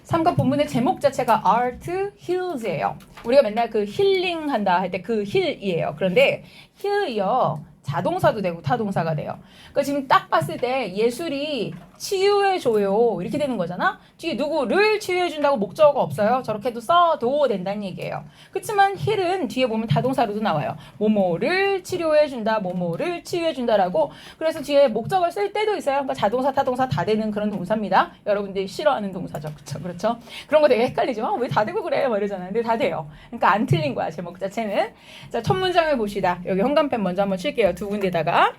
삼각 본문의 제목 자체가 art heals예요. 우리가 맨날 그 힐링한다 할 때 그 힐이에요. 그런데 힐이요. 자동사도 되고 타동사가 돼요. 그러니까 지금 딱 봤을 때 예술이 치유해줘요. 이렇게 되는 거잖아. 뒤에 누구를 치유해준다고 목적어가 없어요. 저렇게도 써도 된다는 얘기예요. 그렇지만 힐은 뒤에 보면 타동사로도 나와요. 뭐뭐를 치료해준다, 뭐뭐를 치유해준다라고. 그래서 뒤에 목적어를 쓸 때도 있어요. 그러니까 자동사, 타동사 다 되는 그런 동사입니다. 여러분들이 싫어하는 동사죠. 그렇죠? 그런 거 되게 헷갈리죠. 왜 다 되고 그래? 뭐 이러잖아요. 근데 다 돼요. 그러니까 안 틀린 거야, 제목 자체는. 자, 첫 문장을 봅시다. 여기 현관펜 먼저 한번 칠게요. 두 군데다가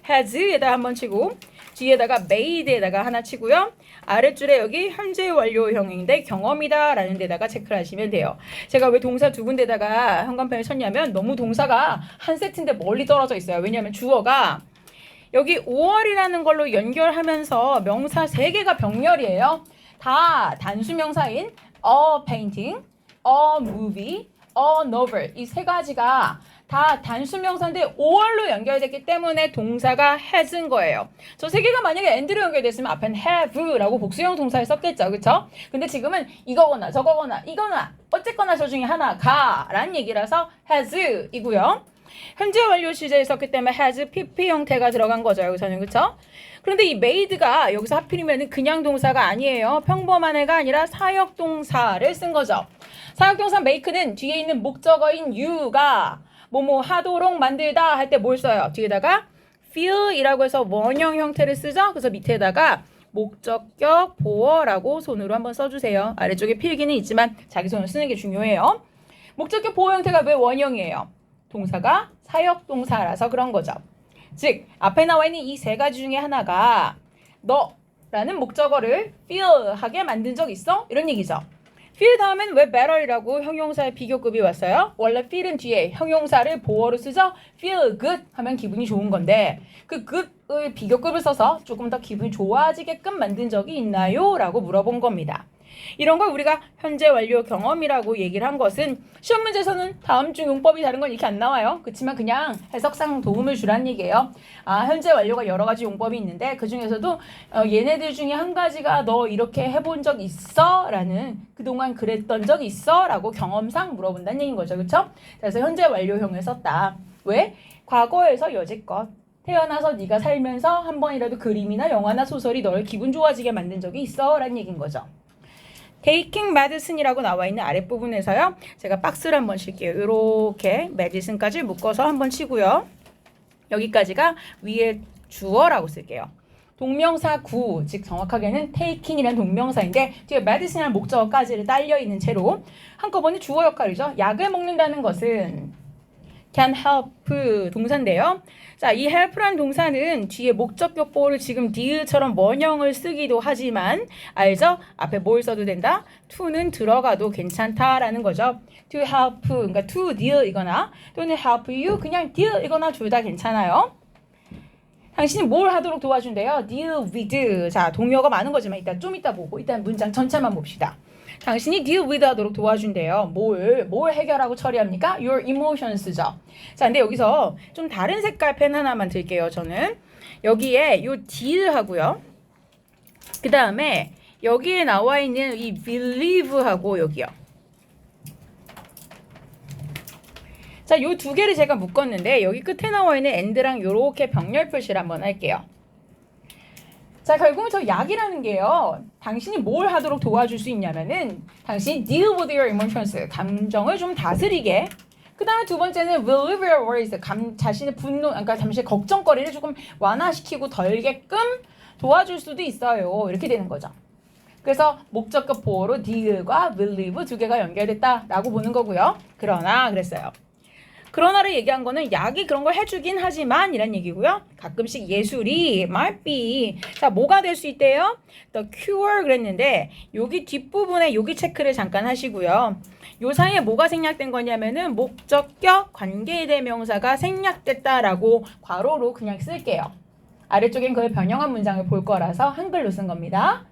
has에다 한번 치고 뒤에다가 made에다가 하나 치고요. 아랫줄에 여기 현재 완료형인데 경험이다 라는 데다가 체크를 하시면 돼요. 제가 왜 동사 두 군데다가 현관펜을 쳤냐면 너무 동사가 한 세트인데 멀리 떨어져 있어요. 왜냐하면 주어가 여기 5월이라는 걸로 연결하면서 명사 3개가 병렬이에요. 다 단수명사인 a painting, a movie, a novel 이 세 가지가 다 단수명사인데 5월로 연결됐기 때문에 동사가 has인 거예요. 저 세 개가 만약에 and로 연결됐으면 앞엔 have라고 복수형 동사를 썼겠죠. 그쵸? 근데 지금은 이거거나 저거거나 이거나 어쨌거나 저 중에 하나가 라는 얘기라서 has이고요. 현재 완료 시제에 썼기 때문에 has pp 형태가 들어간 거죠. 여기서는. 그쵸? 그런데 이 made가 여기서 하필이면 그냥 동사가 아니에요. 평범한 애가 아니라 사역 동사를 쓴 거죠. 사역 동사 make는 뒤에 있는 목적어인 you가 뭐뭐 하도록 만들다 할 때 뭘 써요? 뒤에다가 feel이라고 해서 원형 형태를 쓰죠. 그래서 밑에다가 목적격 보어라고 손으로 한번 써주세요. 아래쪽에 필기는 있지만 자기 손으로 쓰는 게 중요해요. 목적격 보어 형태가 왜 원형이에요? 동사가 사역동사라서 그런 거죠. 즉 앞에 나와 있는 이 세 가지 중에 하나가 너라는 목적어를 feel하게 만든 적 있어? 이런 얘기죠. feel 다음엔 왜 better이라고 형용사의 비교급이 왔어요? 원래 feel은 뒤에 형용사를 보어로 쓰죠? feel good 하면 기분이 좋은 건데 그 good의 비교급을 써서 조금 더 기분이 좋아지게끔 만든 적이 있나요? 라고 물어본 겁니다. 이런 걸 우리가 현재 완료 경험이라고 얘기를 한 것은 시험 문제에서는 다음 중 용법이 다른 건 이렇게 안 나와요. 그렇지만 그냥 해석상 도움을 주라는 얘기예요. 아, 현재 완료가 여러 가지 용법이 있는데 그 중에서도 얘네들 중에 한 가지가 너 이렇게 해본 적 있어? 라는 그동안 그랬던 적 있어? 라고 경험상 물어본다는 얘기인 거죠. 그렇죠? 그래서 현재 완료형을 썼다. 왜? 과거에서 여지껏 태어나서 네가 살면서 한 번이라도 그림이나 영화나 소설이 너를 기분 좋아지게 만든 적이 있어? 라는 얘기인 거죠. taking medicine이라고 나와 있는 아랫부분에서요. 제가 박스를 한번 칠게요. 이렇게 medicine까지 묶어서 한번 치고요. 여기까지가 위에 주어라고 쓸게요. 동명사 구, 즉 정확하게는 taking이라는 동명사인데 뒤에 medicine이라는 목적어까지를 딸려있는 채로 한꺼번에 주어 역할이죠. 약을 먹는다는 것은 can help 동사인데요. 자, 이 help라는 동사는 뒤에 목적격 보호를 지금 deal처럼 원형을 쓰기도 하지만 알죠? 앞에 뭘 써도 된다? to는 들어가도 괜찮다라는 거죠. to help, 그러니까 to deal 이거나 또는 help you 그냥 deal 이거나 둘 다 괜찮아요. 당신이 뭘 하도록 도와준대요? deal with. 자, 동요가 많은 거지만 일단 좀 이따 보고 일단 문장 전체만 봅시다. 당신이 deal with 하도록 도와준대요. 뭘 해결하고 처리합니까? Your emotions죠. 자, 근데 여기서 좀 다른 색깔 펜 하나만 들게요. 저는 여기에 요 deal 하고요. 그 다음에 여기에 나와 있는 이 believe 하고 여기요. 자, 요 두 개를 제가 묶었는데 여기 끝에 나와 있는 and랑 요렇게 병렬 표시를 한번 할게요. 자, 결국은 저 약이라는 게요. 당신이 뭘 하도록 도와줄 수 있냐면은 당신이 deal with your emotions, 감정을 좀 다스리게. 그 다음에 두 번째는 relieve your worries, 자신의 분노, 그러니까 잠시 걱정거리를 조금 완화시키고 덜게끔 도와줄 수도 있어요. 이렇게 되는 거죠. 그래서 목적격 보어로 deal과 relieve 두 개가 연결됐다라고 보는 거고요. 그러나 그랬어요. 그러나를 얘기한 거는 약이 그런 걸 해주긴 하지만 이란 얘기고요. 가끔씩 예술이 might be 자 뭐가 될 수 있대요? The cure 그랬는데 여기 뒷부분에 여기 체크를 잠깐 하시고요. 요 사이에 뭐가 생략된 거냐면은 목적격 관계대명사가 생략됐다라고 괄호로 그냥 쓸게요. 아래쪽엔 그걸 변형한 문장을 볼 거라서 한글로 쓴 겁니다.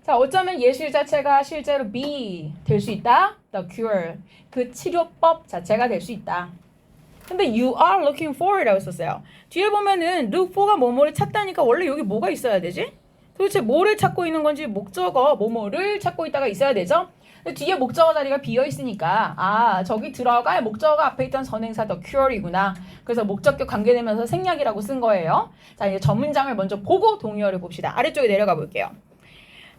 자, 어쩌면 예술 자체가 실제로 be 될 수 있다. The cure 그 치료법 자체가 될 수 있다. 근데 you are looking for 이라고 썼어요. 뒤에 보면은 look for가 뭐뭐를 찾다니까 원래 여기 뭐가 있어야 되지? 도대체 뭐를 찾고 있는 건지 목적어 뭐뭐를 찾고 있다가 있어야 되죠. 뒤에 목적어 자리가 비어 있으니까 저기 들어갈 목적어가 앞에 있던 선행사 the cure이구나. 그래서 목적격 관계되면서 생략이라고 쓴 거예요. 자, 이제 전 문장을 먼저 보고 동의어를 봅시다. 아래쪽에 내려가 볼게요.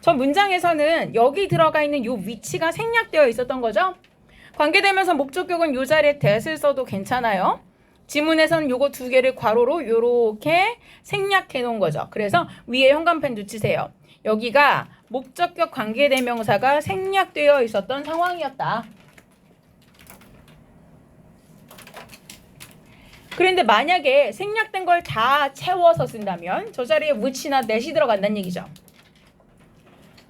전 문장에서는 여기 들어가 있는 요 위치가 생략되어 있었던 거죠. 관계되면서 목적격은 요 자리에 that을 써도 괜찮아요. 지문에서는 요거 두 개를 괄호로 요렇게 생략해 놓은 거죠. 그래서 위에 현관펜 붙이세요. 여기가 목적격 관계대명사가 생략되어 있었던 상황이었다. 그런데 만약에 생략된 걸 다 채워서 쓴다면 저 자리에 which나 that이 들어간다는 얘기죠.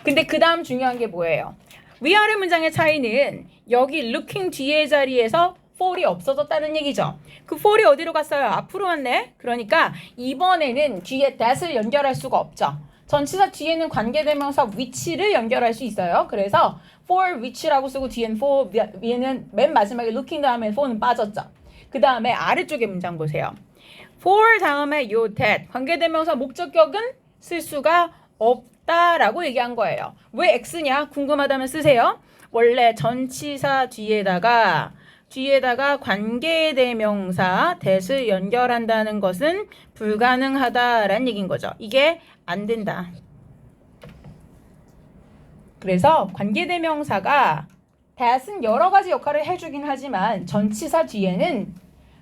근데 그 다음 중요한 게 뭐예요? 위아래 문장의 차이는 여기 looking 뒤에 자리에서 for이 없어졌다는 얘기죠. 그 for이 어디로 갔어요? 앞으로 왔네. 그러니까 이번에는 뒤에 that을 연결할 수가 없죠. 전치사 뒤에는 관계대명사 which를 연결할 수 있어요. 그래서 for which라고 쓰고 뒤엔 for 위에는 맨 마지막에 looking 다음에 for는 빠졌죠. 그 다음에 아래쪽에 문장 보세요. for 다음에 요 that 관계대명사 목적격은 쓸 수가 없다라고 얘기한 거예요. 왜 X냐? 궁금하다면 쓰세요. 원래 전치사 뒤에다가 관계대명사 that을 연결한다는 것은 불가능하다라는 얘기인 거죠. 이게 안 된다. 그래서 관계대명사가 that은 여러 가지 역할을 해주긴 하지만 전치사 뒤에는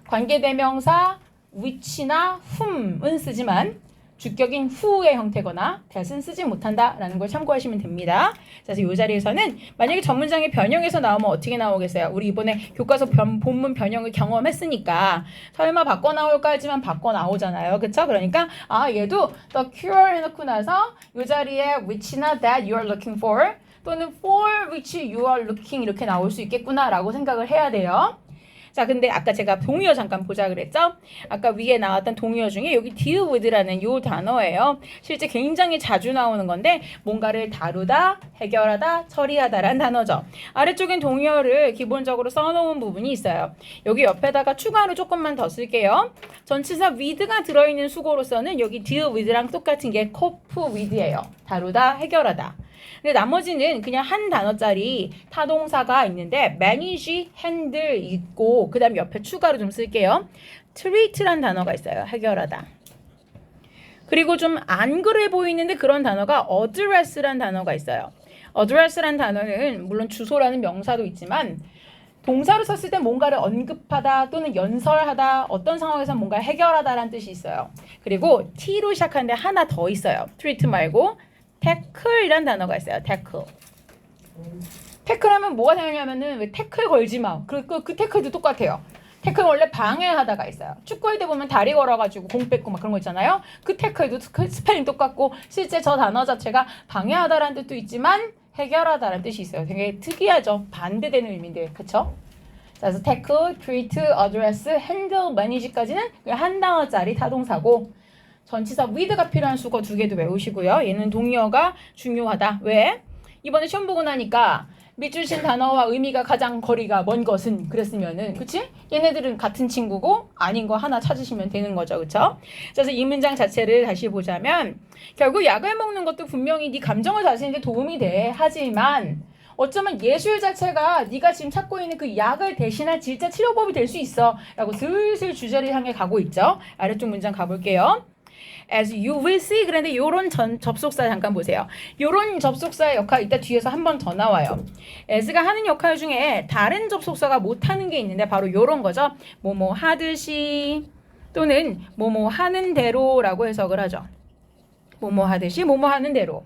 관계대명사 which나 whom은 쓰지만 주격인 who의 형태거나 that은 쓰지 못한다라는 걸 참고하시면 됩니다. 그래서 이 자리에서는 만약에 전문장의 변형에서 나오면 어떻게 나오겠어요? 우리 이번에 교과서 본문 변형을 경험했으니까 설마 바꿔 나올까 하지만 바꿔 나오잖아요. 그쵸? 그러니까 얘도 the cure 해놓고 나서 이 자리에 which나 that you are looking for 또는 for which you are looking 이렇게 나올 수 있겠구나 라고 생각을 해야 돼요. 자, 근데 아까 제가 동의어 잠깐 보자 그랬죠? 아까 위에 나왔던 동의어 중에 여기 deal with라는 요 단어예요. 실제 굉장히 자주 나오는 건데 뭔가를 다루다, 해결하다, 처리하다라는 단어죠. 아래쪽엔 동의어를 기본적으로 써놓은 부분이 있어요. 여기 옆에다가 추가로 조금만 더 쓸게요. 전치사 with가 들어있는 수고로서는 여기 deal with랑 똑같은 게 cope with예요. 다루다, 해결하다. 근데 나머지는 그냥 한 단어짜리 타동사가 있는데 manage, handle 있고 그 다음 옆에 추가로 좀 쓸게요. treat란 단어가 있어요. 해결하다. 그리고 좀 안 그래 보이는데 그런 단어가 address란 단어가 있어요. address란 단어는 물론 주소라는 명사도 있지만 동사로 썼을 때 뭔가를 언급하다 또는 연설하다 어떤 상황에서 뭔가 해결하다라는 뜻이 있어요. 그리고 T로 시작하는데 하나 더 있어요. treat 말고 태클이란 단어가 있어요. 태클. 태클하면 뭐가 생각나냐면은 왜 태클 걸지 마. 그 태클도 똑같아요. 태클 원래 방해하다가 있어요. 축구할 때 보면 다리 걸어가지고 공 뺏고 막 그런 거 있잖아요. 그 태클도 스펠링 똑같고 실제 저 단어 자체가 방해하다라는 뜻도 있지만 해결하다라는 뜻이 있어요. 되게 특이하죠. 반대되는 의미인데 그쵸? 그래서 태클, 트리트, 어드레스, 핸들, 매니지까지는 그냥 한 단어짜리 타동사고 전치사 with가 필요한 수거 두 개도 외우시고요. 얘는 동의어가 중요하다. 왜? 이번에 시험 보고 나니까 밑줄친 단어와 의미가 가장 거리가 먼 것은 그랬으면은 그치? 얘네들은 같은 친구고 아닌 거 하나 찾으시면 되는 거죠. 그쵸? 그래서 이 문장 자체를 다시 보자면 결국 약을 먹는 것도 분명히 네 감정을 다스리는 데 도움이 돼. 하지만 어쩌면 예술 자체가 네가 지금 찾고 있는 그 약을 대신할 진짜 치료법이 될 수 있어. 라고 슬슬 주제를 향해 가고 있죠. 아래쪽 문장 가볼게요. As you will see. 그런데 요런 접속사 잠깐 보세요. 요런 접속사의 역할 이따 뒤에서 한 번 더 나와요. as가 하는 역할 중에 다른 접속사가 못하는 게 있는데 바로 요런 거죠. 뭐뭐 하듯이 또는 뭐뭐 하는 대로라고 해석을 하죠. 뭐뭐 하듯이 뭐뭐 하는 대로.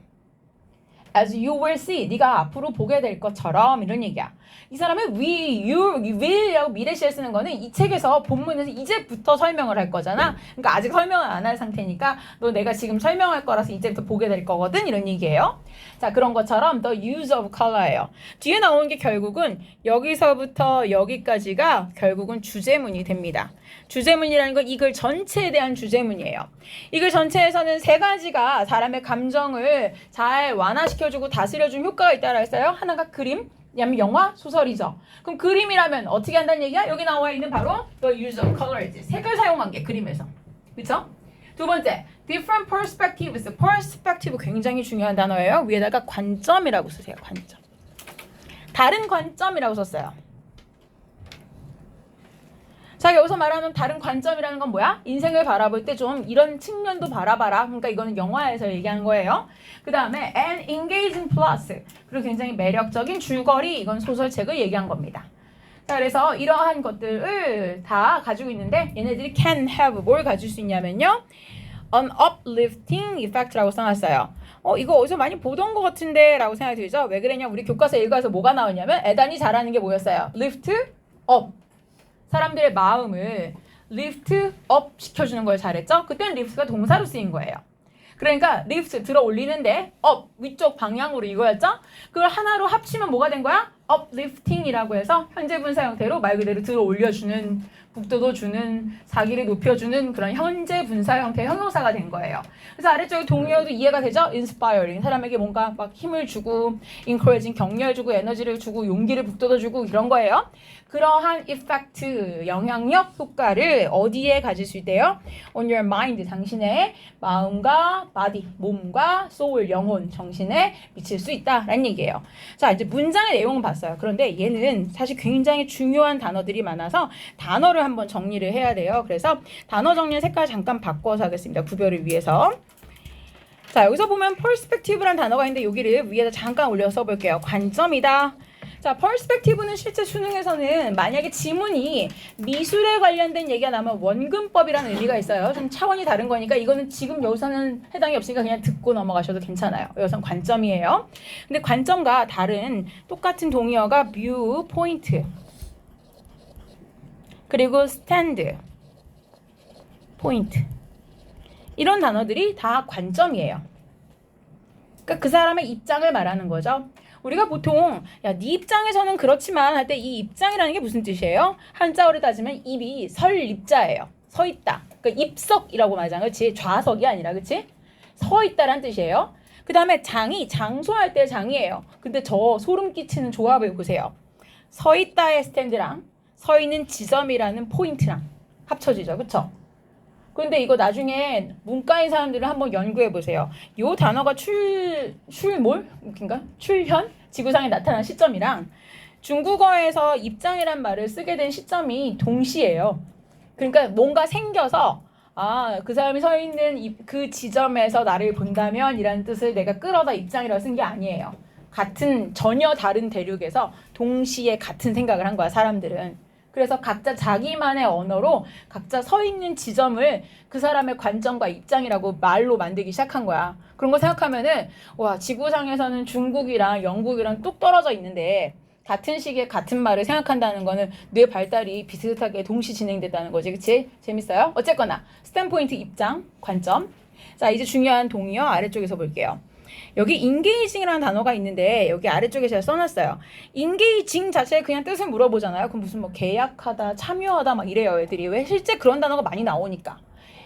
As you will see. 네가 앞으로 보게 될 것처럼 이런 얘기야. 이 사람은 you will이라고 미래시에 쓰는 거는 이 책에서 본문에서 이제부터 설명을 할 거잖아. 그러니까 아직 설명을 안 할 상태니까 너 내가 지금 설명할 거라서 이제부터 보게 될 거거든 이런 얘기예요. 자, 그런 것처럼 the use of color예요. 뒤에 나오는 게 결국은 여기서부터 여기까지가 결국은 주제문이 됩니다. 주제문이라는 건 이 글 전체에 대한 주제문이에요. 이 글 전체에서는 세 가지가 사람의 감정을 잘 완화시켜주고 다스려준 효과가 있다고 했어요. 하나가 그림, 영화, 소설이죠. 그럼 그림이라면 어떻게 한다는 얘기야? 여기 나와 있는 바로 the use of color이지. 색을 사용한 게 그림에서. 그쵸? 두 번째, different perspectives. perspective 굉장히 중요한 단어예요. 위에다가 관점이라고 쓰세요. 관점. 다른 관점이라고 썼어요. 자, 여기서 말하는 다른 관점이라는 건 뭐야? 인생을 바라볼 때 좀 이런 측면도 바라봐라. 그러니까 이거는 영화에서 얘기하는 거예요. 그 다음에 an engaging plot. 그리고 굉장히 매력적인 줄거리. 이건 소설책을 얘기한 겁니다. 자, 그래서 이러한 것들을 다 가지고 있는데 얘네들이 can have 뭘 가질 수 있냐면요. an uplifting effect라고 써놨어요. 이거 어디서 많이 보던 것 같은데 라고 생각이 들죠? 왜 그러냐? 우리 교과서 읽어서 뭐가 나오냐면 에단이 잘하는 게 뭐였어요? lift up. 사람들의 마음을 lift up 시켜주는 걸 잘했죠? 그때는 lift가 동사로 쓰인 거예요. 그러니까 lift 들어 올리는데 up 위쪽 방향으로 이거였죠? 그걸 하나로 합치면 뭐가 된 거야? uplifting이라고 해서 현재 분사 형태로 말 그대로 들어 올려주는, 북돋워 주는, 사기를 높여주는 그런 현재 분사 형태의 형용사가 된 거예요. 그래서 아래쪽에 동의어도 이해가 되죠? inspiring 사람에게 뭔가 막 힘을 주고, encouraging 격려를 주고, 에너지를 주고, 용기를 북돋워 주고 이런 거예요. 그러한 effect, 영향력, 효과를 어디에 가질 수 있대요? on your mind, 당신의 마음과 body, 몸과 soul, 영혼, 정신에 미칠 수 있다라는 얘기예요. 자, 이제 문장의 내용은 봤어요. 그런데 얘는 사실 굉장히 중요한 단어들이 많아서 단어를 한번 정리를 해야 돼요. 그래서 단어 정리 색깔 잠깐 바꿔서 하겠습니다. 구별을 위해서. 자, 여기서 보면 perspective라는 단어가 있는데 여기를 위에다 잠깐 올려서 써볼게요. 관점이다. 자, perspective는 실제 수능에서는 만약에 지문이 미술에 관련된 얘기가 나면 원근법이라는 의미가 있어요. 좀 차원이 다른 거니까 이거는 지금 여기서는 해당이 없으니까 그냥 듣고 넘어가셔도 괜찮아요. 여기서는 관점이에요. 근데 관점과 다른 똑같은 동의어가 view, point, 그리고 stand, point 이런 단어들이 다 관점이에요. 그러니까 그 사람의 입장을 말하는 거죠. 우리가 보통 야, 네 입장에서는 그렇지만 할 때 이 입장이라는 게 무슨 뜻이에요? 한자어로 따지면 입이 설 입자예요. 서 있다. 그러니까 입석이라고 말하잖아. 그렇지? 좌석이 아니라 그렇지? 서 있다라는 뜻이에요. 그 다음에 장이 장소할 때 장이에요. 근데 저 소름 끼치는 조합을 보세요. 서 있다의 스탠드랑 서 있는 지점이라는 포인트랑 합쳐지죠. 그렇죠? 그런데 이거 나중에 문과인 사람들은 한번 연구해 보세요. 요 단어가 출몰? 웃긴가? 출현? 지구상에 나타난 시점이랑 중국어에서 입장이란 말을 쓰게 된 시점이 동시예요. 그러니까 뭔가 생겨서 그 사람이 서 있는 그 지점에서 나를 본다면 이라는 뜻을 내가 끌어다 입장이라고 쓴 게 아니에요. 같은 전혀 다른 대륙에서 동시에 같은 생각을 한 거야, 사람들은. 그래서 각자 자기만의 언어로 각자 서 있는 지점을 그 사람의 관점과 입장이라고 말로 만들기 시작한 거야. 그런 거 생각하면은 와, 지구상에서는 중국이랑 영국이랑 뚝 떨어져 있는데 같은 시기에 같은 말을 생각한다는 거는 뇌 발달이 비슷하게 동시 진행됐다는 거지. 그치? 재밌어요? 어쨌거나 스탠포인트 입장, 관점. 자, 이제 중요한 동의어 아래쪽에서 볼게요. 여기 engaging이라는 단어가 있는데 여기 아래쪽에 제가 써놨어요. engaging 자체에 그냥 뜻을 물어보잖아요. 그럼 무슨 뭐 계약하다, 참여하다 막 이래요, 애들이. 왜? 실제 그런 단어가 많이 나오니까.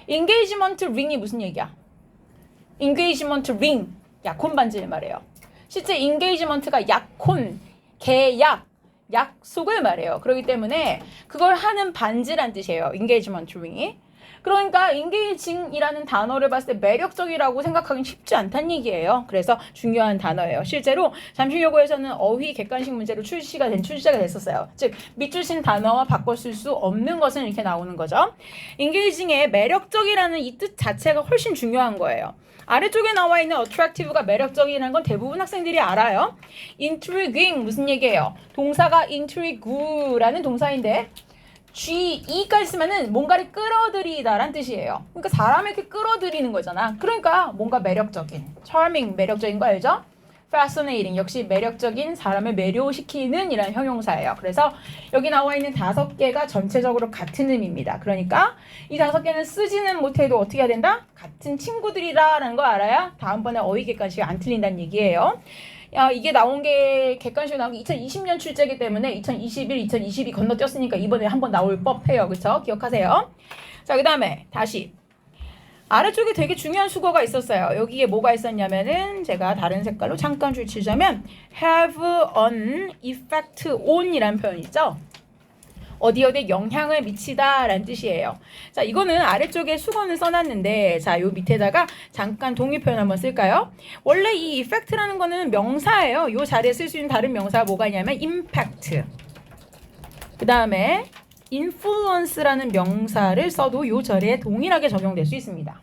engagement ring이 무슨 얘기야? engagement ring, 약혼 반지를 말해요. 실제 engagement가 약혼, 계약, 약속을 말해요. 그렇기 때문에 그걸 하는 반지란 뜻이에요. engagement ring이. 그러니까 engaging이라는 단어를 봤을 때 매력적이라고 생각하기는 쉽지 않다는 얘기예요. 그래서 중요한 단어예요. 실제로 잠실여고에서는 어휘 객관식 문제로 출시가 됐었어요. 즉 밑줄 단어와 바꿔 쓸 수 없는 것은 이렇게 나오는 거죠. engaging의 매력적이라는 이 뜻 자체가 훨씬 중요한 거예요. 아래쪽에 나와 있는 attractive가 매력적이라는 건 대부분 학생들이 알아요. intriguing 무슨 얘기예요? 동사가 intrigue라는 동사인데 G-E까지 쓰면은 뭔가를 끌어들이다란 뜻이에요. 그러니까 사람을 이렇게 끌어들이는 거잖아. 그러니까 뭔가 매력적인, charming, 매력적인 거 알죠? fascinating, 역시 매력적인, 사람을 매료시키는 이라는 형용사예요. 그래서 여기 나와 있는 5개가 전체적으로 같은 의미입니다. 그러니까 이 5개는 쓰지는 못해도 어떻게 해야 된다? 같은 친구들이라는 거 알아야 다음번에 어휘 객관식이 안 틀린다는 얘기예요. 이게 나온 게 객관식으로 나온 게 2020년 출제이기 때문에 2021, 2022 건너뛰었으니까 이번에 한번 나올 법해요. 그렇죠? 기억하세요. 자, 그 다음에 다시 아래쪽에 되게 중요한 수거가 있었어요. 여기에 뭐가 있었냐면은 제가 다른 색깔로 잠깐 줄치자면 have an effect on 이라는 표현이 있죠. 어디에 영향을 미치다 라는 뜻이에요. 자, 이거는 아래쪽에 수건을 써놨는데 자, 요 밑에다가 잠깐 동의 표현 한번 쓸까요? 원래 이 effect라는 거는 명사예요. 요 자리에 쓸 수 있는 다른 명사가 뭐가 있냐면 impact, 그 다음에 influence라는 명사를 써도 요 자리에 동일하게 적용될 수 있습니다.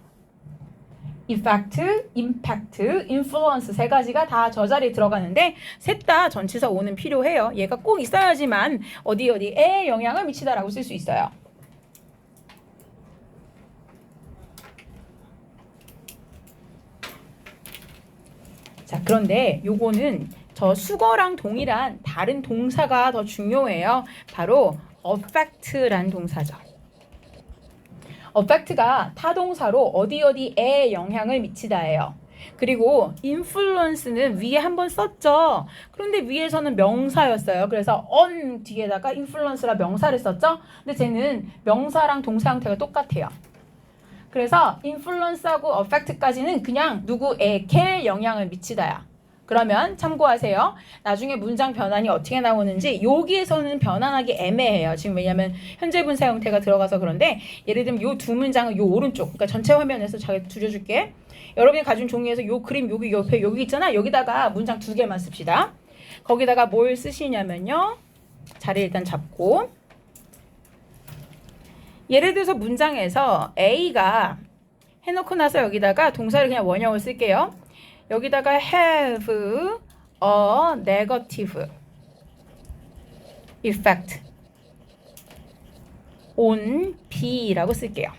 effect, impact, influence 세 가지가 다 저 자리에 들어가는데 셋 다 전치사 오는 필요해요. 얘가 꼭 있어야지만 어디에 영향을 미치다라고 쓸 수 있어요. 자, 그런데 요거는 저 수거랑 동일한 다른 동사가 더 중요해요. 바로 affect라는 동사죠. affect가 타동사로 어디에 영향을 미치다예요. 그리고 influence는 위에 한번 썼죠. 그런데 위에서는 명사였어요. 그래서 on 뒤에다가 influence라 명사를 썼죠. 근데 쟤는 명사랑 동사 형태가 똑같아요. 그래서 influence하고 affect까지는 그냥 누구에게 영향을 미치다야. 그러면 참고하세요. 나중에 문장 변환이 어떻게 나오는지 여기에서는 변환하기 애매해요. 지금 왜냐면 현재 분사 형태가 들어가서 그런데 예를 들면 요 두 문장은 요 오른쪽, 그러니까 전체 화면에서 잘 줄여줄게. 여러분이 가진 종이에서 요 그림 여기 옆에 여기 있잖아. 여기다가 문장 두 개만 씁시다. 거기다가 뭘 쓰시냐면요. 자리 일단 잡고 예를 들어서 문장에서 A가 해놓고 나서 여기다가 동사를 그냥 원형을 쓸게요. 여기다가 have a negative effect on B라고 쓸게요.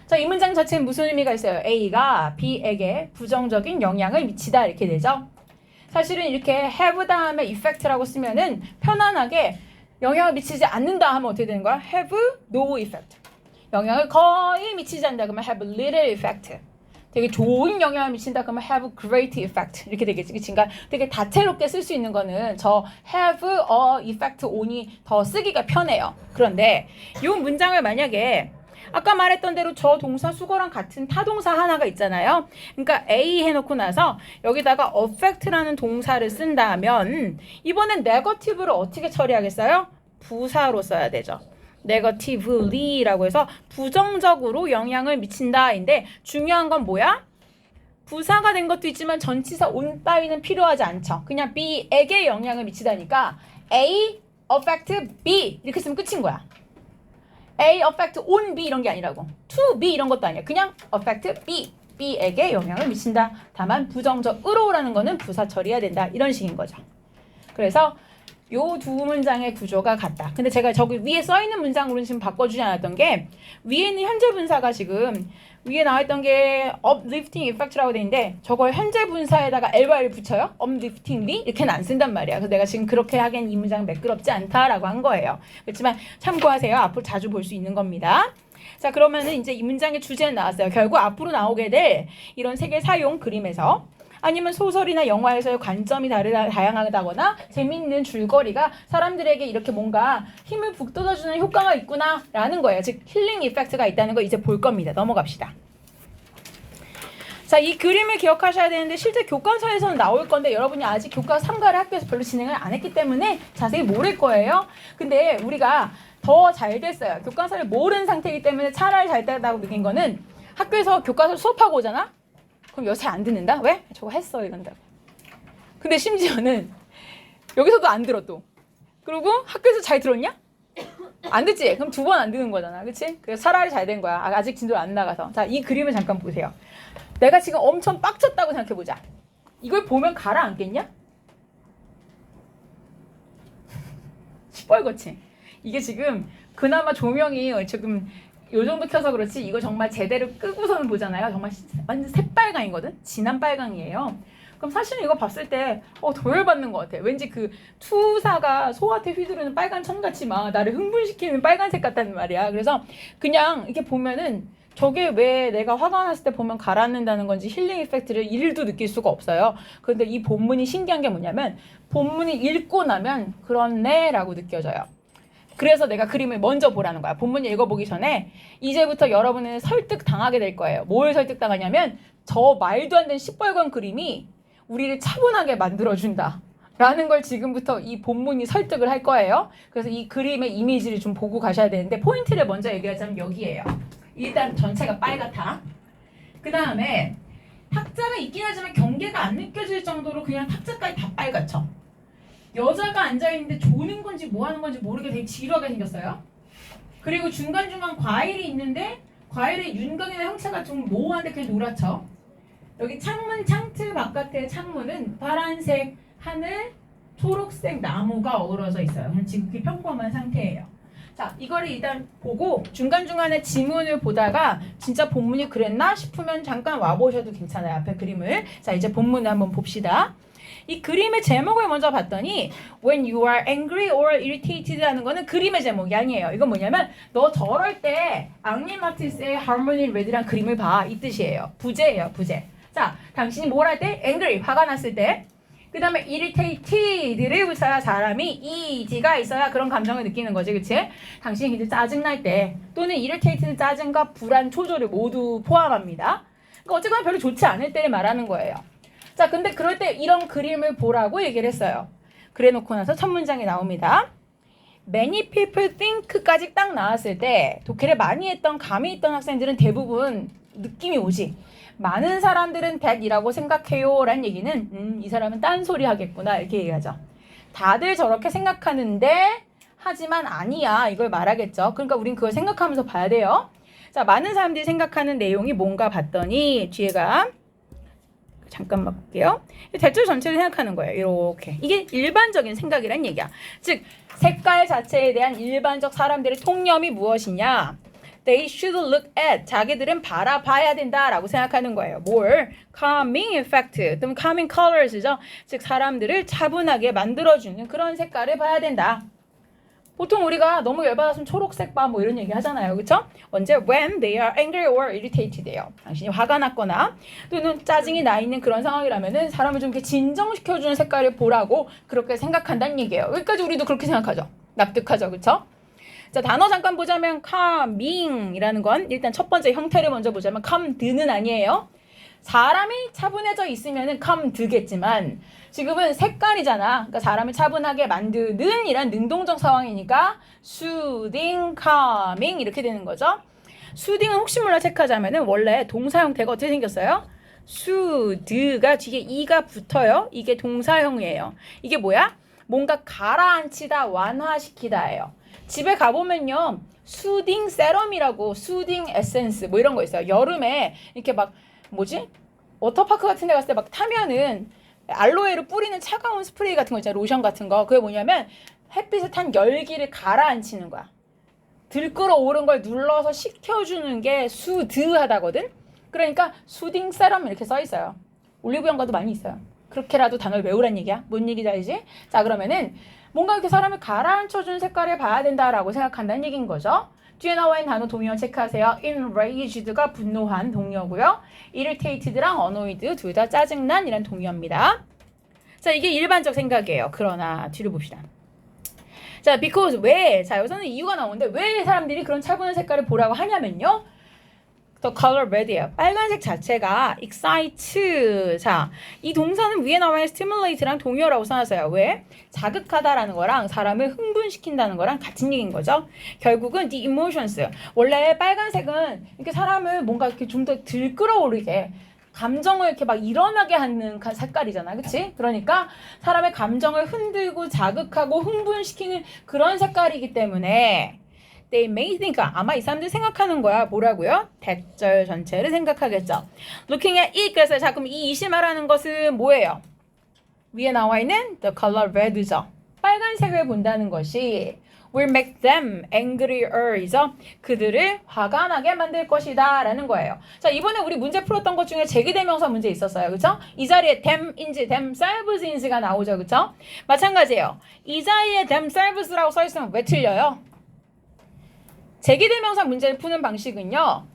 자, 이 문장 자체는 무슨 의미가 있어요? A가 B에게 부정적인 영향을 미치다 이렇게 되죠. 사실은 이렇게 have 다음에 effect라고 쓰면은 편안하게 영향을 미치지 않는다 하면 어떻게 되는 거야? have no effect. 영향을 거의 미치지 않는다 그러면 have little effect. 되게 좋은 영향을 미친다 그러면 have great effect 이렇게 되겠지. 그러니까 되게 다채롭게 쓸 수 있는 거는 저 have a effect on이 더 쓰기가 편해요. 그런데 이 문장을 만약에 아까 말했던 대로 저 동사 수거랑 같은 타동사 하나가 있잖아요. 그러니까 A 해놓고 나서 여기다가 affect라는 동사를 쓴다면 이번엔 negative를 어떻게 처리하겠어요? 부사로 써야 되죠. negatively라고 해서 부정적으로 영향을 미친다인데 중요한 건 뭐야? 부사가 된 것도 있지만 전치사 on 따위는 필요하지 않죠. 그냥 B에게 영향을 미치다니까 A affect B 이렇게 쓰면 끝인 거야. A affect on B 이런 게 아니라고. to B 이런 것도 아니야. 그냥 affect B. B에게 영향을 미친다. 다만 부정적으로라는 거는 부사 처리해야 된다. 이런 식인 거죠. 그래서 요 두 문장의 구조가 같다. 근데 제가 저기 위에 써있는 문장으로는 지금 바꿔주지 않았던 게 위에 있는 현재 분사가 지금 위에 나와있던 게 uplifting effect라고 돼 있는데 저걸 현재 분사에다가 ly를 붙여요? upliftingly? 이렇게는 안 쓴단 말이야. 그래서 내가 지금 그렇게 하기엔 이 문장 매끄럽지 않다라고 한 거예요. 그렇지만 참고하세요. 앞으로 자주 볼 수 있는 겁니다. 자, 그러면은 이제 이 문장의 주제는 나왔어요. 결국 앞으로 나오게 될 이런 세계 사용 그림에서 아니면 소설이나 영화에서의 관점이 다양하다거나 재미있는 줄거리가 사람들에게 이렇게 뭔가 힘을 북돋아주는 효과가 있구나 라는 거예요. 즉 힐링 이펙트가 있다는 거 이제 볼 겁니다. 넘어갑시다. 자, 이 그림을 기억하셔야 되는데 실제 교과서에서는 나올 건데 여러분이 아직 교과서 3과를 학교에서 별로 진행을 안 했기 때문에 자세히 모를 거예요. 근데 우리가 더 잘 됐어요. 교과서를 모르는 상태이기 때문에 차라리 잘 됐다고 느낀 거는 학교에서 교과서 수업하고 오잖아? 그럼 여기서 안 듣는다? 왜? 저거 했어 이런다고. 근데 심지어는 여기서도 안 들어 또. 그리고 학교에서 잘 들었냐? 안 듣지? 그럼 두 번 안 듣는 거잖아. 그치? 그래서 차라리 잘 된 거야. 아직 진도를 안 나가서. 자, 이 그림을 잠깐 보세요. 내가 지금 엄청 빡쳤다고 생각해보자. 이걸 보면 가라앉겠냐? 시뻘겋지? 이게 지금 그나마 조명이 지금 요 정도 켜서 그렇지 이거 정말 제대로 끄고서는 보잖아요. 정말 완전 새빨강이거든? 진한 빨강이에요. 그럼 사실은 이거 봤을 때 더 열받는 것 같아. 왠지 그 투사가 소한테 휘두르는 빨간 천같이 막 나를 흥분시키는 빨간색 같다는 말이야. 그래서 그냥 이렇게 보면은 저게 왜 내가 화가 났을 때 보면 가라앉는다는 건지 힐링 이펙트를 1도 느낄 수가 없어요. 그런데 이 본문이 신기한 게 뭐냐면 본문이 읽고 나면 그렇네 라고 느껴져요. 그래서 내가 그림을 먼저 보라는 거야. 본문 읽어보기 전에 이제부터 여러분은 설득당하게 될 거예요. 뭘 설득당하냐면 저 말도 안 되는 시뻘건 그림이 우리를 차분하게 만들어준다 라는 걸 지금부터 이 본문이 설득을 할 거예요. 그래서 이 그림의 이미지를 좀 보고 가셔야 되는데 포인트를 먼저 얘기하자면 여기에요. 일단 전체가 빨갛다. 그 다음에 탁자가 있긴 하지만 경계가 안 느껴질 정도로 그냥 탁자까지 다 빨갛죠. 여자가 앉아있는데 조는 건지 뭐 하는 건지 모르게 되게 지루하게 생겼어요. 그리고 중간중간 과일이 있는데 과일의 윤곽이나 형체가 좀 모호한데 그냥 노랗죠. 여기 창문, 창틀 바깥의 창문은 파란색 하늘, 초록색 나무가 어우러져 있어요. 그냥 지극히 평범한 상태예요. 자, 이거를 일단 보고 중간중간에 지문을 보다가 진짜 본문이 그랬나 싶으면 잠깐 와보셔도 괜찮아요. 앞에 그림을. 자, 이제 본문을 한번 봅시다. 이 그림의 제목을 먼저 봤더니 When you are angry or irritated 하는 거는 그림의 제목이 아니에요. 이건 뭐냐면 너 저럴 때 앙리 마티스의 Harmony Red란 그림을 봐. 이 뜻이에요. 부제예요. 부제. 자, 당신이 뭘 할 때? angry, 화가 났을 때. 그 다음에 irritated를 붙여야 사람이 이지가 있어야 그런 감정을 느끼는 거지. 그치? 당신이 이제 짜증날 때 또는 irritated 짜증과 불안, 초조를 모두 포함합니다. 그러니까 어쨌거나 별로 좋지 않을 때를 말하는 거예요. 자, 근데 그럴 때 이런 그림을 보라고 얘기를 했어요. 그래 놓고 나서 첫 문장이 나옵니다. Many people think까지 딱 나왔을 때 독해를 많이 했던 감이 있던 학생들은 대부분 느낌이 오지. 많은 사람들은 that이라고 생각해요 라는 얘기는 이 사람은 딴소리 하겠구나 이렇게 얘기하죠. 다들 저렇게 생각하는데 하지만 아니야 이걸 말하겠죠. 그러니까 우린 그걸 생각하면서 봐야 돼요. 자, 많은 사람들이 생각하는 내용이 뭔가 봤더니 뒤에가 잠깐만 볼게요. 대출 전체를 생각하는 거예요. 이렇게. 이게 일반적인 생각이란 얘기야. 즉 색깔 자체에 대한 일반적 사람들의 통념이 무엇이냐? They should look at. 자기들은 바라봐야 된다라고 생각하는 거예요. 뭘? Calming effect 또는 calming colors죠. 즉 사람들을 차분하게 만들어주는 그런 색깔을 봐야 된다. 보통 우리가 너무 열받았으면 초록색 봐 뭐 이런 얘기 하잖아요. 그쵸? 언제? When they are angry or irritated예요. 당신이 화가 났거나 또는 짜증이 나 있는 그런 상황이라면은 사람을 좀 이렇게 진정시켜주는 색깔을 보라고 그렇게 생각한다는 얘기예요. 여기까지 우리도 그렇게 생각하죠. 납득하죠. 그쵸? 자, 단어 잠깐 보자면 calming이라는 건 일단 첫 번째 형태를 먼저 보자면 calmed는 아니에요. 사람이 차분해져 있으면은 calmed겠지만 지금은 색깔이잖아. 그러니까 사람을 차분하게 만드는 이란 능동적 상황이니까 soothing, calming 이렇게 되는 거죠. soothing은 혹시 몰라 체크하자면은 원래 동사 형태가 어떻게 생겼어요? soothe가 뒤에 e가 붙어요. 이게 동사형이에요. 이게 뭐야? 뭔가 가라앉히다, 완화시키다예요. 집에 가보면요, 수딩 세럼이라고 수딩 에센스 뭐 이런 거 있어요. 여름에 이렇게 막 뭐지? 워터파크 같은 데 갔을 때 막 타면은 알로에를 뿌리는 차가운 스프레이 같은 거 있잖아요. 로션 같은 거. 그게 뭐냐면 햇빛에 탄 열기를 가라앉히는 거야. 들끓어 오른 걸 눌러서 식혀주는 게 수드하다거든. 그러니까 수딩 세럼 이렇게 써 있어요. 올리브영가도 많이 있어요. 그렇게라도 단어를 외우란 얘기야. 뭔 얘기인지 알지? 자, 그러면은 뭔가 이렇게 사람을 가라앉혀주는 색깔을 봐야 된다라고 생각한다는 얘기인 거죠. 뒤에 나와 있는 단어 동의어 체크하세요. enraged가 분노한 동의어고요. irritated랑 annoyed 둘 다 짜증난 이란 동의어입니다. 자, 이게 일반적 생각이에요. 그러나 뒤를 봅시다. 자, because 왜? 자, 여기서는 이유가 나오는데 왜 사람들이 그런 차분한 색깔을 보라고 하냐면요. The color red이에요. 빨간색 자체가 excite. 자, 이 동사는 위에 나와 있는 stimulate랑 동의어라고 써놨어요. 왜? 자극하다라는 거랑 사람을 흥분시킨다는 거랑 같은 얘기인 거죠. 결국은 the emotions. 원래 빨간색은 이렇게 사람을 뭔가 이렇게 좀 더 들끓어오르게 감정을 이렇게 막 일어나게 하는 색깔이잖아. 그치? 그러니까 사람의 감정을 흔들고 자극하고 흥분시키는 그런 색깔이기 때문에 They may think. 아마 이 사람들이 생각하는 거야. 뭐라고요? 대절 전체를 생각하겠죠. Looking at it. 그래서 자, 그럼 이 이시 말하는 것은 뭐예요? 위에 나와 있는 the color red죠. 빨간색을 본다는 것이 will make them angrier이죠. 그들을 화가 나게 만들 것이다 라는 거예요. 자, 이번에 우리 문제 풀었던 것 중에 제기대명사 문제 있었어요. 그쵸? 이 자리에 them인지 themselves인지가 나오죠. 그쵸? 마찬가지예요. 이 자리에 themselves라고 써있으면 왜 틀려요? 제기대명사 문제를 푸는 방식은요.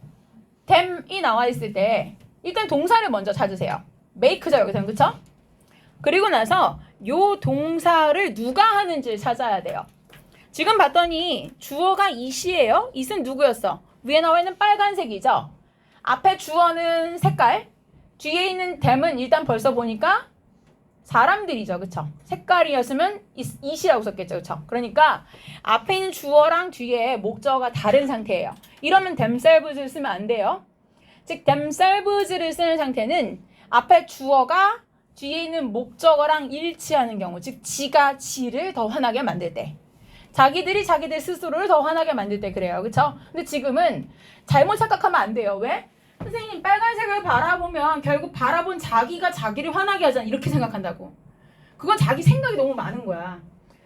them이 나와 있을 때 일단 동사를 먼저 찾으세요. make죠. 여기서는. 그쵸? 그리고 나서 요 동사를 누가 하는지를 찾아야 돼요. 지금 봤더니 주어가 it이에요. it은 누구였어? 위에 나와 있는 빨간색이죠. 앞에 주어는 색깔, 뒤에 있는 them은 일단 벌써 보니까 사람들이죠. 그쵸? 색깔이었으면 it이라고 썼겠죠. 그쵸? 그러니까 앞에 있는 주어랑 뒤에 목적어가 다른 상태예요. 이러면 themselves를 쓰면 안 돼요. 즉 themselves를 쓰는 상태는 앞에 주어가 뒤에 있는 목적어랑 일치하는 경우, 즉 지가 지를 더 화나게 만들 때, 자기들이 자기들 스스로를 더 화나게 만들 때 그래요. 그쵸? 근데 지금은 잘못 착각하면 안 돼요. 왜? 선생님 빨간색을 바라보면 결국 바라본 자기가 자기를 화나게 하잖아. 이렇게 생각한다고. 그건 자기 생각이 너무 많은 거야.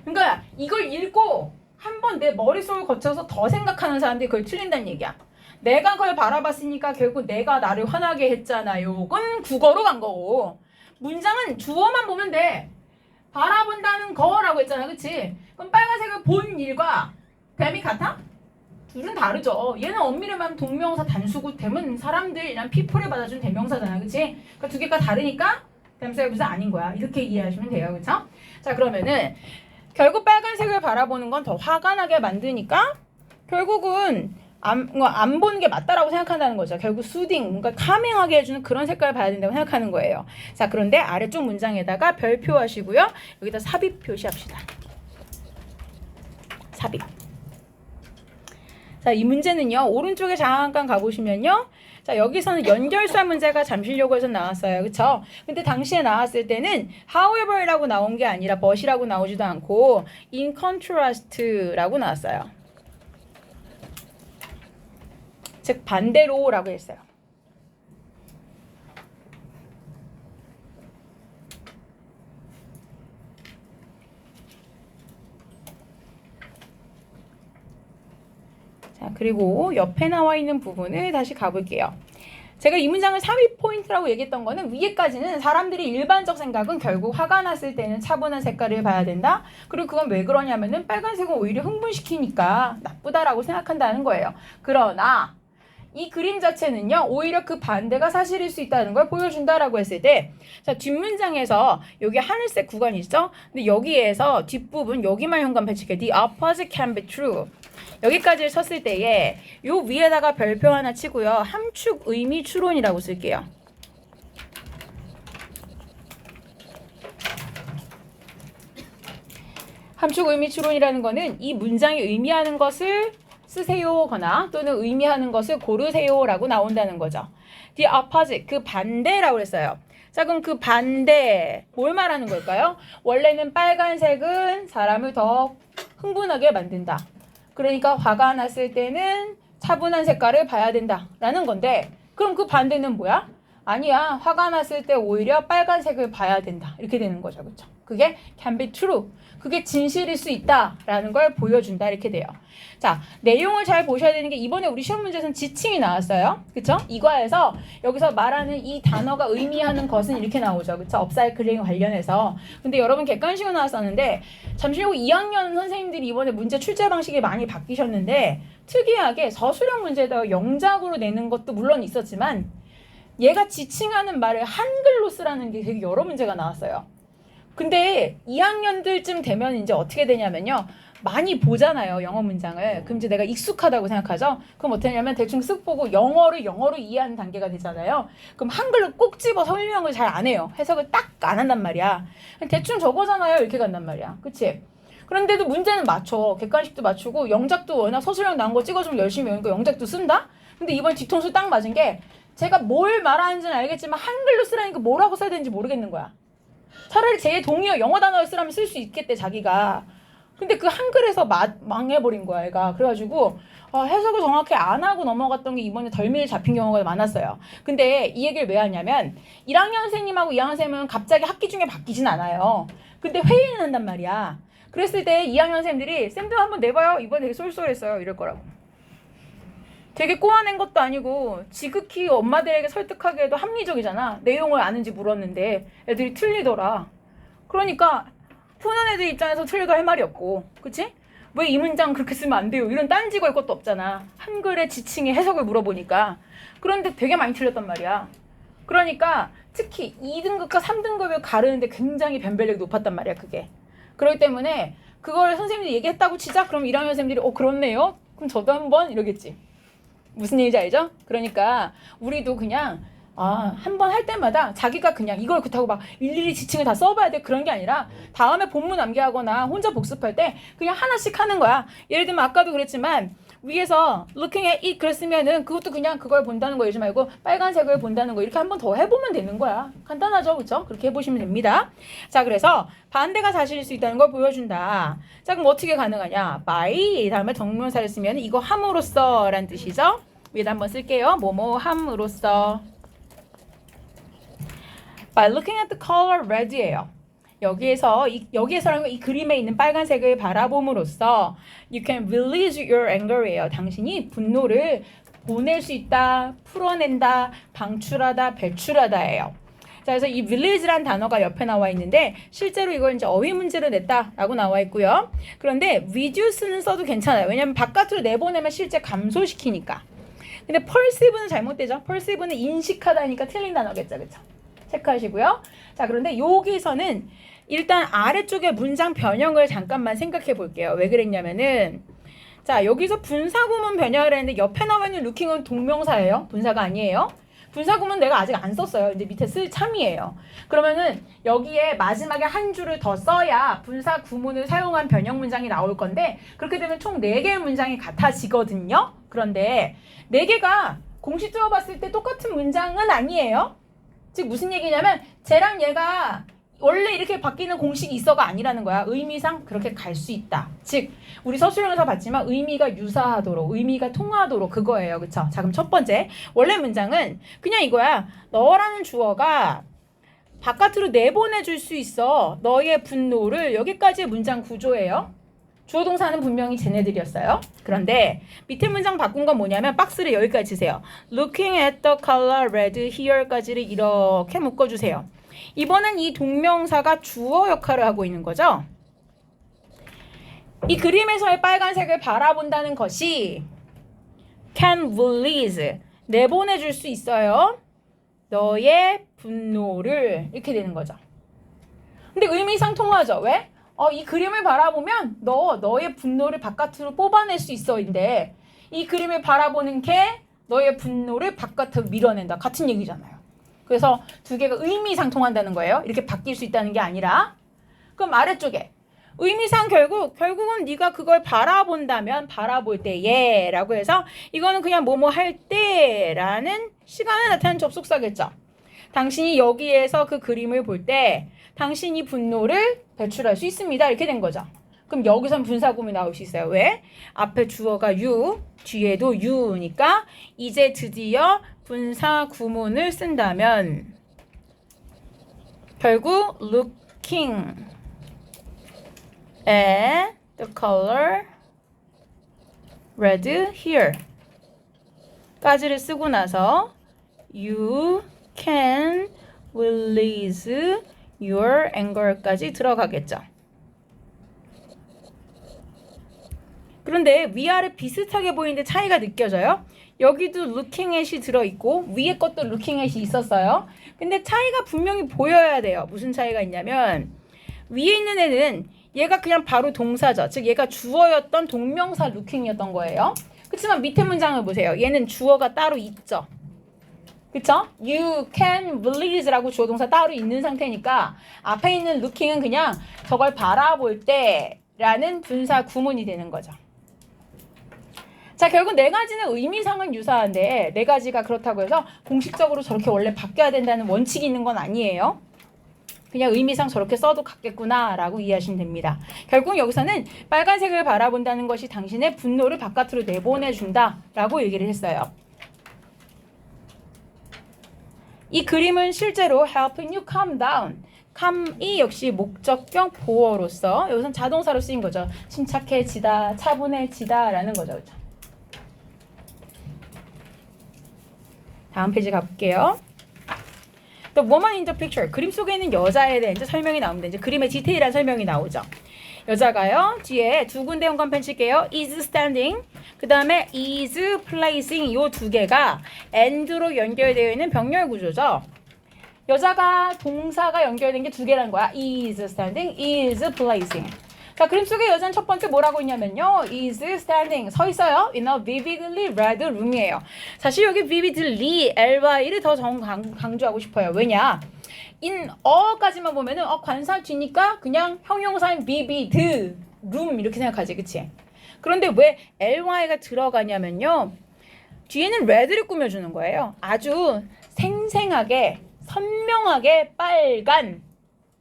그러니까 이걸 읽고 한번 내 머릿속을 거쳐서 더 생각하는 사람들이 그걸 틀린다는 얘기야. 내가 그걸 바라봤으니까 결국 내가 나를 화나게 했잖아요. 그건 국어로 간 거고, 문장은 주어만 보면 돼. 바라본다는 거라고 했잖아. 그치? 그럼 빨간색을 본 일과 뱀이 같아? 둘은 다르죠. 얘는 엄밀히 말하면 동명사 단수고 댐은 사람들이란 people을 받아준 대명사잖아. 그치? 그러니까 두 개가 다르니까 themselves 아닌 거야. 이렇게 이해하시면 돼요. 그쵸? 자, 그러면은 결국 빨간색을 바라보는 건 더 화가 나게 만드니까 결국은 안 보는 게 맞다라고 생각한다는 거죠. 결국 수딩, 뭔가 카밍하게 해주는 그런 색깔을 봐야 된다고 생각하는 거예요. 자, 그런데 아래쪽 문장에다가 별표 하시고요. 여기다 삽입 표시합시다. 삽입. 자, 이 문제는요. 오른쪽에 잠깐 가보시면요. 자, 여기서는 연결사 문제가 잠시려고해서 나왔어요. 그쵸? 근데 당시에 나왔을 때는 however라고 나온 게 아니라 but이라고 나오지도 않고 in contrast라고 나왔어요. 즉 반대로라고 했어요. 자, 그리고 옆에 나와 있는 부분을 다시 가볼게요. 제가 이 문장을 삽입 포인트라고 얘기했던 거는 위에까지는 사람들이 일반적 생각은 결국 화가 났을 때는 차분한 색깔을 봐야 된다. 그리고 그건 왜 그러냐면은 빨간색은 오히려 흥분시키니까 나쁘다라고 생각한다는 거예요. 그러나 이 그림 자체는요, 오히려 그 반대가 사실일 수 있다는 걸 보여준다라고 했을 때, 자, 뒷문장에서 여기 하늘색 구간이 있죠? 근데 여기에서 뒷부분, 여기만 현관 배치게 the opposite can be true. 여기까지를 썼을 때에 요 위에다가 별표 하나 치고요. 함축 의미 추론이라고 쓸게요. 함축 의미 추론이라는 거는 이 문장이 의미하는 것을 쓰세요거나 또는 의미하는 것을 고르세요라고 나온다는 거죠. The opposite, 그 반대라고 했어요. 자, 그럼 그 반대, 뭘 말하는 걸까요? 원래는 빨간색은 사람을 더 흥분하게 만든다. 그러니까 화가 났을 때는 차분한 색깔을 봐야 된다라는 건데, 그럼 그 반대는 뭐야? 아니야, 화가 났을 때 오히려 빨간색을 봐야 된다. 이렇게 되는 거죠. 그렇죠? 그게 can be true. 그게 진실일 수 있다라는 걸 보여준다. 이렇게 돼요. 자, 내용을 잘 보셔야 되는 게 이번에 우리 시험 문제에서는 지칭이 나왔어요. 그쵸? 이과에서 여기서 말하는 이 단어가 의미하는 것은 이렇게 나오죠. 그쵸? 업사이클링 관련해서. 근데 여러분 객관식으로 나왔었는데 잠시후 2학년 선생님들이 이번에 문제 출제 방식이 많이 바뀌셨는데 특이하게 서술형 문제에다 영작으로 내는 것도 물론 있었지만 얘가 지칭하는 말을 한글로 쓰라는 게 되게 여러 문제가 나왔어요. 근데 2학년들쯤 되면 이제 어떻게 되냐면요. 많이 보잖아요. 영어 문장을. 그럼 이제 내가 익숙하다고 생각하죠. 그럼 어떻게 하냐면 대충 쓱 보고 영어로 이해하는 단계가 되잖아요. 그럼 한글로 꼭 집어 설명을 잘 안 해요. 해석을 딱 안 한단 말이야. 대충 저거잖아요. 이렇게 간단 말이야. 그치? 그런데도 문제는 맞춰. 객관식도 맞추고 영작도 워낙 서술형 나온 거 찍어주면 열심히 외우니까 영작도 쓴다? 근데 이번 뒤통수 딱 맞은 게 제가 뭘 말하는지는 알겠지만 한글로 쓰라니까 뭐라고 써야 되는지 모르겠는 거야. 차라리 제 동의어 영어 단어를 쓰라면 쓸 수 있겠대 자기가. 근데 그 한글에서 망해버린 거야 얘가. 그래가지고 해석을 정확히 안 하고 넘어갔던 게 이번에 덜미를 잡힌 경우가 많았어요. 근데 이 얘기를 왜 하냐면 1학년 선생님하고 2학년 선생님은 갑자기 학기 중에 바뀌진 않아요. 근데 회의는 한단 말이야. 그랬을 때 2학년 선생님들이 쌤들 한번 내봐요. 이번에 되게 쏠쏠했어요. 이럴 거라고. 되게 꼬아낸 것도 아니고 지극히 엄마들에게 설득하기에도 합리적이잖아. 내용을 아는지 물었는데 애들이 틀리더라. 그러니까 푸는 애들 입장에서 틀리도 할 말이 없고, 그치? 왜 이 문장 그렇게 쓰면 안 돼요? 이런 딴지 걸 것도 없잖아. 한글의 지칭의 해석을 물어보니까. 그런데 되게 많이 틀렸단 말이야. 그러니까 특히 2등급과 3등급을 가르는데 굉장히 변별력이 높았단 말이야, 그게. 그렇기 때문에 그걸 선생님들이 얘기했다고 치자? 그럼 1학년 선생님들이 그렇네요? 그럼 저도 한번 이러겠지. 무슨 얘기인지 알죠? 그러니까 우리도 그냥 한 번 할 때마다 자기가 그냥 이걸 그렇다고 막 일일이 지칭을 다 써봐야 돼 그런 게 아니라 다음에 본문 암기하거나 혼자 복습할 때 그냥 하나씩 하는 거야. 예를 들면 아까도 그랬지만 위에서 looking at it 그랬으면은 그것도 그냥 그걸 본다는 거 이러지 말고 빨간색을 본다는 거 이렇게 한 번 더 해보면 되는 거야. 간단하죠, 그렇죠? 그렇게 해보시면 됩니다. 자, 그래서 반대가 사실일 수 있다는 걸 보여준다. 자, 그럼 어떻게 가능하냐? by 다음에 동명사를 쓰면 이거 함으로써 라는 뜻이죠. 위에다 한번 쓸게요. 뭐뭐 함으로써. By looking at the color red예요. 여기에서라는 이 그림에 있는 빨간색을 바라봄으로써 you can release your anger예요. 당신이 분노를 보낼 수 있다, 풀어낸다, 방출하다, 배출하다예요. 자, 그래서 이 release란 단어가 옆에 나와 있는데 실제로 이걸 이제 어휘 문제로 냈다라고 나와 있고요. 그런데 reduce는 써도 괜찮아요. 왜냐면 바깥으로 내보내면 실제 감소시키니까. 근데 perceive는 잘못되죠. perceive는 인식하다니까 틀린 단어겠죠, 그렇죠? 체크하시고요. 자, 그런데 여기서는 일단 아래쪽에 문장 변형을 잠깐만 생각해 볼게요. 왜 그랬냐면은 자, 여기서 분사구문 변형을 했는데 옆에 나와 있는 looking은 동명사예요. 분사가 아니에요. 분사구문 내가 아직 안 썼어요. 근데 밑에 쓸 참이에요. 그러면은 여기에 마지막에 한 줄을 더 써야 분사구문을 사용한 변형 문장이 나올 건데 그렇게 되면 총 4개의 문장이 같아지거든요. 그런데 4개가 공식적으로 봤을 때 똑같은 문장은 아니에요. 즉 무슨 얘기냐면 쟤랑 얘가 원래 이렇게 바뀌는 공식이 있어가 아니라는 거야. 의미상 그렇게 갈 수 있다. 즉 우리 서술형에서 봤지만 의미가 유사하도록 의미가 통하도록 그거예요. 그쵸? 자, 그럼 첫 번째 원래 문장은 그냥 이거야. 너라는 주어가 바깥으로 내보내줄 수 있어. 너의 분노를. 여기까지의 문장 구조예요. 주어 동사는 분명히 쟤네들이었어요. 그런데 밑에 문장 바꾼 건 뭐냐면 박스를 여기까지 주세요. Looking at the color red here까지를 이렇게 묶어주세요. 이번엔 이 동명사가 주어 역할을 하고 있는 거죠. 이 그림에서의 빨간색을 바라본다는 것이 can release, 내보내줄 수 있어요. 너의 분노를 이렇게 되는 거죠. 근데 의미상 통하죠. 왜? 이 그림을 바라보면 너의 분노를 바깥으로 뽑아낼 수 있어인데 이 그림을 바라보는 게 너의 분노를 바깥으로 밀어낸다. 같은 얘기잖아요. 그래서 두 개가 의미상 통한다는 거예요. 이렇게 바뀔 수 있다는 게 아니라. 그럼 아래쪽에 의미상 결국은 네가 그걸 바라본다면 바라볼 때에 라고 해서 이거는 그냥 뭐뭐 할 때라는 시간에 나타나는 접속사겠죠. 당신이 여기에서 그 그림을 볼 때 당신이 분노를 배출할 수 있습니다. 이렇게 된 거죠. 그럼 여기선 분사구문이 나올 수 있어요. 왜? 앞에 주어가 you, 뒤에도 you니까 이제 드디어 분사구문을 쓴다면 결국 looking at the color red here 까지를 쓰고 나서 you can release your anger까지 들어가겠죠. 그런데 위아래 비슷하게 보이는데 차이가 느껴져요? 여기도 looking at이 들어있고 위에 것도 looking at이 있었어요. 근데 차이가 분명히 보여야 돼요. 무슨 차이가 있냐면 위에 있는 애는 얘가 그냥 바로 동사죠. 즉 얘가 주어였던 동명사 looking이었던 거예요. 그렇지만 밑에 문장을 보세요. 얘는 주어가 따로 있죠. 그쵸? You can release라고 주어 동사 따로 있는 상태니까 앞에 있는 looking은 그냥 저걸 바라볼 때 라는 분사 구문이 되는 거죠. 자, 결국 네 가지는 의미상은 유사한데 네 가지가 그렇다고 해서 공식적으로 저렇게 원래 바뀌어야 된다는 원칙이 있는 건 아니에요. 그냥 의미상 저렇게 써도 같겠구나 라고 이해하시면 됩니다. 결국 여기서는 빨간색을 바라본다는 것이 당신의 분노를 바깥으로 내보내준다 라고 얘기를 했어요. 이 그림은 실제로 helping you calm down. calm이 역시 목적격 보어로서 여기서는 자동사로 쓰인 거죠. 침착해지다, 차분해지다 라는 거죠. 그렇죠? 다음 페이지 가볼게요. The woman in the picture. 그림 속에 있는 여자에 대한 이제 설명이 나옵니다. 이제 그림의 디테일한 설명이 나오죠. 여자가요. 뒤에 두 군데 연관펜 칠게요. is standing. 그 다음에 is placing. 요 두 개가 and로 연결되어 있는 병렬 구조죠. 여자가 동사가 연결된 게 두 개라는 거야. is standing, is placing. 자, 그림 속의 여자는 첫 번째 뭐라고 있냐면요. is standing. 서 있어요. in a vividly red room이에요. 사실 여기 vividly, ly를 더 강조하고 싶어요. 왜냐? in 어까지만 보면은 관사 뒤니까 그냥 형용사인 vivid, room 이렇게 생각하지. 그치? 그런데 왜 ly가 들어가냐면요. 뒤에는 red를 꾸며주는 거예요. 아주 생생하게, 선명하게 빨간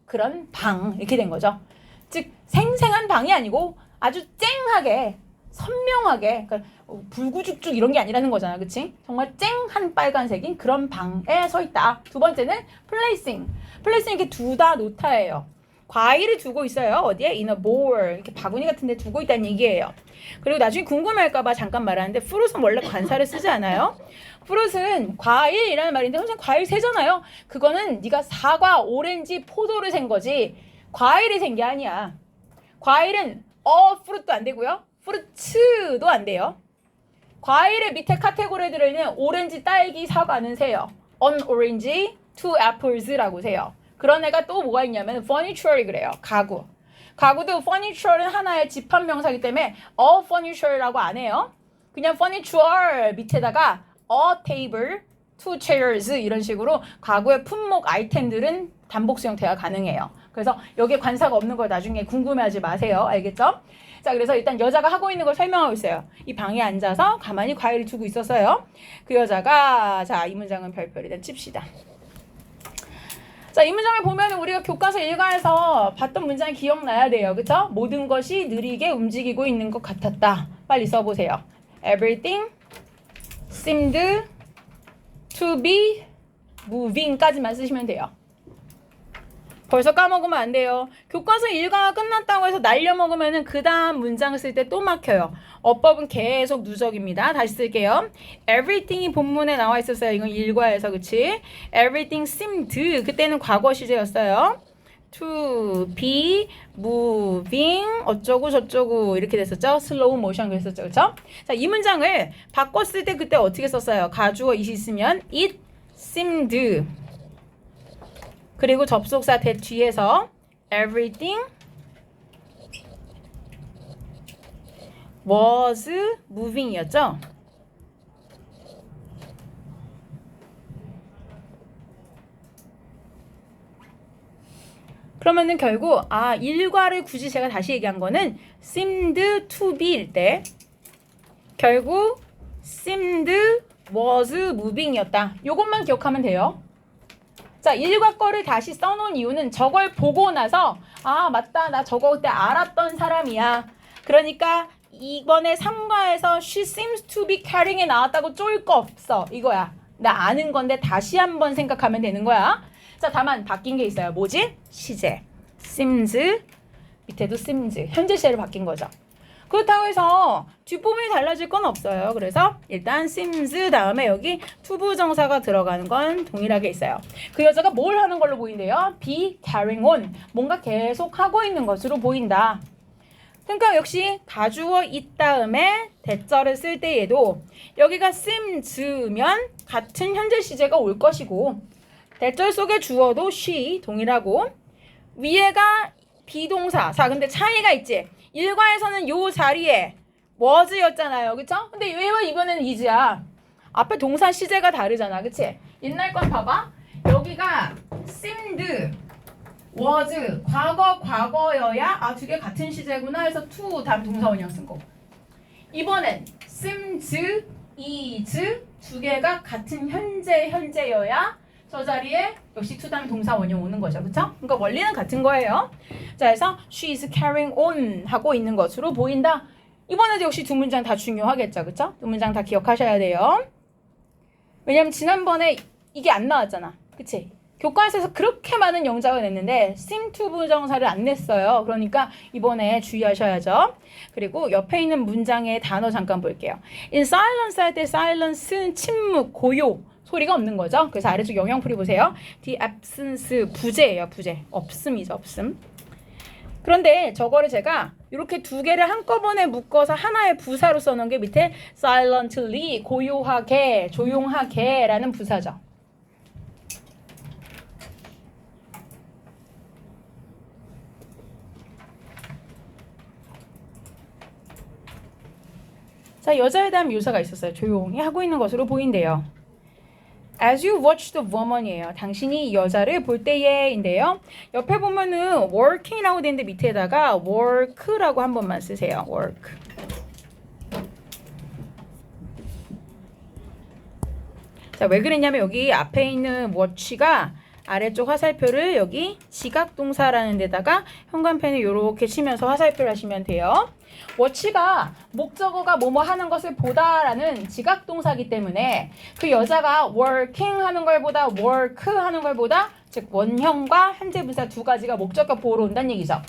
그런 방 이렇게 된 거죠. 즉 생생한 방이 아니고 아주 쨍하게 선명하게 그러니까 불구죽죽 이런 게 아니라는 거잖아. 그치? 정말 쨍한 빨간색인 그런 방에 서 있다. 두 번째는 placing. placing 이렇게 두다 놓다예요. 과일을 두고 있어요. 어디에? in a bowl. 이렇게 바구니 같은 데 두고 있다는 얘기예요. 그리고 나중에 궁금할까 봐 잠깐 말하는데 fruit은 원래 관사를 쓰지 않아요? fruit은 과일이라는 말인데 선생님 과일 세잖아요. 그거는 네가 사과, 오렌지, 포도를 센 거지 과일이 센 게 아니야. 과일은 fruit도 안 되고요. fruits도 안 돼요. 과일의 밑에 카테고리에 들어있는 오렌지, 딸기, 사과는 세요. An orange, two apples라고 세요. 그런 애가 또 뭐가 있냐면 furniture이 그래요. 가구. 가구도 furniture는 하나의 집합명사이기 때문에 a furniture라고 안 해요. 그냥 furniture 밑에다가 a table, two chairs 이런 식으로 가구의 품목 아이템들은 단복수 형태가 가능해요. 그래서 여기에 관사가 없는 걸 나중에 궁금해하지 마세요. 알겠죠? 자, 그래서 일단 여자가 하고 있는 걸 설명하고 있어요. 이 방에 앉아서 가만히 과일을 두고 있었어요. 그 여자가 자, 이 문장은 별표 일단 칩시다. 자, 이 문장을 보면 우리가 교과서 일과에서 봤던 문장이 기억나야 돼요. 그쵸? 모든 것이 느리게 움직이고 있는 것 같았다. 빨리 써보세요. Everything seemed to be moving까지만 쓰시면 돼요. 벌써 까먹으면 안 돼요. 교과서 일과가 끝났다고 해서 날려먹으면 그 다음 문장을 쓸 때 또 막혀요. 어법은 계속 누적입니다. 다시 쓸게요. Everything이 본문에 나와 있었어요. 이건 일과에서 그치? Everything seemed 그때는 과거 시제였어요. To be moving 어쩌고 저쩌고 이렇게 됐었죠. 슬로우 모션 그랬었죠. 그쵸? 자, 이 문장을 바꿨을 때 그때 어떻게 썼어요? 가주어 it이 있으면 it seemed 그리고 접속사 that 뒤에서 everything was moving이었죠. 그러면은 결국 일과를 굳이 제가 다시 얘기한 거는 seemed to be일 때 결국 seemed was moving이었다. 요것만 기억하면 돼요. 자, 일과 거를 다시 써놓은 이유는 저걸 보고 나서 맞다. 나 저거 그때 알았던 사람이야. 그러니까 이번에 3과에서 she seems to be carrying에 나왔다고 쫄 거 없어. 이거야. 나 아는 건데 다시 한번 생각하면 되는 거야. 자, 다만 바뀐 게 있어요. 뭐지? 시제. seems 밑에도 seems. 현재 시제로 바뀐 거죠. 그렇다고 해서 뒷부분이 달라질 건 없어요. 그래서 일단 seems 다음에 여기 투부정사가 들어가는 건 동일하게 있어요. 그 여자가 뭘 하는 걸로 보인대요? be carrying on. 뭔가 계속 하고 있는 것으로 보인다. 그러니까 역시 가주어 it 다음에 대절을 쓸 때에도 여기가 seems면 같은 현재 시제가 올 것이고 대절 속의 주어도 she 동일하고 위에가 비동사. 자, 근데 차이가 있지. 일과에서는 요 자리에 was였잖아요. 그쵸? 근데 왜 이번에는 is야? 앞에 동사 시제가 다르잖아. 그치? 옛날 건 봐봐. 여기가 seemed, was, 과거여야 두 개 같은 시제구나 해서 to 다음 동사 원형 쓴 거. 이번엔 seems, is 두 개가 같은 현재여야 저 자리에 역시 to 다음 동사 원형 오는 거죠. 그쵸? 그러니까 원리는 같은 거예요. 자, 그래서 she is carrying on 하고 있는 것으로 보인다. 이번에도 역시 두 문장 다 중요하겠죠. 그쵸? 두 문장 다 기억하셔야 돼요. 왜냐면 지난번에 이게 안 나왔잖아. 그치? 교과서에서 그렇게 많은 영작을 냈는데 seem to 부정사를 안 냈어요. 그러니까 이번에 주의하셔야죠. 그리고 옆에 있는 문장의 단어 잠깐 볼게요. in silence 할 때 silence는 침묵, 고요. 소리가 없는 거죠. 그래서 아래쪽 영형풀이 보세요. the absence 부재예요. 부재. 없음이죠. 없음. 그런데 저거를 제가 이렇게 두 개를 한꺼번에 묶어서 하나의 부사로 써놓은 게 밑에 silently 고요하게 조용하게 라는 부사죠. 자, 여자에 대한 묘사가 있었어요. 조용히 하고 있는 것으로 보인대요. As you watch the woman이에요. 당신이 이 여자를 볼 때에인데요. 옆에 보면은 working이라고 되어 있는데 밑에다가 work라고 한 번만 쓰세요. work. 자, 왜 그랬냐면 여기 앞에 있는 watch가 아래쪽 화살표를 여기 지각동사라는 데다가 현관펜을 이렇게 치면서 화살표를 하시면 돼요. watch가 목적어가 뭐뭐 하는 것을 보다라는 지각동사이기 때문에 그 여자가 working 하는 걸 보다 work 하는 걸 보다 즉 원형과 현재분사 두 가지가 목적어 보러 온다는 얘기죠.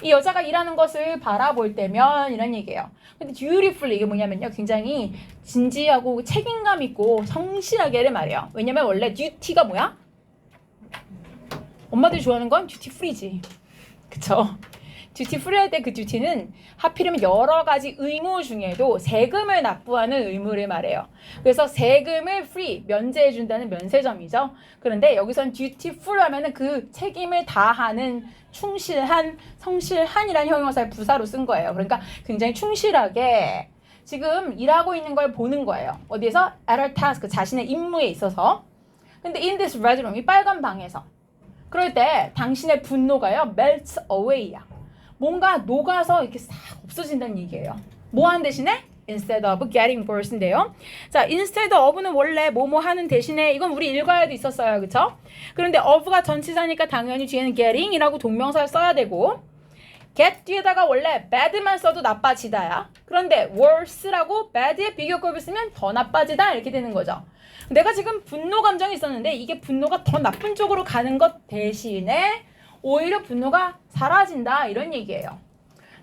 이 여자가 일하는 것을 바라볼 때면 이런 얘기예요. 근데 dutifully 이게 뭐냐면요. 굉장히 진지하고 책임감 있고 성실하게를 말해요. 왜냐면 원래 duty가 뭐야? 엄마들이 좋아하는 건 듀티 프리지. 그쵸? 듀티 프리 할 때 그 듀티는 하필이면 여러 가지 의무 중에도 세금을 납부하는 의무를 말해요. 그래서 세금을 free, 면제해준다는 면세점이죠. 그런데 여기선 듀티 풀 하면은 그 책임을 다하는 충실한, 성실한이라는 형용사를 부사로 쓴 거예요. 그러니까 굉장히 충실하게 지금 일하고 있는 걸 보는 거예요. 어디에서? at her task, 자신의 임무에 있어서. 근데 in this red room, 이 빨간 방에서. 그럴 때 당신의 분노가요, melts away야. 뭔가 녹아서 이렇게 싹 없어진다는 얘기예요. 뭐 하는 대신에? instead of getting worse인데요. 자, instead of는 원래 뭐뭐 하는 대신에 이건 우리 일과에도 있었어요. 그쵸? 그런데 of가 전치사니까 당연히 뒤에는 getting이라고 동명사를 써야 되고 get 뒤에다가 원래 bad만 써도 나빠지다야. 그런데 worse라고 bad의 비교급을 쓰면 더 나빠지다 이렇게 되는 거죠. 내가 지금 분노 감정이 있었는데 이게 분노가 더 나쁜 쪽으로 가는 것 대신에 오히려 분노가 사라진다 이런 얘기예요.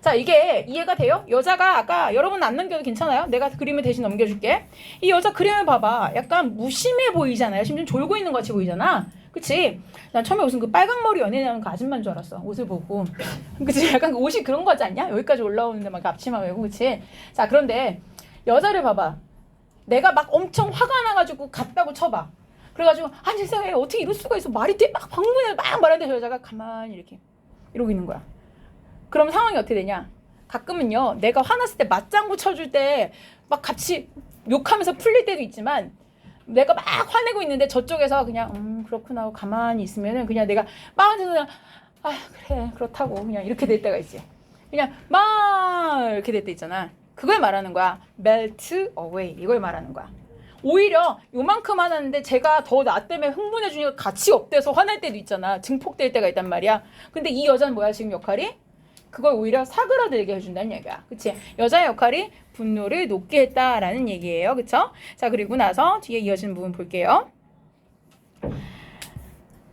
자, 이게 이해가 돼요? 여자가 아까 여러분 안 넘겨도 괜찮아요? 내가 그림을 대신 넘겨줄게. 이 여자 그림을 봐봐. 약간 무심해 보이잖아요. 심지어 졸고 있는 것 같이 보이잖아. 그치? 난 처음에 무슨 그 빨강 머리 연애하는 그 아줌마인 줄 알았어. 옷을 보고. 그치? 약간 그 옷이 그런 거지 않냐? 여기까지 올라오는데 막 앞치마 메고 그치? 자, 그런데 여자를 봐봐. 내가 막 엄청 화가 나가지고 갔다고 쳐봐. 그래가지고 아니 세상에 어떻게 이럴 수가 있어. 말이 돼. 막 방문을 막 말하는데 저 여자가 가만히 이렇게 이러고 있는 거야. 그럼 상황이 어떻게 되냐? 가끔은요. 내가 화났을 때 맞장구 쳐줄 때 막 같이 욕하면서 풀릴 때도 있지만 내가 막 화내고 있는데 저쪽에서 그냥 그렇구나 하고 가만히 있으면은 그냥 내가 막 그냥 아 그래 그렇다고 그냥 이렇게 될 때가 있지. 그냥 막 이렇게 될 때 있잖아. 그걸 말하는 거야. melt away 이걸 말하는 거야. 오히려 요만큼 화났는데 제가 더 나 때문에 흥분해 주니까 같이 업돼서 화날 때도 있잖아. 증폭될 때가 있단 말이야. 근데 이 여자는 뭐야 지금 역할이? 그걸 오히려 사그라들게 해준다는 얘기야. 그치? 여자의 역할이 분노를 높게 했다라는 얘기예요. 그쵸? 자, 그리고 나서 뒤에 이어지는 부분 볼게요.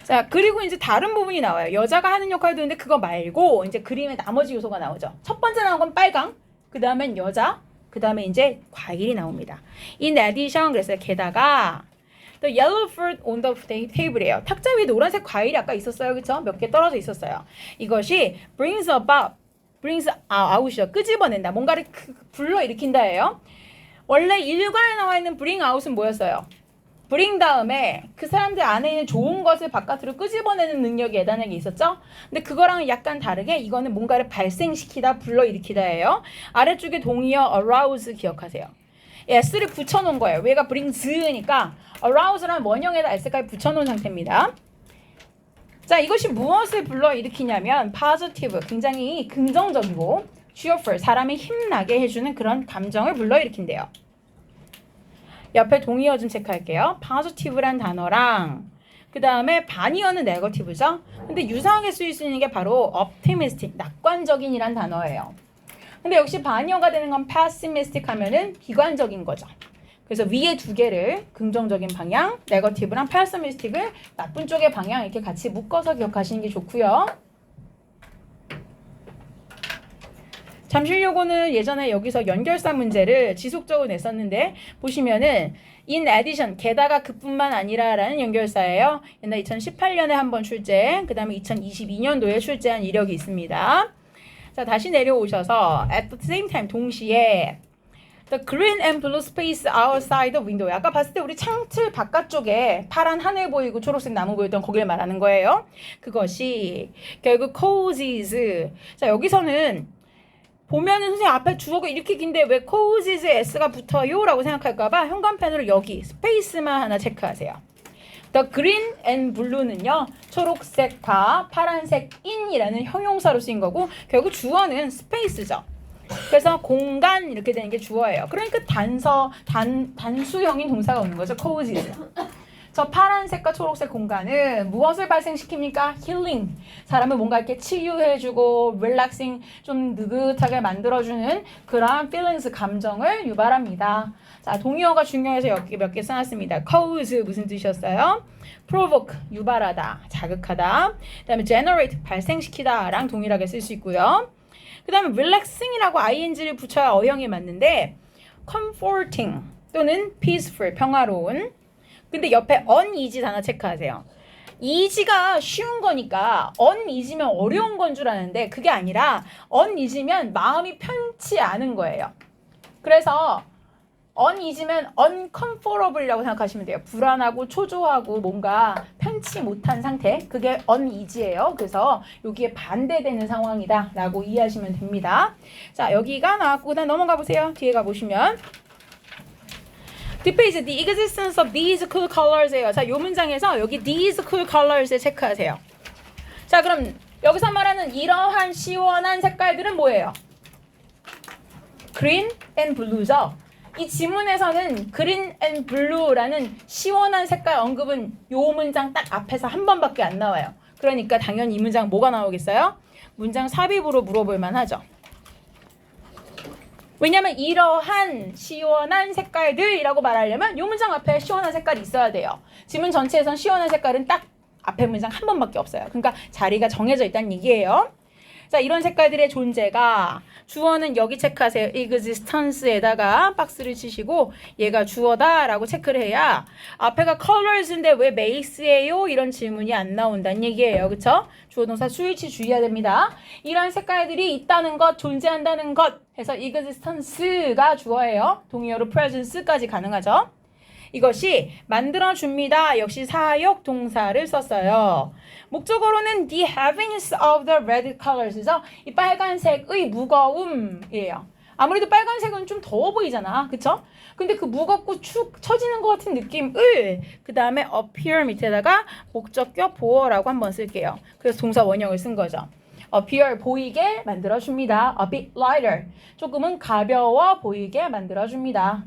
자, 그리고 이제 다른 부분이 나와요. 여자가 하는 역할도 있는데 그거 말고 이제 그림의 나머지 요소가 나오죠. 첫 번째 나온 건 빨강, 그 다음엔 여자, 그 다음에 이제 과일이 나옵니다. In addition, 그래서 게다가 The yellow fruit on the table이에요. 탁자 위에 노란색 과일이 아까 있었어요. 그쵸? 몇 개 떨어져 있었어요. 이것이 brings out이요. 끄집어낸다. 뭔가를 불러일으킨다예요. 원래 일과에 나와 있는 bring out은 뭐였어요? bring 다음에 그 사람들 안에 있는 좋은 것을 바깥으로 끄집어내는 능력이 예단에게 있었죠? 근데 그거랑은 약간 다르게 이거는 뭔가를 발생시키다, 불러일으키다예요. 아래쪽에 동의어 arouse 기억하세요. s를 붙여놓은 거예요. 얘가 brings니까 arouse라는 원형에다 s까지 붙여놓은 상태입니다. 자, 이것이 무엇을 불러일으키냐면 positive, 굉장히 긍정적이고 cheerful, 사람이 힘나게 해주는 그런 감정을 불러일으킨대요. 옆에 동의어 좀 체크할게요. positive란 단어랑 그 다음에 반의어는 negative죠. 근데 유사하게 쓰일 수 있는 게 바로 optimistic, 낙관적인이란 단어예요. 근데 역시 반의어가 되는 건 pessimistic 하면은 비관적인 거죠. 그래서 위에 두 개를 긍정적인 방향, negative랑 pessimistic을 나쁜 쪽의 방향 이렇게 같이 묶어서 기억하시는 게 좋고요. 잠실 요거는 예전에 여기서 연결사 문제를 지속적으로 냈었는데 보시면은 in addition, 게다가 그뿐만 아니라 라는 연결사예요. 옛날 2018년에 한번 출제, 그 다음에 2022년도에 출제한 이력이 있습니다. 자, 다시 내려오셔서 at the same time, 동시에 the green and blue space outside the window. 아까 봤을 때 우리 창틀 바깥쪽에 파란 하늘 보이고 초록색 나무 보였던 거기를 말하는 거예요. 그것이 결국 causes. 자, 여기서는 보면은 선생님 앞에 주어가 이렇게 긴데 왜 causes에 s가 붙어요? 라고 생각할까봐 현관펜으로 여기 스페이스만 하나 체크하세요. The green and blue는요, 초록색과 파란색 in이라는 형용사로 쓰인 거고, 결국 주어는 스페이스죠. 그래서 공간 이렇게 되는 게 주어예요. 그러니까 단수형인 동사가 오는 거죠. causes. 저 파란색과 초록색 공간은 무엇을 발생시킵니까? 힐링. 사람을 뭔가 이렇게 치유해주고 릴렉싱, 좀 느긋하게 만들어주는 그러한 feelings, 감정을 유발합니다. 자, 동의어가 중요해서 여기 몇 개 써놨습니다. cause 무슨 뜻이었어요? provoke, 유발하다, 자극하다. 그 다음에 generate, 발생시키다 랑 동일하게 쓸 수 있고요. 그 다음에 relaxing이라고 ing를 붙여야 어형이 맞는데 comforting 또는 peaceful, 평화로운. 근데 옆에 uneasy 단어 체크하세요. easy가 쉬운 거니까 uneasy면 어려운 건 줄 아는데 그게 아니라 uneasy면 마음이 편치 않은 거예요. 그래서 uneasy면 uncomfortable이라고 생각하시면 돼요. 불안하고 초조하고 뭔가 편치 못한 상태, 그게 uneasy예요. 그래서 여기에 반대되는 상황이다 라고 이해하시면 됩니다. 자, 여기가 나왔고 그다음 넘어가 보세요. 뒤에 가보시면 뒷페이지 the existence of these cool colors예요. 자, 요 문장에서 여기 these cool colors에 체크하세요. 자, 그럼 여기서 말하는 이러한 시원한 색깔들은 뭐예요? green and blue죠. 이 지문에서는 green and blue라는 시원한 색깔 언급은 요 문장 딱 앞에서 한 번밖에 안 나와요. 그러니까 당연히 이 문장 뭐가 나오겠어요? 문장 삽입으로 물어볼 만하죠. 왜냐면 이러한 시원한 색깔들이라고 말하려면 이 문장 앞에 시원한 색깔이 있어야 돼요. 지문 전체에선 시원한 색깔은 딱 앞에 문장 한 번밖에 없어요. 그러니까 자리가 정해져 있다는 얘기예요. 자, 이런 색깔들의 존재가, 주어는 여기 체크하세요. existence에다가 박스를 치시고 얘가 주어다 라고 체크를 해야 앞에가 colors인데 왜 make예요? 이런 질문이 안 나온다는 얘기예요. 그쵸? 주어 동사 수일치 주의해야 됩니다. 이런 색깔들이 있다는 것, 존재한다는 것 해서 existence가 주어예요. 동의어로 presence까지 가능하죠. 이것이 만들어줍니다. 역시 사역 동사를 썼어요. 목적어로는 the heaviness of the red colors죠. 이 빨간색의 무거움이에요. 아무래도 빨간색은 좀 더워 보이잖아. 그쵸? 근데 그 무겁고 축 처지는 것 같은 느낌을 그 다음에 appear 밑에다가 목적격 보어라고 한번 쓸게요. 그래서 동사 원형을 쓴 거죠. appear, 보이게 만들어줍니다. a bit lighter, 조금은 가벼워 보이게 만들어줍니다.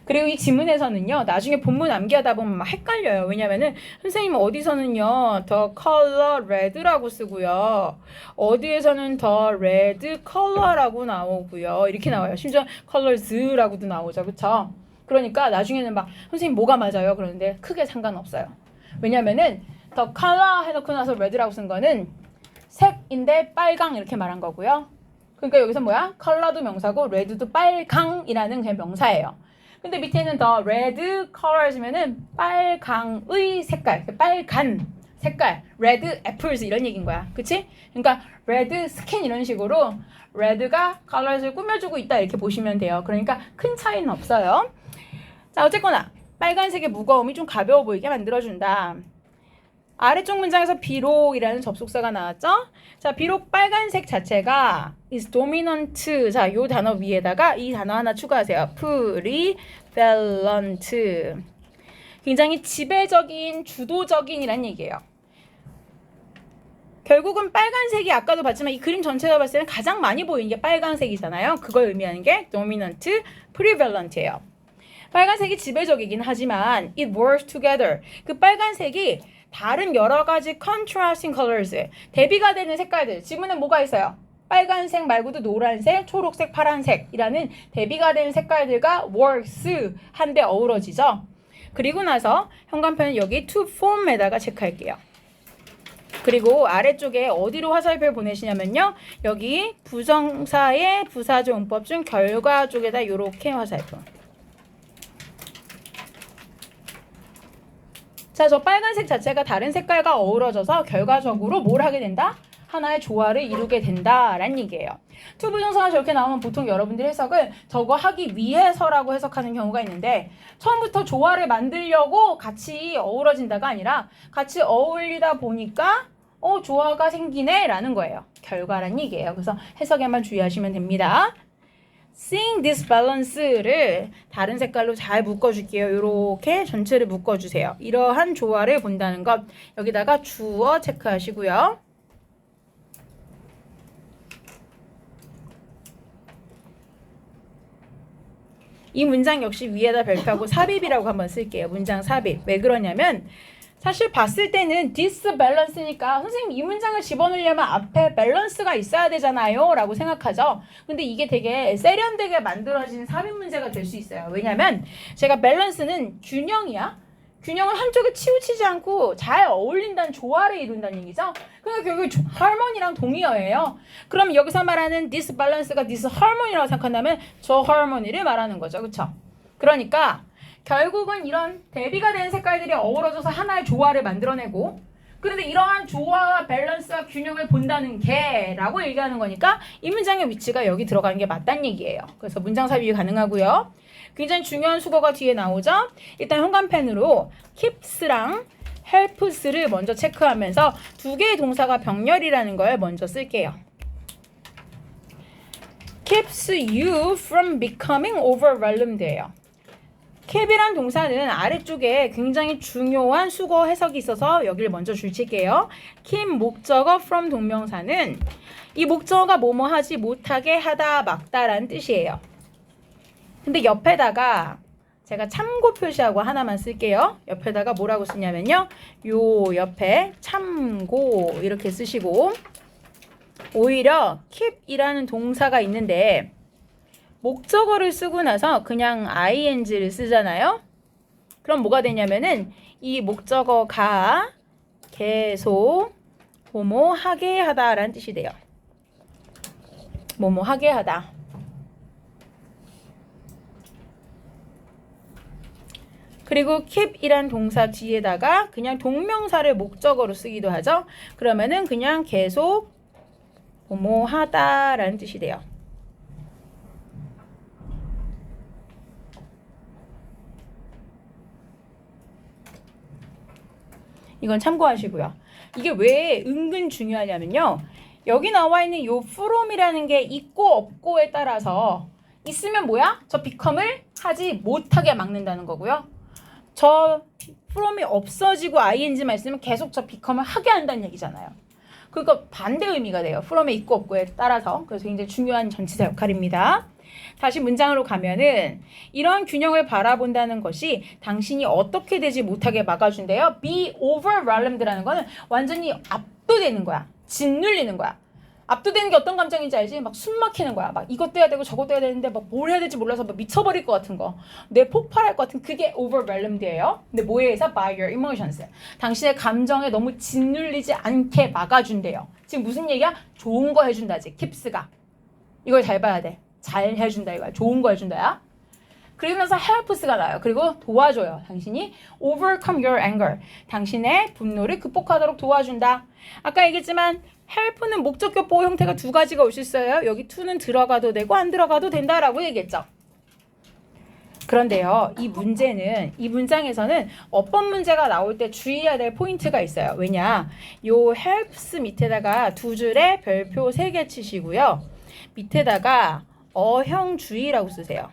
그리고 이 지문에서는요, 나중에 본문 암기하다 보면 막 헷갈려요. 왜냐면은 선생님 어디서는요 the color red라고 쓰고요, 어디에서는 the red color라고 나오고요, 이렇게 나와요. 심지어 colors라고도 나오죠. 그쵸? 그러니까 나중에는 막 선생님 뭐가 맞아요? 그러는데 크게 상관없어요. 왜냐면은 the color 해놓고 나서 red라고 쓴 거는 색인데 빨강 이렇게 말한 거고요. 그러니까 여기서 뭐야? 컬러도 명사고 red도 빨강이라는 그냥 명사예요. 근데 밑에는 the red colors면은 빨강의 색깔, 빨간 색깔, red apples 이런 얘기인 거야. 그치? 그러니까 red skin 이런 식으로 red가 colors를 꾸며주고 있다 이렇게 보시면 돼요. 그러니까 큰 차이는 없어요. 자, 어쨌거나 빨간색의 무거움이 좀 가벼워 보이게 만들어준다. 아래쪽 문장에서 비록이라는 접속사가 나왔죠? 자, 비록 빨간색 자체가 is dominant. 자, 요 단어 위에다가 이 단어 하나 추가하세요. prevalent. 굉장히 지배적인, 주도적인이란 얘기예요. 결국은 빨간색이 아까도 봤지만 이 그림 전체로 봤을 때는 가장 많이 보이는 게 빨간색이잖아요. 그걸 의미하는 게 dominant, prevalent예요. 빨간색이 지배적이긴 하지만 it works together. 그 빨간색이 다른 여러 가지 contrasting colors, 대비가 되는 색깔들, 지문에 뭐가 있어요? 빨간색 말고도 노란색, 초록색, 파란색이라는 대비가 되는 색깔들과 works 한데 어우러지죠. 그리고 나서 현관편은 여기 to form에다가 체크할게요. 그리고 아래쪽에 어디로 화살표 보내시냐면요, 여기 부정사의 부사조 문법 중 결과 쪽에다 이렇게 화살표. 자, 저 빨간색 자체가 다른 색깔과 어우러져서 결과적으로 뭘 하게 된다? 하나의 조화를 이루게 된다라는 얘기예요. to 부정사가 저렇게 나오면 보통 여러분들이 해석을 저거 하기 위해서라고 해석하는 경우가 있는데, 처음부터 조화를 만들려고 같이 어우러진다가 아니라 같이 어울리다 보니까 조화가 생기네 라는 거예요. 결과란 얘기예요. 그래서 해석에만 주의하시면 됩니다. Seeing this balance를 다른 색깔로 잘 묶어줄게요. 이렇게 전체를 묶어주세요. 이러한 조화를 본다는 것. 여기다가 주어 체크하시고요. 이 문장 역시 위에다 별표하고 삽입이라고 한번 쓸게요. 문장 삽입. 왜 그러냐면 사실 봤을 때는 디스밸런스니까 선생님 이 문장을 집어넣으려면 앞에 밸런스가 있어야 되잖아요 라고 생각하죠. 근데 이게 되게 세련되게 만들어진 삽입 문제가 될 수 있어요. 왜냐면 제가 밸런스는 균형이야. 균형을 한쪽에 치우치지 않고 잘 어울린다는 조화를 이룬다는 얘기죠. 그러니까 결국 harmony랑 동의어예요. 그럼 여기서 말하는 disbalance가 disharmony라고 생각한다면 저 harmony를 말하는 거죠. 그렇죠? 그러니까 결국은 이런 대비가 되는 색깔들이 어우러져서 하나의 조화를 만들어내고 그런데 이러한 조화와 밸런스와 균형을 본다는 게 라고 얘기하는 거니까 이 문장의 위치가 여기 들어가는 게 맞다는 얘기예요. 그래서 문장 삽입이 가능하고요. 굉장히 중요한 수거가 뒤에 나오죠. 일단 현관펜으로 keeps랑 helps를 먼저 체크하면서 두 개의 동사가 병렬이라는 걸 먼저 쓸게요. keeps you from becoming overwhelmed예요. keep이란 동사는 아래쪽에 굉장히 중요한 수거 해석이 있어서 여기를 먼저 줄칠게요. keep 목적어 from 동명사는 이 목적어가 뭐뭐 하지 못하게 하다 막다라는 뜻이에요. 근데 옆에다가 제가 참고 표시하고 하나만 쓸게요. 옆에다가 뭐라고 쓰냐면요. 요 옆에 참고 이렇게 쓰시고 오히려 keep이라는 동사가 있는데 목적어를 쓰고 나서 그냥 ing를 쓰잖아요. 그럼 뭐가 되냐면은 이 목적어가 계속 뭐뭐 하게 하다라는 뜻이 돼요. 뭐뭐 하게 하다. 그리고 keep이란 동사 뒤에다가 그냥 동명사를 목적어로 쓰기도 하죠. 그러면은 그냥 계속 뭐뭐 하다라는 뜻이 돼요. 이건 참고하시고요. 이게 왜 은근 중요하냐면요. 여기 나와 있는 요 from이라는 게 있고 없고에 따라서 있으면 뭐야? 저 become을 하지 못하게 막는다는 거고요. 저 from이 없어지고 ing만 있으면 계속 저 become을 하게 한다는 얘기잖아요. 그러니까 반대 의미가 돼요. from의 있고 없고에 따라서. 그래서 굉장히 중요한 전치사 역할입니다. 다시 문장으로 가면은 이런 균형을 바라본다는 것이 당신이 어떻게 되지 못하게 막아준대요. be overwhelmed라는 거는 완전히 압도되는 거야. 짓눌리는 거야. 압도되는 게 어떤 감정인지 알지? 막 숨 막히는 거야. 막 이것도 해야 되고 저것도 해야 되는데 막 뭘 해야 될지 몰라서 막 미쳐버릴 것 같은 거. 내 폭발할 것 같은 그게 overwhelmed예요. 근데 뭐에 의해서? By your emotions. 당신의 감정에 너무 짓눌리지 않게 막아준대요. 지금 무슨 얘기야? 좋은 거 해준다지. keeps가. 이걸 잘 봐야 돼. 잘 해준다 이거야. 좋은 거 해준다야. 그러면서 helps가 나와요. 그리고 도와줘요. 당신이 overcome your anger. 당신의 분노를 극복하도록 도와준다. 아까 얘기했지만 help는 목적격 보호 형태가 두 가지가 올 수 있어요. 여기 to는 들어가도 되고 안 들어가도 된다라고 얘기했죠. 그런데요. 이 문제는 이 문장에서는 어법 문제가 나올 때 주의해야 될 포인트가 있어요. 왜냐? 요 helps 밑에다가 두 줄에 별표 3개 치시고요. 밑에다가 어형 주의라고 쓰세요.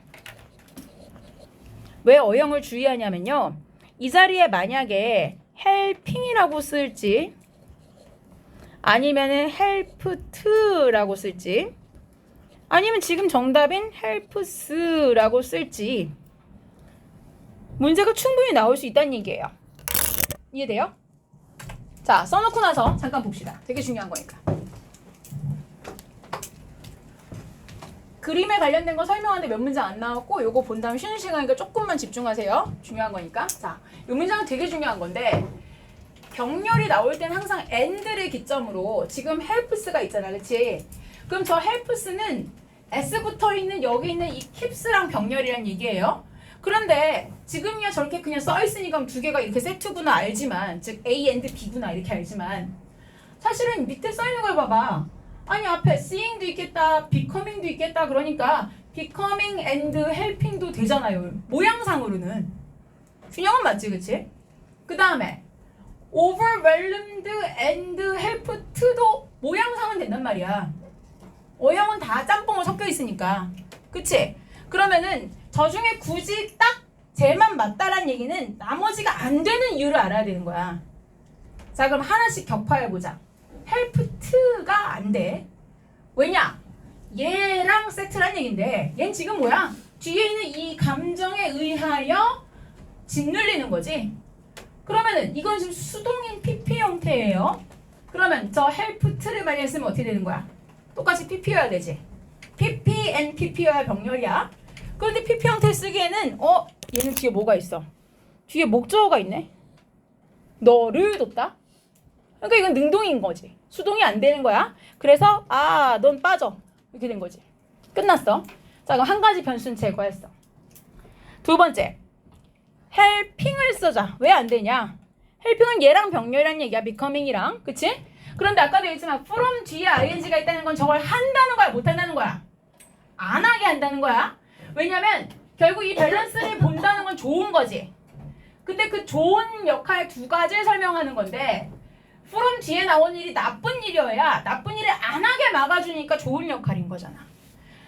왜 어형을 주의하냐면요. 이 자리에 만약에 helping이라고 쓸지 아니면은 help to라고 쓸지 아니면 지금 정답인 helps라고 쓸지 문제가 충분히 나올 수 있다는 얘기예요. 이해돼요? 자, 써놓고 나서 잠깐 봅시다. 되게 중요한 거니까. 그림에 관련된 거 설명하는데 몇 문장 안 나왔고 요거 본 다음에 쉬는 시간이니까 조금만 집중하세요. 중요한 거니까. 자, 요 문장은 되게 중요한 건데 병렬이 나올 때는 항상 and를 기점으로 지금 helps가 있잖아. 그치? 그럼 저 helps는 s 붙어 있는 여기 있는 이 keeps랑 병렬이란 얘기예요. 그런데 지금이야 저렇게 그냥 써 있으니까 두 개가 이렇게 세트구나 알지만 즉 A and B구나 이렇게 알지만 사실은 밑에 써 있는 걸 봐봐. 아니 앞에 seeing도 있겠다, becoming도 있겠다. 그러니까 becoming and helping도 되잖아요. 모양상으로는 균형은 맞지, 그치? 그 다음에 overwhelmed and helped도 모양상은 된단 말이야. 어형은 다 짬뽕으로 섞여 있으니까. 그치? 그러면은 저 중에 굳이 딱 쟤만 맞다란 얘기는 나머지가 안 되는 이유를 알아야 되는 거야. 자, 그럼 하나씩 격파해보자. helped가 안 돼. 왜냐? 얘랑 세트란 얘긴데 얘는 지금 뭐야? 뒤에 있는 이 감정에 의하여 짓눌리는 거지. 그러면은 이건 지금 수동인 PP 형태예요. 그러면 저 helped를 많이 했으면 어떻게 되는 거야? 똑같이 PP여야 되지. PP and PP여야 병렬이야. 그런데 PP 형태 쓰기에는 얘는 뒤에 뭐가 있어? 뒤에 목적어가 있네. 너를 뒀다. 그러니까 이건 능동인 거지. 수동이 안 되는 거야. 그래서 넌 빠져. 이렇게 된 거지. 끝났어. 자, 그럼 한 가지 변수는 제거했어. 두 번째. helping을 쓰자. 왜 안 되냐? helping은 얘랑 병렬이란 얘기야. becoming이랑. 그치? 그런데 아까도 얘기했지만 from 뒤에 ing가 있다는 건 저걸 한다는 거야? 못 한다는 거야? 안 하게 한다는 거야. 왜냐면 결국 이 밸런스를 본다는 건 좋은 거지. 근데 그 좋은 역할 두 가지를 설명하는 건데 from 뒤에 나온 일이 나쁜 일이어야 나쁜 일을 안 하게 막아주니까 좋은 역할인 거잖아.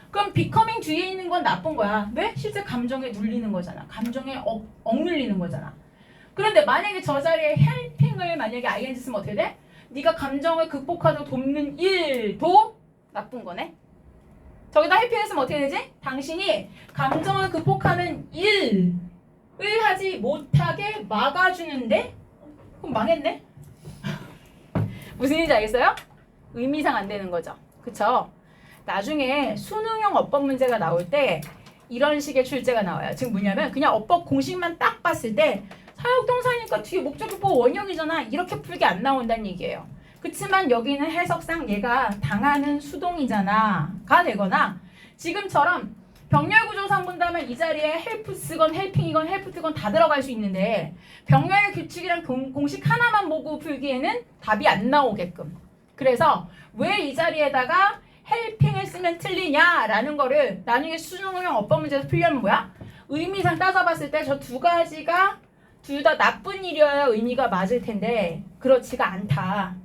그럼 becoming 뒤에 있는 건 나쁜 거야. 왜? 실제 감정에 눌리는 거잖아. 감정에 억눌리는 거잖아. 그런데 만약에 저 자리에 helping을 만약에 ing 쓰면 어떻게 돼? 네가 감정을 극복하도록 돕는 일도 나쁜 거네. 저기다 helping 했으면 어떻게 되지? 당신이 감정을 극복하는 일을 하지 못하게 막아주는데? 그럼 망했네? 무슨 일인지 알겠어요? 의미상 안 되는 거죠. 그쵸? 나중에 수능형 어법 문제가 나올 때 이런 식의 출제가 나와요. 지금 뭐냐면 그냥 어법 공식만 딱 봤을 때 사역동사니까 뒤에 목적어법 원형이잖아. 이렇게 풀게 안 나온다는 얘기예요. 그치만 여기는 해석상 얘가 당하는 수동이잖아 가 되거나 지금처럼 병렬구조상 본다면 이 자리에 help 쓰건 helping이건 helped건 다 들어갈 수 있는데 병렬 규칙이랑 공식 하나만 보고 풀기에는 답이 안 나오게끔. 그래서 왜 이 자리에다가 helping을 쓰면 틀리냐라는 거를 나중에 수능형 어법 문제에서 풀려면 뭐야? 의미상 따져봤을 때 저 두 가지가 둘 다 나쁜 일이어야 의미가 맞을 텐데 그렇지가 않다.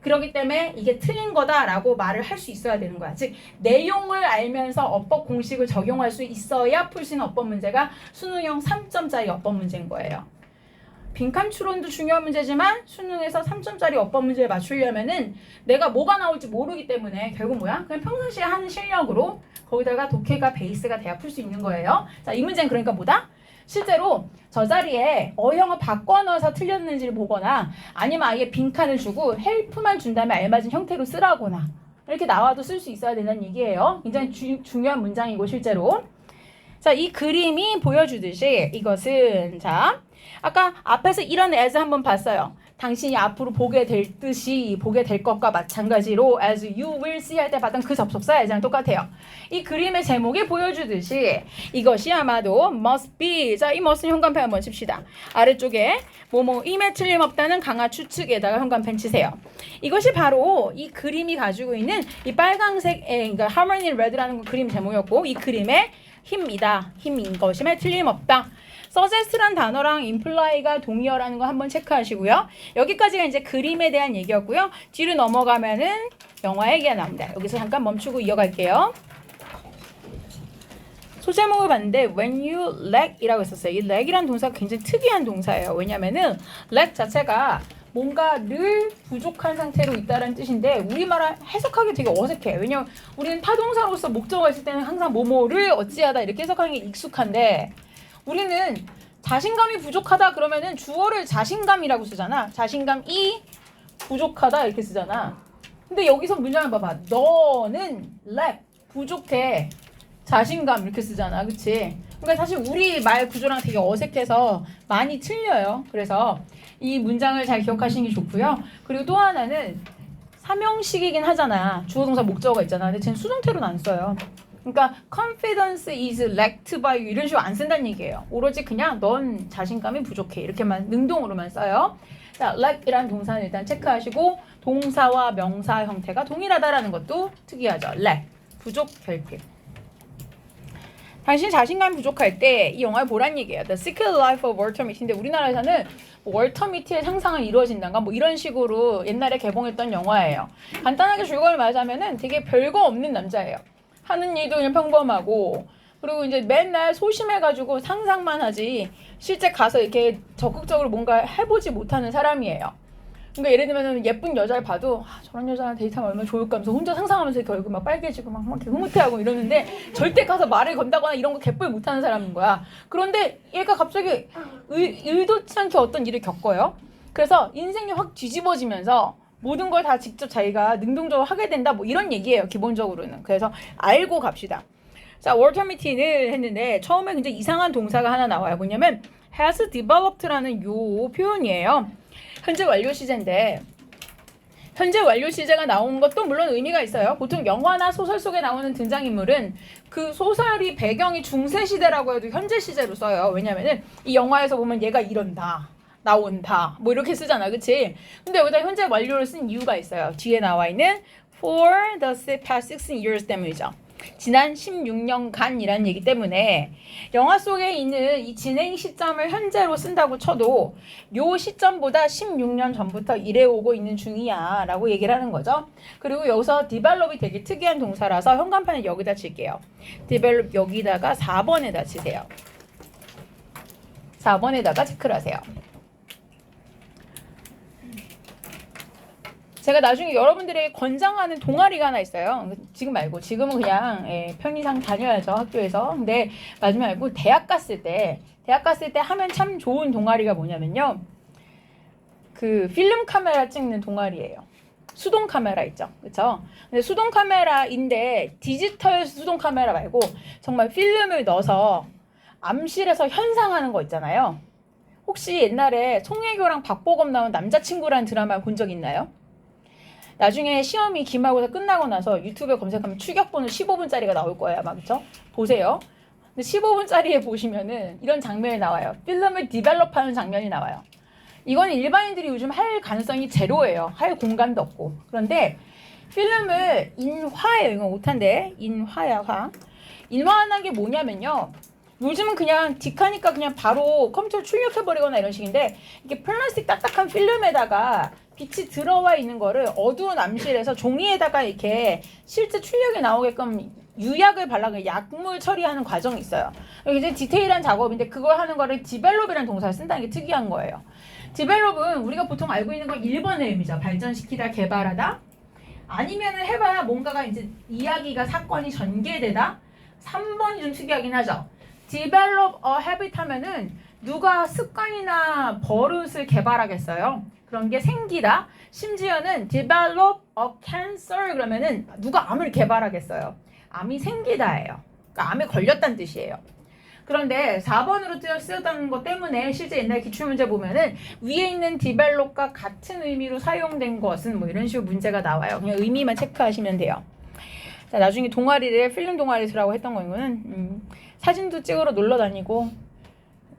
그렇기 때문에 이게 틀린 거다라고 말을 할 수 있어야 되는 거야. 즉 내용을 알면서 어법 공식을 적용할 수 있어야 풀 수 있는 어법 문제가 수능형 3점짜리 어법 문제인 거예요. 빈칸 추론도 중요한 문제지만 수능에서 3점짜리 어법 문제를 맞추려면은 내가 뭐가 나올지 모르기 때문에 결국 뭐야? 그냥 평상시에 하는 실력으로 거기다가 독해가 베이스가 돼야 풀 수 있는 거예요. 자, 이 문제는 그러니까 뭐다? 실제로 저 자리에 어형을 바꿔 넣어서 틀렸는지를 보거나 아니면 아예 빈칸을 주고 헬프만 준 다음에 알맞은 형태로 쓰라거나 이렇게 나와도 쓸 수 있어야 된다는 얘기예요. 굉장히 중요한 문장이고 실제로. 자, 이 그림이 보여주듯이 이것은 자 아까 앞에서 이런 as 한번 봤어요. 당신이 앞으로 보게 될 듯이 보게 될 것과 마찬가지로 as you will see 할 때 봤던 그 접속사 as랑 똑같아요. 이 그림의 제목이 보여주듯이 이것이 아마도 must be. 자, 이 must는 현관펜 한번 칩시다. 아래쪽에 뭐뭐임에 틀림없다는 강화 추측에다가 현관펜 치세요. 이것이 바로 이 그림이 가지고 있는 이 빨강색의 그러니까 harmony red라는 그림 제목이었고 이 그림의 힘이다. 힘인 것임에 틀림없다. suggest란 단어랑 imply가 동의어라는 거 한번 체크하시고요. 여기까지가 이제 그림에 대한 얘기였고요. 뒤로 넘어가면은 영화 얘기가 나옵니다. 여기서 잠깐 멈추고 이어갈게요. 소제목을 봤는데 when you lack이라고 했었어요. 이 lack이란 동사가 굉장히 특이한 동사예요. 왜냐면은 lack 자체가 뭔가 늘 부족한 상태로 있다는 뜻인데 우리말 해석하기 되게 어색해요. 왜냐면 우리는 타동사로서 목적어가 있을 때는 항상 뭐뭐를 어찌하다 이렇게 해석하는 게 익숙한데 우리는 자신감이 부족하다 그러면은 주어를 자신감이라고 쓰잖아. 자신감이 부족하다 이렇게 쓰잖아. 근데 여기서 문장을 봐봐. 너는 lack 부족해. 자신감 이렇게 쓰잖아. 그치? 그러니까 사실 우리 말 구조랑 되게 어색해서 많이 틀려요. 그래서 이 문장을 잘 기억하시는 게 좋고요. 그리고 또 하나는 삼형식이긴 하잖아. 주어 동사 목적어가 있잖아. 근데 쟤는 수동태로는 안 써요. 그러니까 confidence is lacked by you 이런 식으로 안 쓴다는 얘기예요. 오로지 그냥 넌 자신감이 부족해 이렇게만 능동으로만 써요. 자, lack이라는 동사는 일단 체크하시고 동사와 명사 형태가 동일하다라는 것도 특이하죠. lack, 부족, 결핍. 당신 자신감이 부족할 때 이 영화를 보란 얘기예요. The Secret Life of Walter Mitty인데 우리나라에서는 월터미티의 상상은 이루어진단가 뭐 이런 식으로 옛날에 개봉했던 영화예요. 간단하게 줄거리 말하자면은 되게 별거 없는 남자예요. 하는 일도 그냥 평범하고 그리고 이제 맨날 소심해가지고 상상만 하지 실제 가서 이렇게 적극적으로 뭔가 해보지 못하는 사람이에요. 그러니까 예를 들면 예쁜 여자를 봐도 저런 여자랑 데이트하면 얼마나 좋을까 하면서 혼자 상상하면서 이렇게 얼굴 막 빨개지고 막 이렇게 흐뭇해하고 이러는데 절대 가서 말을 건다거나 이런 거 개뿔 못하는 사람인 거야. 그런데 얘가 갑자기 의도치 않게 어떤 일을 겪어요. 그래서 인생이 확 뒤집어지면서 모든 걸 다 직접 자기가 능동적으로 하게 된다 뭐 이런 얘기예요. 기본적으로는. 그래서 알고 갑시다. 자, 월터미티를 했는데 처음에 굉장히 이상한 동사가 하나 나와요. 뭐냐면 has developed라는 요 표현이에요. 현재 완료 시제인데 현재 완료 시제가 나온 것도 물론 의미가 있어요. 보통 영화나 소설 속에 나오는 등장인물은 그 소설이 배경이 중세시대라고 해도 현재 시제로 써요. 왜냐면은 이 영화에서 보면 얘가 이런다. 나온다. 뭐 이렇게 쓰잖아. 그치? 근데 여기다 현재 완료를 쓴 이유가 있어요. 뒤에 나와 있는 for the past 16 years 때문이죠. 지난 16년간이라는 얘기 때문에 영화 속에 있는 이 진행 시점을 현재로 쓴다고 쳐도 요 시점보다 16년 전부터 일해오고 있는 중이야 라고 얘기를 하는 거죠. 그리고 여기서 develop이 되게 특이한 동사라서 현관판에 여기다 칠게요. develop 여기다가 4번에다 치세요. 4번에다가 체크를 하세요. 제가 나중에 여러분들에게 권장하는 동아리가 하나 있어요. 지금 말고 지금은 그냥 편의상 다녀야죠 학교에서. 근데 마지막 말고 대학 갔을 때 하면 참 좋은 동아리가 뭐냐면요. 그 필름 카메라 찍는 동아리예요. 수동 카메라 있죠, 그렇죠? 근데 수동 카메라인데 디지털 수동 카메라 말고 정말 필름을 넣어서 암실에서 현상하는 거 있잖아요. 혹시 옛날에 송혜교랑 박보검 나온 남자친구라는 드라마 본 적 있나요? 나중에 시험이 기말고사 끝나고 나서 유튜브에 검색하면 추격본은 15분짜리가 나올 거예요 아마. 그쵸? 보세요. 근데 15분짜리에 보시면은 이런 장면이 나와요. 필름을 디벨롭하는 장면이 나와요. 이건 일반인들이 요즘 할 가능성이 제로예요. 할 공간도 없고. 그런데 필름을 인화예요. 이건 오타인데 인화야 화. 인화하는 게 뭐냐면요. 요즘은 그냥 딕하니까 그냥 바로 컴퓨터로 출력해버리거나 이런 식인데 이게 플라스틱 딱딱한 필름에다가 빛이 들어와 있는 거를 어두운 암실에서 종이에다가 이렇게 실제 출력이 나오게끔 유약을 발라서 약물 처리하는 과정이 있어요. 이게 디테일한 작업인데 그걸 하는 거를 디벨롭이라는 동사를 쓴다는 게 특이한 거예요. 디벨롭은 우리가 보통 알고 있는 건 1번의 의미죠. 발전시키다, 개발하다. 아니면은 해봐야 뭔가가 이제 이야기가 사건이 전개되다. 3번이 좀 특이하긴 하죠. develop a habit 하면은 누가 습관이나 버릇을 개발하겠어요. 그런 게 생기다. 심지어는 develop a cancer 그러면은 누가 암을 개발하겠어요. 암이 생기다예요. 그러니까 암에 걸렸다는 뜻이에요. 그런데 4번으로 쓰였다는 것 때문에 실제 옛날 기출문제 보면은 위에 있는 develop과 같은 의미로 사용된 것은 뭐 이런 식으로 문제가 나와요. 그냥 의미만 체크하시면 돼요. 자, 나중에 동아리를 필름 동아리라고 했던 거는 사진도 찍으러 놀러 다니고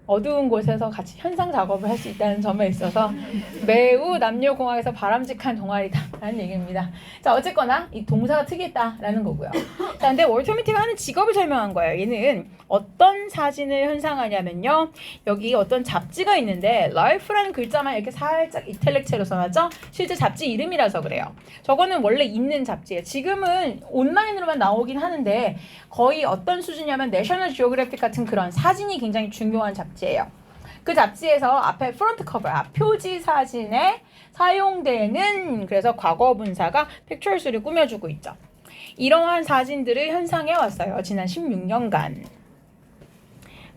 어두운 곳에서 같이 현상 작업을 할 수 있다는 점에 있어서 매우 남녀공학에서 바람직한 동아리다라는 얘기입니다. 자, 어쨌거나 이 동사가 특이했다라는 거고요. 자, 근데 월터미티가 하는 직업을 설명한 거예요. 얘는 어떤 사진을 현상하냐면요. 여기 어떤 잡지가 있는데 Life라는 글자만 이렇게 살짝 이탈릭체로 써놨죠? 실제 잡지 이름이라서 그래요. 저거는 원래 있는 잡지예요. 지금은 온라인으로만 나오긴 하는데 거의 어떤 수준이냐면 내셔널 지오그래픽 같은 그런 사진이 굉장히 중요한 잡지예요. 그 잡지에서 앞에 프론트 커버, 앞 표지 사진에 사용되는 그래서 과거 분사가 픽처럴스를 꾸며주고 있죠. 이러한 사진들을 현상해 왔어요. 지난 16년간.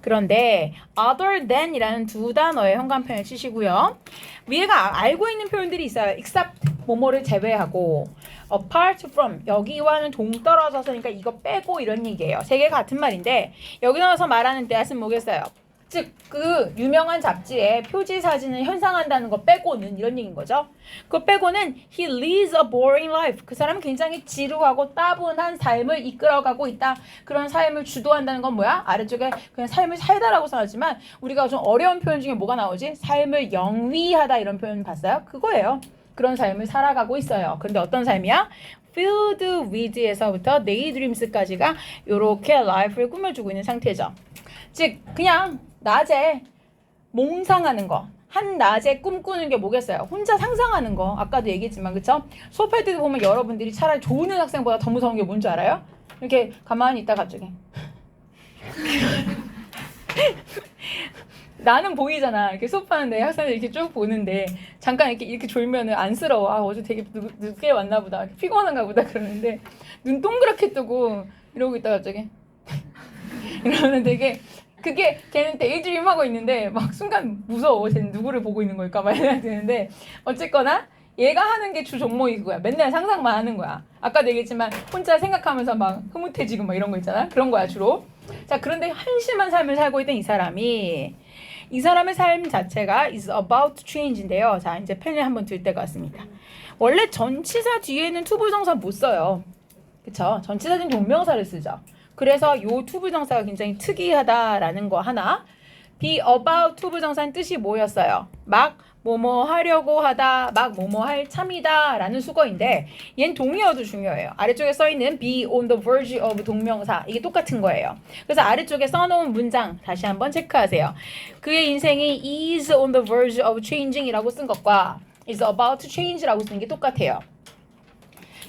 그런데 other than 이라는 두 단어의 현관편을 치시고요. 위에가 알고 있는 표현들이 있어요. except 뭐뭐를 제외하고 apart from 여기와는 동떨어져서니까 이거 빼고 이런 얘기예요. 세 개 같은 말인데 여기 나와서 말하는 that은 뭐겠어요? 즉 그 유명한 잡지에 표지 사진을 현상한다는 거 빼고는 이런 얘기인 거죠. 그거 빼고는 he leads a boring life. 그 사람은 굉장히 지루하고 따분한 삶을 이끌어가고 있다. 그런 삶을 주도한다는 건 뭐야? 아래쪽에 그냥 삶을 살다라고 써놨지만 우리가 좀 어려운 표현 중에 뭐가 나오지? 삶을 영위하다 이런 표현 봤어요? 그거예요. 그런 삶을 살아가고 있어요. 근데 어떤 삶이야? filled with에서부터 daydreams까지가 이렇게 life를 꾸며주고 있는 상태죠. 즉 그냥 낮에 몽상하는 거, 한낮에 꿈꾸는 게 뭐겠어요? 혼자 상상하는 거. 아까도 얘기했지만 그쵸? 수업할 때도 보면 여러분들이 차라리 좋은 학생보다 더 무서운 게 뭔지 알아요? 이렇게 가만히 있다 갑자기 나는 보이잖아. 이렇게 수업하는데 학생들 이렇게 쭉 보는데 잠깐 이렇게 졸면은 안쓰러워. 아, 어제 되게 늦게 왔나 보다. 피곤한가 보다 그러는데 눈 동그랗게 뜨고 이러고 있다 갑자기 이러면 되게 그게 걔는 데이드림 하고 있는데 막 순간 무서워. 쟤는 누구를 보고 있는 걸까 막 생각이 드는데 어쨌거나 얘가 하는 게 주 종목이 그거야. 맨날 상상만 하는 거야. 아까도 얘기했지만 혼자 생각하면서 막 흐뭇해지고 막 이런 거 있잖아. 그런 거야 주로. 자, 그런데 한심한 삶을 살고 있던 이 사람의 삶 자체가 is about to change인데요. 자, 이제 펜을 한번 들 때가 왔습니다. 원래 전치사 뒤에는 투부정사 못 써요. 그쵸? 전치사는 동명사를 쓰죠. 그래서 요 투부정사가 굉장히 특이하다라는 거 하나. be about 투부정사는 뜻이 뭐였어요? 막 뭐뭐 하려고 하다, 막 뭐뭐 할 참이다 라는 수거인데 얘는 동의어도 중요해요. 아래쪽에 써있는 be on the verge of 동명사 이게 똑같은 거예요. 그래서 아래쪽에 써놓은 문장 다시 한번 체크하세요. 그의 인생이 is on the verge of changing 이라고 쓴 것과 is about to change 라고 쓰는 게 똑같아요.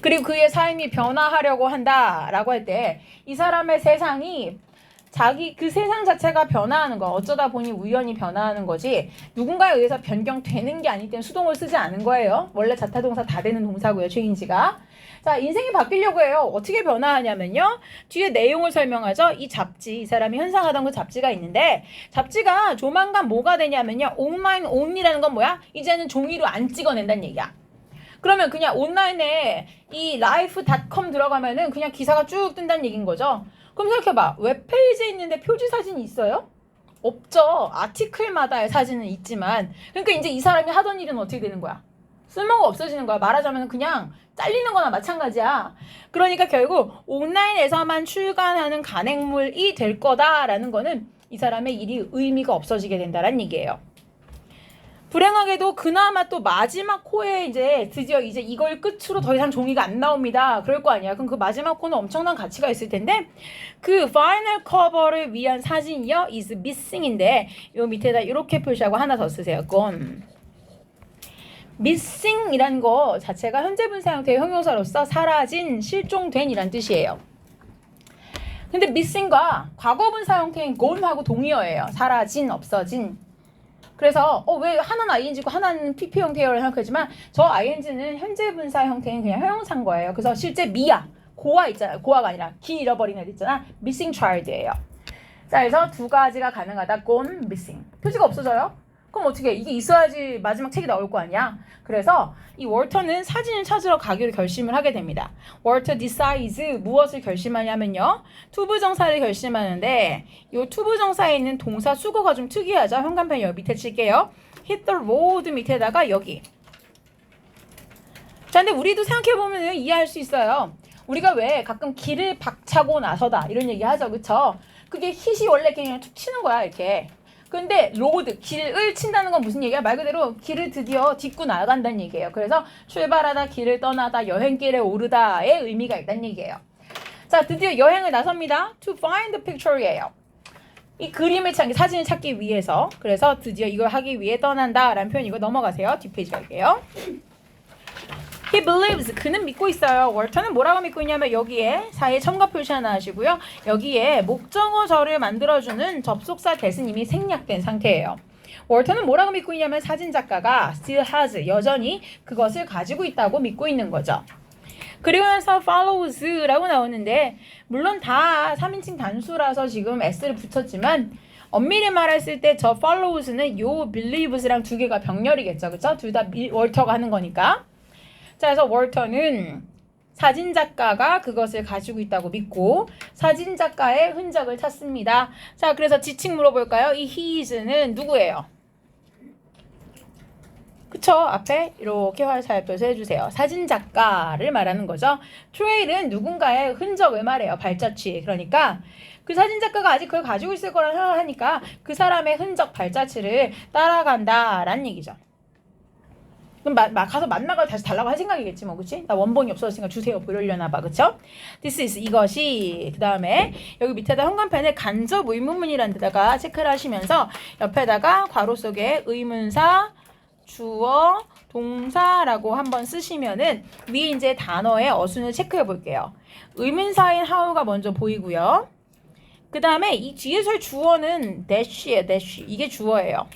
그리고 그의 삶이 변화하려고 한다 라고 할 때 이 사람의 세상이 자기 그 세상 자체가 변화하는 거 어쩌다 보니 우연히 변화하는 거지 누군가에 의해서 변경되는 게 아니기 때문에 수동을 쓰지 않은 거예요. 원래 자타동사 다 되는 동사고요. change가. 자, 인생이 바뀌려고 해요. 어떻게 변화하냐면요. 뒤에 내용을 설명하죠. 이 잡지, 이 사람이 현상하던 그 잡지가 있는데 잡지가 조만간 뭐가 되냐면요. 온라인 온이라는 건 뭐야? 이제는 종이로 안 찍어낸다는 얘기야. 그러면 그냥 온라인에 이 life.com 들어가면은 그냥 기사가 쭉 뜬다는 얘기인 거죠. 그럼 생각해봐. 웹페이지에 있는데 표지 사진이 있어요? 없죠. 아티클마다의 사진은 있지만. 그러니까 이제 이 사람이 하던 일은 어떻게 되는 거야? 쓸모가 없어지는 거야. 말하자면 그냥 잘리는 거나 마찬가지야. 그러니까 결국 온라인에서만 출간하는 간행물이 될 거다라는 거는 이 사람의 일이 의미가 없어지게 된다는 얘기예요. 불행하게도 그나마 또 마지막 코에 이제 드디어 이제 이걸 끝으로 더 이상 종이가 안 나옵니다. 그럴 거 아니야. 그럼 그 마지막 코는 엄청난 가치가 있을 텐데 그 파이널 커버를 위한 사진이요. is missing인데 요 밑에다 이렇게 표시하고 하나 더 쓰세요. gone. missing이란 거 자체가 현재 분사 형태의 형용사로서 사라진, 실종된 이란 뜻이에요. 근데 missing과 과거 분사 형태인 gone하고 동의어예요. 사라진, 없어진. 그래서 왜 하나는 ing고 하나는 pp 형태라고 생각하지만 저 ing는 현재 분사 형태인 그냥 형용사인 거예요. 그래서 실제 미야, 고아 있잖아요. 고아가 아니라 기 잃어버린 애들 있잖아. missing child예요. 자, 그래서 두 가지가 가능하다. gone, missing. 표지가 없어져요? 그럼 어떻게 해? 이게 있어야지 마지막 책이 나올 거 아니야? 그래서 이 월터는 사진을 찾으러 가기로 결심을 하게 됩니다. 월터 decides 무엇을 결심하냐면요. 투부정사를 결심하는데 이 투부정사에 있는 동사 수거가 좀 특이하죠. 현관펜 여기 밑에 칠게요. hit the road 밑에다가 여기. 자, 근데 우리도 생각해보면 이해할 수 있어요. 우리가 왜 가끔 길을 박차고 나서다 이런 얘기 하죠. 그쵸? 그게 hit이 원래 그냥 툭 치는 거야 이렇게. 근데 로드, 길을 친다는 건 무슨 얘기야? 말 그대로 길을 드디어 딛고 나간다는 얘기예요. 그래서 출발하다, 길을 떠나다, 여행길에 오르다의 의미가 있다는 얘기예요. 자, 드디어 여행을 나섭니다. To find the picture예요. 이 그림을 찾기, 사진을 찾기 위해서. 그래서 드디어 이걸 하기 위해 떠난다 라는 표현이고 넘어가세요. 뒷페이지 갈게요. He believes. 그는 믿고 있어요. 월터는 뭐라고 믿고 있냐면 여기에 사이에 첨가 표시 하나 하시고요. 여기에 목적어절을 만들어주는 접속사 대신 이미 생략된 상태예요. 월터는 뭐라고 믿고 있냐면 사진작가가 still has. 여전히 그것을 가지고 있다고 믿고 있는 거죠. 그리고 나서 follows라고 나오는데 물론 다 3인칭 단수라서 지금 s를 붙였지만 엄밀히 말했을 때 저 follows는 요 believes랑 두 개가 병렬이겠죠. 그쵸? 둘 다 월터가 하는 거니까. 자, 그래서 월터는 사진작가가 그것을 가지고 있다고 믿고 사진작가의 흔적을 찾습니다. 자, 그래서 지칭 물어볼까요? 이 his는 누구예요? 그쵸? 앞에 이렇게 화살표서 해주세요. 사진작가를 말하는 거죠. trail은 누군가의 흔적을 말해요. 발자취. 그러니까 그 사진작가가 아직 그걸 가지고 있을 거라 생각하니까 그 사람의 흔적 발자취를 따라간다라는 얘기죠. 그럼 가서 만나고 다시 달라고 할 생각이겠지 뭐, 그치? 나 원본이 없어졌으니까 주세요 이러려나 봐, 그쵸? This is 이것이. 그 다음에 여기 밑에다 현관펜에 간접 의문문이라는 데다가 체크를 하시면서 옆에다가 괄호 속에 의문사, 주어, 동사라고 한번 쓰시면은 위에 이제 단어의 어순을 체크해 볼게요. 의문사인 how가 먼저 보이고요. 그 다음에 이 뒤에서의 주어는 dash예요, dash. 이게 주어예요.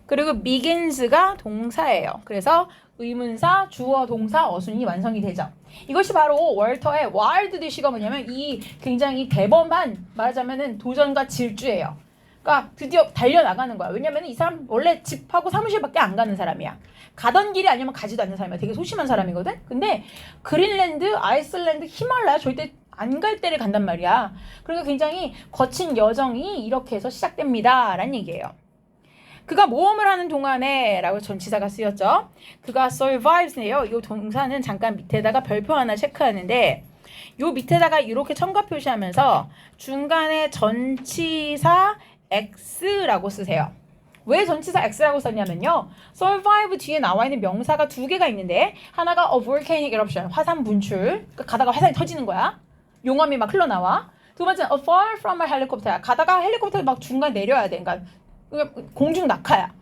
그리고 begins가 동사예요. 그래서 의문사, 주어, 동사, 어순이 완성이 되죠. 이것이 바로 월터의 wild dish가 뭐냐면 이 굉장히 대범한 말하자면은 도전과 질주예요. 그러니까 드디어 달려나가는 거야. 왜냐면 이 사람 원래 집하고 사무실밖에 안 가는 사람이야. 가던 길이 아니면 가지도 않는 사람이야. 되게 소심한 사람이거든. 근데 그린랜드, 아이슬란드, 히말라야 절대 안 갈 데를 간단 말이야. 그러니까 굉장히 거친 여정이 이렇게 해서 시작됩니다. 라는 얘기예요. 그가 모험을 하는 동안에 라고 전치사가 쓰였죠. 그가 survives네요. 이 동사는 잠깐 밑에다가 별표 하나 체크하는데 요 밑에다가 이렇게 첨가 표시하면서 중간에 전치사 X라고 쓰세요. 왜 전치사 X라고 썼냐면요. survive 뒤에 나와 있는 명사가 두 개가 있는데 하나가 a volcanic eruption, 화산 분출. 그러니까 가다가 화산이 터지는 거야. 용암이 막 흘러나와. 두 번째는 a fall from a helicopter. 가다가 헬리콥터가 막 중간 내려야 돼. 그러니까 공중 낙하야.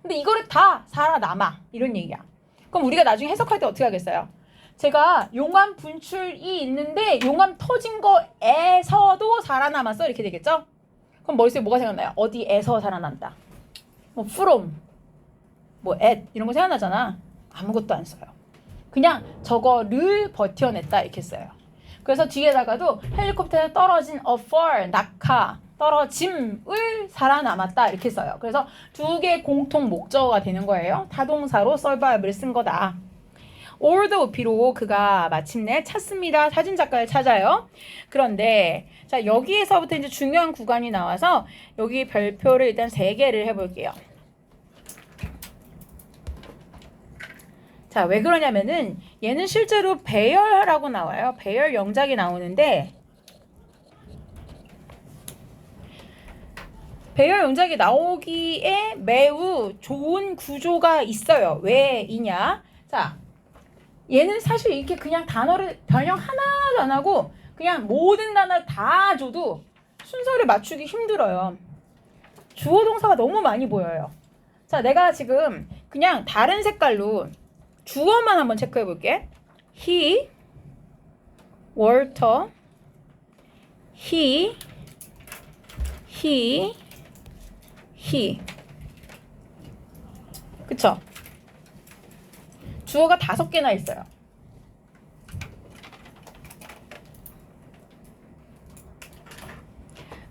근데 이거를 다 살아남아. 이런 얘기야. 그럼 우리가 나중에 해석할 때 어떻게 하겠어요? 제가 용암 분출이 있는데 용암 터진 거에서도 살아남았어. 이렇게 되겠죠? 그럼 머릿속에 뭐가 생각나요? 어디에서 살아난다. 뭐 from, 뭐 at 이런 거 생각나잖아. 아무것도 안 써요. 그냥 저거를 버텨냈다 이렇게 써요. 그래서 뒤에다가도 헬리콥터에 떨어진 a fall, 낙하, 떨어짐을 살아남았다 이렇게 써요. 그래서 두 개의 공통 목적어가 되는 거예요. 타동사로 survive를 쓴 거다. although 비록 그가 마침내 찾습니다. 사진작가를 찾아요. 그런데 자 여기에서부터 이제 중요한 구간이 나와서 여기 별표를 일단 3개를 해볼게요. 자, 왜 그러냐면은 얘는 실제로 배열하라고 나와요. 배열 영작이 나오는데 배열 영작이 나오기에 매우 좋은 구조가 있어요. 왜이냐? 자, 얘는 사실 이렇게 그냥 단어를 변형 하나도 안 하고 그냥 모든 단어를 다 줘도 순서를 맞추기 힘들어요. 주어 동사가 너무 많이 보여요. 자, 내가 지금 그냥 다른 색깔로 주어만 한번 체크해 볼게. He, Walter, he, 그쵸? 주어가 5개나 있어요.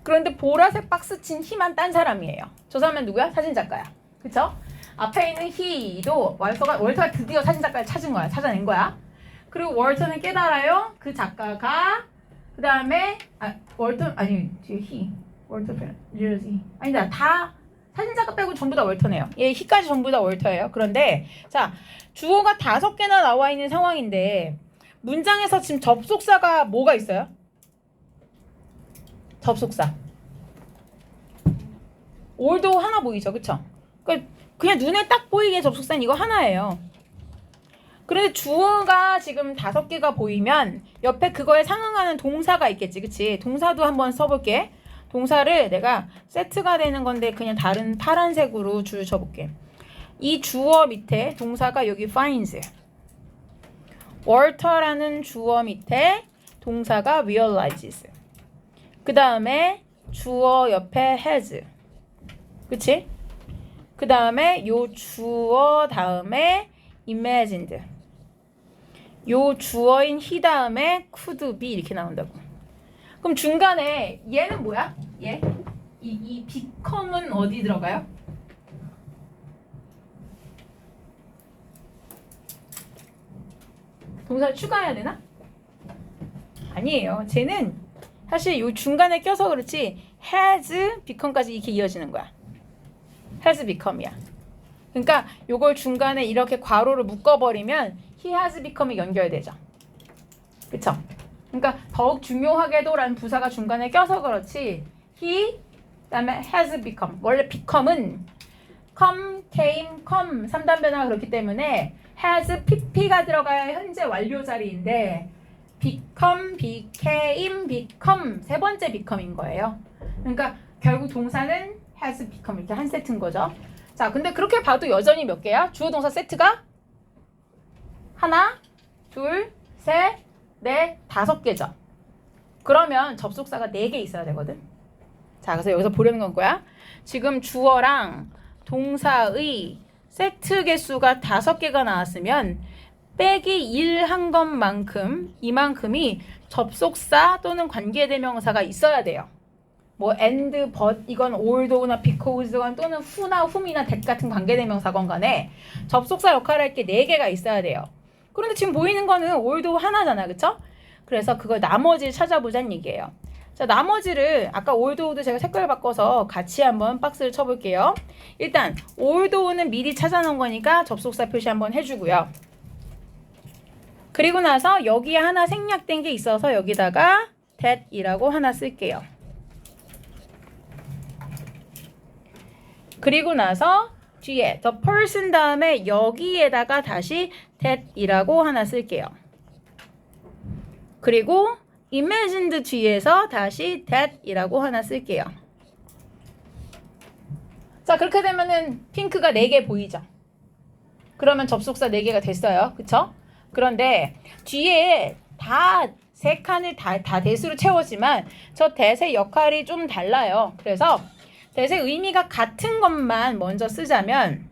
그런데 보라색 박스 친 he만 딴 사람이에요. 저 사람은 누구야? 사진작가야. 그쵸? 앞에 있는 he도 월터가 드디어 사진작가를 찾은 거야. 찾아낸 거야. 그리고 월터는 깨달아요. 그 작가가 그 다음에 뒤에 he 월터 리얼지 아니다 다 사진작가 빼고 전부 다 월터네요. 얘 he까지 전부 다 월터예요. 그런데 자 주어가 5개나 나와 있는 상황인데 문장에서 지금 접속사가 뭐가 있어요? 접속사 올도 하나 보이죠, 그쵸? 그냥 눈에 딱 보이게 접속사는 이거 하나예요. 그런데 주어가 지금 5개가 보이면 옆에 그거에 상응하는 동사가 있겠지, 그치? 동사도 한번 써볼게. 동사를 내가 세트가 되는 건데 그냥 다른 파란색으로 줄 쳐볼게. 이 주어 밑에 동사가 여기 finds. Walter라는 주어 밑에 동사가 realizes. 그 다음에 주어 옆에 has. 그치? 그 다음에 요 주어 다음에 imagined. 요 주어인 he 다음에 could be 이렇게 나온다고. 그럼 중간에 얘는 뭐야? 얘? 이 become은 어디 들어가요? 동사를 추가해야 되나? 아니에요. 쟤는 사실 요 중간에 껴서 그렇지 has, become까지 이렇게 이어지는 거야. has become이야. 그러니까 요걸 중간에 이렇게 괄호를 묶어버리면 he has become이 연결되죠. 그쵸? 그러니까 더욱 중요하게도 라는 부사가 중간에 껴서 그렇지 he, 그 다음에 has become. 원래 become은 come, came, come 3단 변화가 그렇기 때문에 has, pp가 들어가야 현재 완료 자리인데 become, became, become 세 번째 become인 거예요. 그러니까 결국 동사는 has, become 이렇게 한 세트인 거죠. 자, 근데 그렇게 봐도 여전히 몇 개야? 주어 동사 세트가 하나, 둘, 셋, 넷, 5개죠. 그러면 접속사가 4개 있어야 되거든. 자, 그래서 여기서 보려는 건 거야. 지금 주어랑 동사의 세트 개수가 5개가 나왔으면 빼기 1 한 것만큼 이만큼이 접속사 또는 관계대명사가 있어야 돼요. 뭐 and, but 이건 although,나 because건 또는 who나 whom이나 that 같은 관계대명사건 간에 접속사 역할을 할 게 4개가 있어야 돼요. 그런데 지금 보이는 거는 although 하나잖아, 그쵸? 그래서 그걸 나머지를 찾아보자는 얘기예요. 자, 나머지를 아까 although도 제가 색깔 바꿔서 같이 한번 박스를 쳐볼게요. 일단 although는 미리 찾아놓은 거니까 접속사 표시 한번 해주고요. 그리고 나서 여기에 하나 생략된 게 있어서 여기다가 that이라고 하나 쓸게요. 그리고 나서 뒤에 the person 다음에 여기에다가 다시 that이라고 하나 쓸게요. 그리고 imagined 뒤에서 다시 that이라고 하나 쓸게요. 자, 그렇게 되면은 핑크가 4개 보이죠? 그러면 접속사 4개가 됐어요. 그쵸? 그런데 뒤에 다 3칸을 다 대수로 채웠지만 저 that의 역할이 좀 달라요. 그래서 that의 의미가 같은 것만 먼저 쓰자면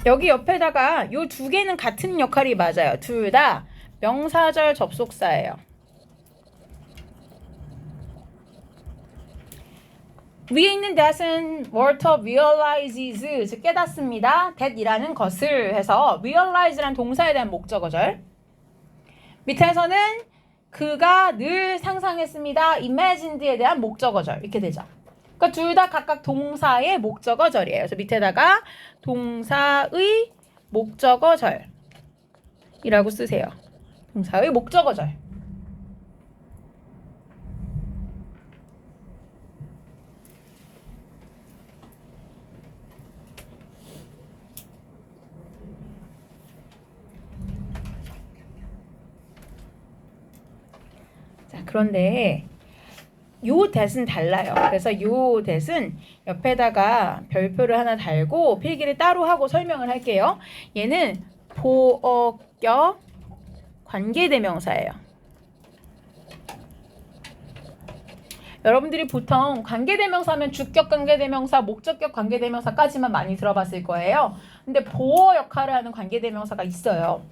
여기 옆에다가 요 2개는 같은 역할이 맞아요. 둘 다 명사절 접속사예요. 위에 있는 that은 Walter realizes, 즉 깨닫습니다. that이라는 것을 해서 realize라는 동사에 대한 목적어절. 밑에서는 그가 늘 상상했습니다. imagined에 대한 목적어절 이렇게 되죠. 그러니까 둘 다 각각 동사의 목적어절이에요. 그래서 밑에다가 동사의 목적어절이라고 쓰세요. 동사의 목적어절. 자, 그런데 요 that은 달라요. 그래서 요 that은 옆에다가 별표를 하나 달고 필기를 따로 하고 설명을 할게요. 얘는 보어격 관계대명사예요. 여러분들이 보통 관계대명사 하면 주격 관계대명사, 목적격 관계대명사까지만 많이 들어봤을 거예요. 근데 보어 역할을 하는 관계대명사가 있어요.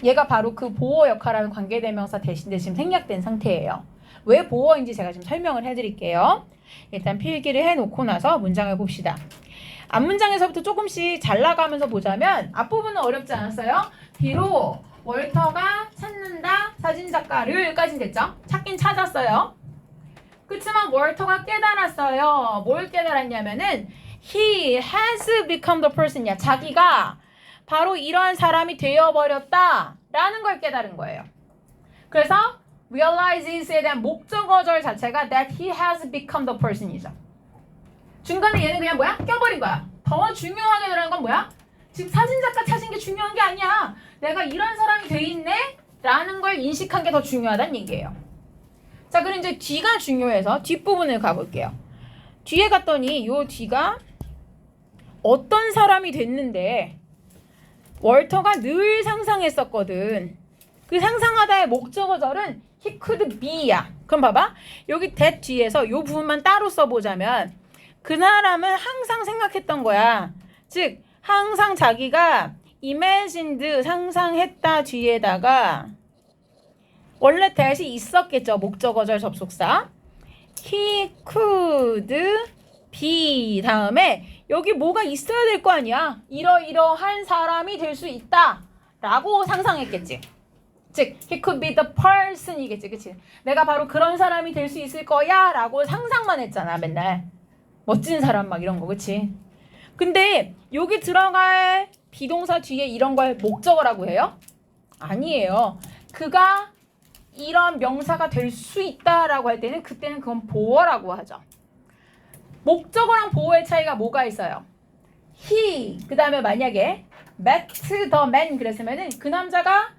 얘가 바로 그 보어 역할을 하는 관계대명사 대신에 지금 생략된 상태예요. 왜 보어인지 제가 지금 설명을 해드릴게요. 일단 필기를 해놓고 나서 문장을 봅시다. 앞문장에서부터 조금씩 잘 나가면서 보자면 앞부분은 어렵지 않았어요. 비록 월터가 찾는다 사진작가를 까진 됐죠. 찾긴 찾았어요. 그렇지만 월터가 깨달았어요. 뭘 깨달았냐면은 he has become the person이야. 자기가 바로 이러한 사람이 되어버렸다 라는 걸 깨달은 거예요. 그래서 realizes에 대한 목적어절 자체가 that he has become the person이죠. 중간에 얘는 그냥 뭐야? 껴버린 거야. 더 중요하게 들어간 건 뭐야? 지금 사진작가 찾은 게 중요한 게 아니야. 내가 이런 사람이 돼 있네? 라는 걸 인식한 게 더 중요하다는 얘기예요. 자, 그럼 이제 뒤가 중요해서 뒷부분을 가볼게요. 뒤에 갔더니 요 뒤가 어떤 사람이 됐는데 월터가 늘 상상했었거든. 그 상상하다의 목적어절은 he could be야. 그럼 봐봐. 여기 that 뒤에서 요 부분만 따로 써보자면 그 사람은 항상 생각했던 거야. 즉 항상 자기가 imagined 상상했다 뒤에다가 원래 that이 있었겠죠. 목적어절 접속사. he could be 다음에 여기 뭐가 있어야 될 거 아니야. 이러이러한 사람이 될 수 있다 라고 상상했겠지. 즉 he could be the person이겠지. 그치? 내가 바로 그런 사람이 될 수 있을 거야 라고 상상만 했잖아. 맨날 멋진 사람 막 이런 거. 그치? 근데 여기 들어갈 비동사 뒤에 이런 걸 목적어라고 해요? 아니에요. 그가 이런 명사가 될 수 있다라고 할 때는 그때는 그건 보어라고 하죠. 목적어랑 보어의 차이가 뭐가 있어요? he 그 다음에 만약에 met the man 그랬으면은 그 남자가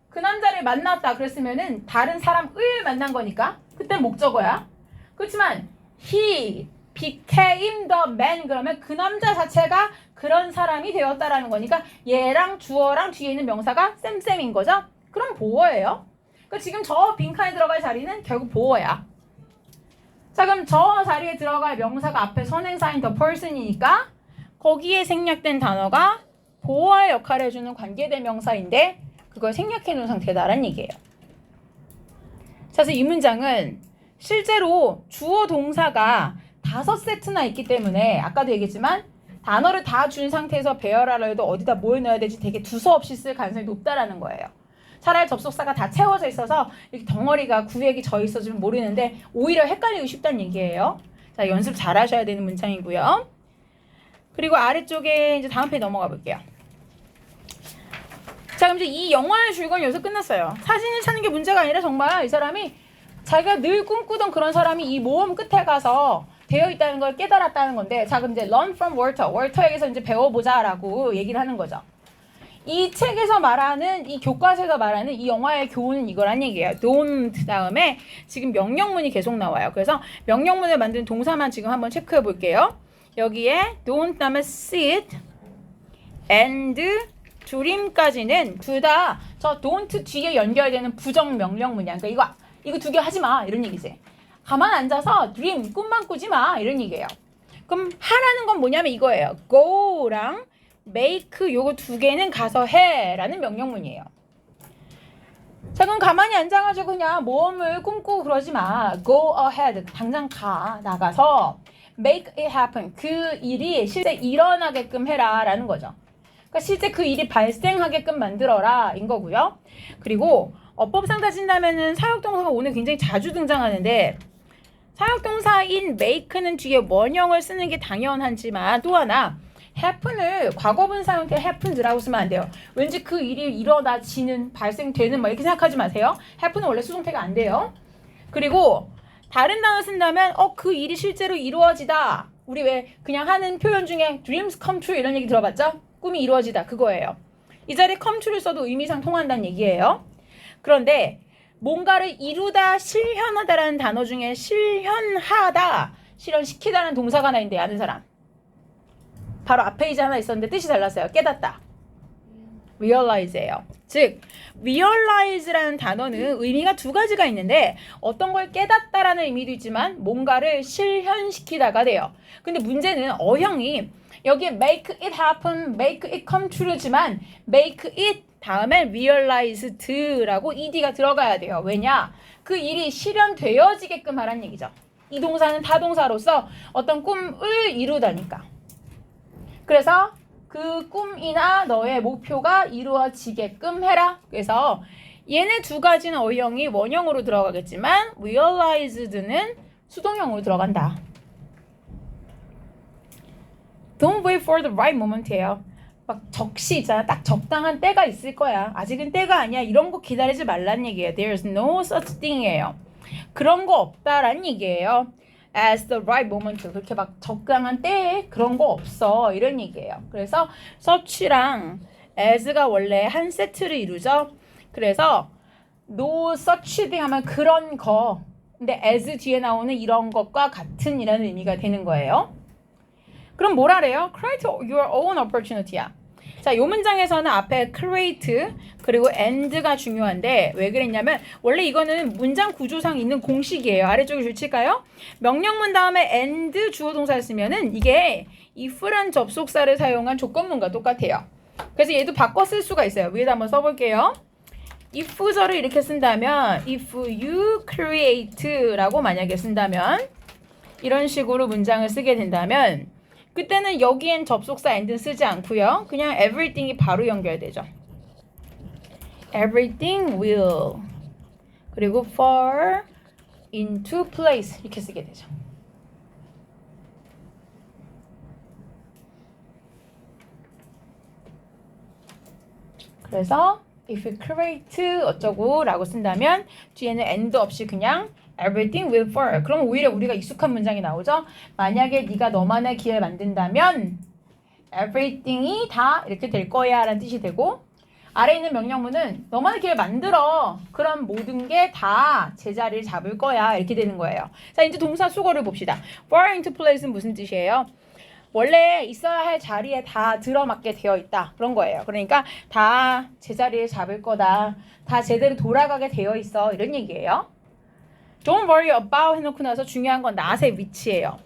그 남자를 만났다 그랬으면은 다른 사람을 만난 거니까 그때 목적어야. 그렇지만 he became the man 그러면 그 남자 자체가 그런 사람이 되었다라는 거니까 얘랑 주어랑 뒤에 있는 명사가 쌤쌤인 거죠. 그럼 보어예요. 그러니까 지금 저 빈칸에 들어갈 자리는 결국 보어야. 자 그럼 저 자리에 들어갈 명사가 앞에 선행사인 the person이니까 거기에 생략된 단어가 보어의 역할을 해주는 관계대명사인데 그걸 생략해 놓은 상태다라는 얘기예요. 자, 그래서 이 문장은 실제로 주어 동사가 5세트나 있기 때문에 아까도 얘기했지만 단어를 다 준 상태에서 배열하려 해도 어디다 뭘 넣어야 될지 되게 두서없이 쓸 가능성이 높다라는 거예요. 차라리 접속사가 다 채워져 있어서 이렇게 덩어리가 구획이 져 있어지면 모르는데 오히려 헷갈리고 쉽다는 얘기예요. 자, 연습 잘 하셔야 되는 문장이고요. 그리고 아래쪽에 이제 다음 페이지 넘어가 볼게요. 자, 그럼 이제 이 영화의 줄거리 여기서 끝났어요. 사진을 찾는 게 문제가 아니라 정말 이 사람이 자기가 늘 꿈꾸던 그런 사람이 이 모험 끝에 가서 되어 있다는 걸 깨달았다는 건데, 자, 그럼 이제 learn from Walter, 월터에게서 이제 배워보자라고 얘기를 하는 거죠. 이 책에서 말하는, 이 교과서에서 말하는 이 영화의 교훈은 이거란 얘기예요. don't 다음에 지금 명령문이 계속 나와요. 그래서 명령문을 만든 동사만 지금 한번 체크해 볼게요. 여기에 don't 다음에 sit and dream까지는 둘 다 저 don't 뒤에 연결되는 부정 명령문이야. 그러니까 이거 두 개 하지 마 이런 얘기지. 가만 앉아서 dream 꿈만 꾸지 마 이런 얘기예요. 그럼 하라는 건 뭐냐면 이거예요. go랑 make 요거 두 개는 가서 해라는 명령문이에요. 자 그럼 가만히 앉아가지고 그냥 모험을 꿈꾸고 그러지 마. go ahead 당장 가 나가서 make it happen 그 일이 실제 일어나게끔 해라 라는 거죠. 그러니까 실제 그 일이 발생하게끔 만들어라 인 거고요. 그리고 어법상 따진다면은 사역동사가 오늘 굉장히 자주 등장하는데 사역동사인 make는 뒤에 원형을 쓰는 게 당연하지만 또 하나 happen을 과거분사 형태의 happened라고 쓰면 안 돼요. 왠지 그 일이 일어나지는 발생되는 막 이렇게 생각하지 마세요. happen은 원래 수동태가 안 돼요. 그리고 다른 단어 쓴다면 그 일이 실제로 이루어지다. 우리 왜 그냥 하는 표현 중에 dreams come true 이런 얘기 들어봤죠? 꿈이 이루어지다 그거예요. 이 자리에 come true를 써도 의미상 통한다는 얘기예요. 그런데 뭔가를 이루다, 실현하다라는 단어 중에 실현하다, 실현시키다라는 동사가 하나 있는데 아는 사람? 바로 앞에 이제 하나 있었는데 뜻이 달랐어요. 깨닫다. realize예요. 즉 realize라는 단어는 의미가 두 가지가 있는데 어떤 걸 깨닫다라는 의미도 있지만 뭔가를 실현시키다가 돼요. 근데 문제는 어형이 여기에 make it happen, make it come true지만 make it 다음에 realized라고 ed가 들어가야 돼요. 왜냐? 그 일이 실현되어지게끔 하라는 얘기죠. 이 동사는 타동사로서 어떤 꿈을 이루다니까. 그래서 그 꿈이나 너의 목표가 이루어지게끔 해라. 그래서 얘네 두 가지는 어형이 원형으로 들어가겠지만 realized는 수동형으로 들어간다. Don't wait for the right moment이에요. 막 적시 있잖아. 딱 적당한 때가 있을 거야. 아직은 때가 아니야. 이런 거 기다리지 말라는 얘기예요. There's no such thing이에요. 그런 거 없다라는 얘기예요. As the right moment. 그렇게 막 적당한 때에 그런 거 없어. 이런 얘기예요. 그래서 such랑 as가 원래 한 세트를 이루죠. 그래서 no such thing 하면 그런 거. 근데 as 뒤에 나오는 이런 것과 같은 이라는 의미가 되는 거예요. 그럼 뭐라래요? Create your own opportunity야. 자, 요 문장에서는 앞에 create 그리고 and가 중요한데 왜 그랬냐면 원래 이거는 문장 구조상 있는 공식이에요. 아래쪽에 줄칠까요? 명령문 다음에 and 주어 동사를 쓰면은 이게 if란 접속사를 사용한 조건문과 똑같아요. 그래서 얘도 바꿔 쓸 수가 있어요. 위에다 한번 써볼게요. if절을 이렇게 쓴다면 if you create라고 만약에 쓴다면 이런 식으로 문장을 쓰게 된다면 그때는 여기엔 접속사 and는 쓰지 않고요. 그냥 everything이 바로 연결되죠. everything will 그리고 fall into place 이렇게 쓰게 되죠. 그래서 if you create 어쩌고 라고 쓴다면 뒤에는 and 없이 그냥 everything will fall. 그럼 오히려 우리가 익숙한 문장이 나오죠. 만약에 네가 너만의 길을 만든다면 everything이 다 이렇게 될 거야 라는 뜻이 되고 아래에 있는 명령문은 너만 이렇게 만들어. 그럼 모든 게 다 제자리를 잡을 거야. 이렇게 되는 거예요. 자, 이제 동사 수거를 봅시다. fall into place는 무슨 뜻이에요? 원래 있어야 할 자리에 다 들어맞게 되어 있다. 그런 거예요. 그러니까 다 제자리를 잡을 거다. 다 제대로 돌아가게 되어 있어. 이런 얘기예요. Don't worry about 해놓고 나서 중요한 건 not의 위치예요.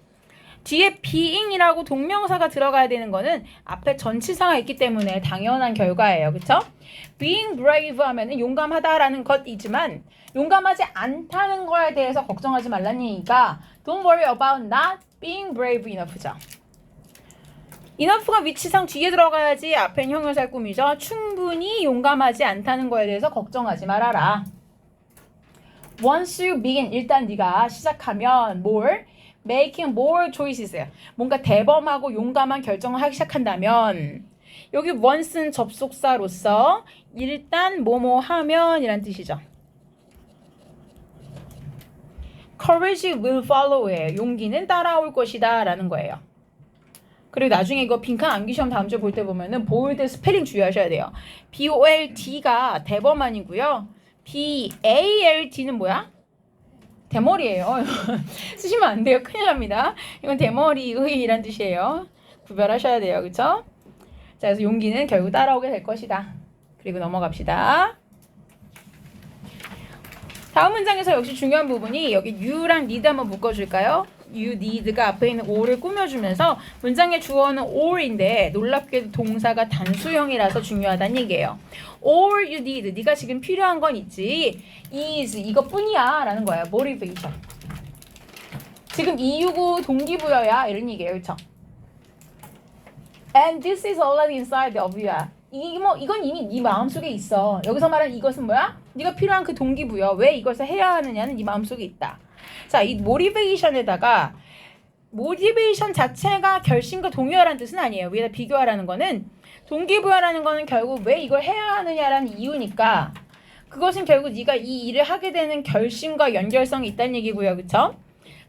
뒤에 being이라고 동명사가 들어가야 되는 거는 앞에 전치사가 있기 때문에 당연한 결과예요. 그쵸? being brave 하면은 용감하다라는 것이지만 용감하지 않다는 거에 대해서 걱정하지 말라는 얘기니까 don't worry about not being brave enough죠. enough가 위치상 뒤에 들어가야지 앞엔 형용사일 꿈이죠. 충분히 용감하지 않다는 거에 대해서 걱정하지 말아라. Once you begin, 일단 네가 시작하면 뭘? Making more choices. 뭔가 대범하고 용감한 결정을 하기 시작한다면 여기 once는 접속사로서 일단 뭐뭐 하면 이란 뜻이죠. Courage will follow예요. 용기는 따라올 것이다 라는 거예요. 그리고 나중에 이거 빈칸 암기시험 다음 주에 볼 때 보면은 bold 스펠링 주의하셔야 돼요. BOLD가 대범한이고요. BALD는 뭐야? 대머리예요. 쓰시면 안 돼요. 큰일 납니다. 이건 대머리의이란 뜻이에요. 구별하셔야 돼요. 그쵸? 자, 그래서 용기는 결국 따라오게 될 것이다. 그리고 넘어갑시다. 다음 문장에서 역시 중요한 부분이 여기 you랑 need 한번 묶어줄까요? you need가 앞에 있는 or를 꾸며주면서 문장의 주어는 or인데 놀랍게도 동사가 단수형이라서 중요하다는 얘기예요. all you need, 네가 지금 필요한 건 있지. is 이것뿐이야 라는 거예요. motivation. 지금 이유고 동기부여야 이런 얘기예요. 그렇죠? And this is already inside of you. 이건 이미 네 마음속에 있어. 여기서 말하는 이것은 뭐야? 네가 필요한 그 동기부여. 왜 이것을 해야 하느냐는 네 마음속에 있다. 자, 이 모티베이션에다가 모티베이션 자체가 결심과 동의어라는 뜻은 아니에요. 위에다 비교하라는 거는 동기부여라는 거는 결국 왜 이걸 해야 하느냐라는 이유니까 그것은 결국 네가 이 일을 하게 되는 결심과 연결성이 있다는 얘기고요. 그쵸?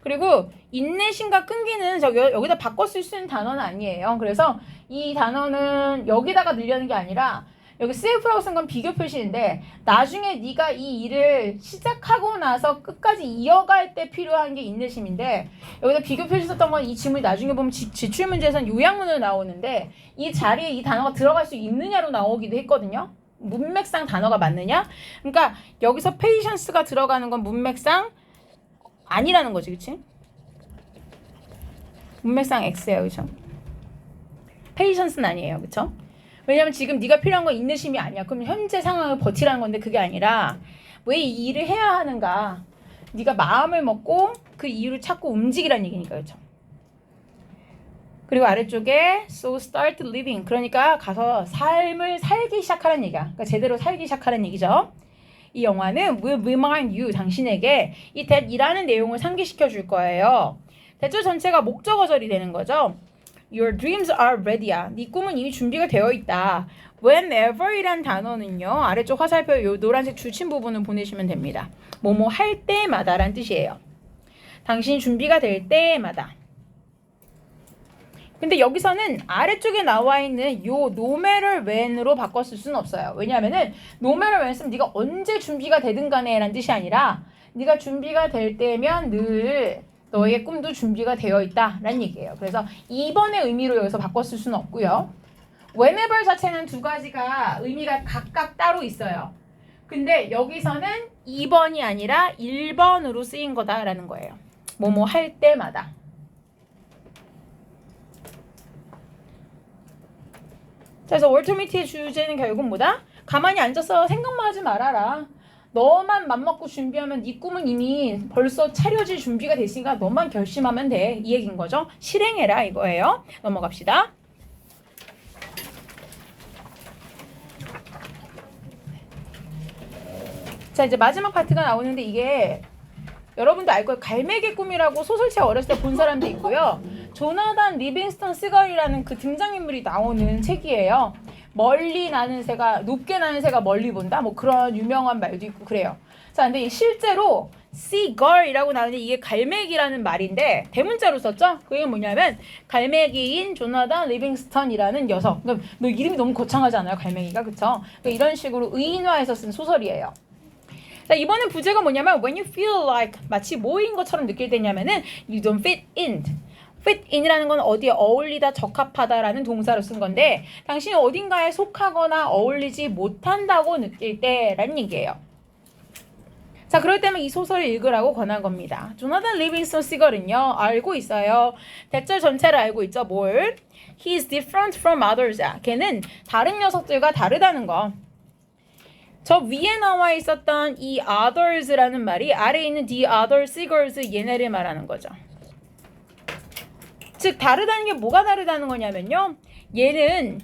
그리고 인내심과 끈기는 여기다 바꿔 쓸 수 있는 단어는 아니에요. 그래서 이 단어는 여기다가 넣으려는 게 아니라 여기 CF라고 쓴 건 비교 표시인데 나중에 네가 이 일을 시작하고 나서 끝까지 이어갈 때 필요한 게 인내심인데 여기다 비교 표시 썼던 건 이 지문이 나중에 보면 지출 문제에서는 요약문으로 나오는데 이 자리에 이 단어가 들어갈 수 있느냐로 나오기도 했거든요. 문맥상 단어가 맞느냐? 그러니까 여기서 patience가 들어가는 건 문맥상 아니라는 거지. 그치? 문맥상 X예요. 그쵸? patience는 아니에요. 그쵸? 왜냐면 지금 네가 필요한 건 인내심이 아니야. 그럼 현재 상황을 버티라는 건데 그게 아니라 왜 이 일을 해야 하는가. 네가 마음을 먹고 그 이유를 찾고 움직이라는 얘기니까. 그렇죠? 그리고 아래쪽에 so start living. 그러니까 가서 삶을 살기 시작하라는 얘기야. 그러니까 제대로 살기 시작하라는 얘기죠. 이 영화는 will remind you. 당신에게 이 that이라는 내용을 상기시켜 줄 거예요. 대절 전체가 목적어절이 되는 거죠. Your dreams are ready야. 네 꿈은 이미 준비가 되어 있다. Whenever이란 단어는요. 아래쪽 화살표 요 노란색 줄친 부분을 보내시면 됩니다. 뭐뭐 할 때마다란 뜻이에요. 당신이 준비가 될 때마다. 근데 여기서는 아래쪽에 나와 있는 요 no matter when으로 바꿨을 수는 없어요. 왜냐하면은 no matter when 쓰면 네가 언제 준비가 되든 간에 라는 뜻이 아니라 네가 준비가 될 때면 늘 너의 꿈도 준비가 되어 있다 라는 얘기예요. 그래서 2번의 의미로 여기서 바꿨을 수는 없고요. whenever 자체는 두 가지가 의미가 각각 따로 있어요. 근데 여기서는 2번이 아니라 1번으로 쓰인 거다라는 거예요. 뭐뭐 할 때마다. 그래서 얼터미티의 주제는 결국 뭐다? 가만히 앉아서 생각만 하지 말아라. 너만 맘먹고 준비하면 네 꿈은 이미 벌써 차려질 준비가 됐으니까 너만 결심하면 돼. 이 얘기인 거죠. 실행해라 이거예요. 넘어갑시다. 자, 이제 마지막 파트가 나오는데 이게 여러분도 알 거예요. 갈매기 꿈이라고 소설책 어렸을 때 본 사람도 있고요. 조나단 리빙스턴 스걸이라는 그 등장인물이 나오는 책이에요. 멀리 나는 새가 높게 나는 새가 멀리 본다. 뭐 그런 유명한 말도 있고 그래요. 자, 근데 실제로 seagull이라고 나오는 이게 갈매기라는 말인데 대문자로 썼죠? 그게 뭐냐면 갈매기인 조나단 리빙스턴이라는 녀석. 그러니까 너 이름이 너무 거창하지 않아요? 갈매기가. 그쵸? 그러니까 이런 식으로 의인화해서 쓴 소설이에요. 자, 이번엔 부제가 뭐냐면 when you feel like 마치 모인 것처럼 느낄 때냐면은 you don't fit in. fit in이라는 건 어디에 어울리다 적합하다라는 동사로 쓴 건데 당신이 어딘가에 속하거나 어울리지 못한다고 느낄 때라는 얘기예요. 자, 그럴 때면 이 소설을 읽으라고 권한 겁니다. 조나단 리빙스턴 시걸은요, 알고 있어요. 대절 전체를 알고 있죠. 뭘? He is different from others. 걔는 다른 녀석들과 다르다는 거. 저 위에 나와 있었던 이 others라는 말이 아래에 있는 the other seagulls 얘네를 말하는 거죠. 즉 다르다는 게 뭐가 다르다는 거냐면요. 얘는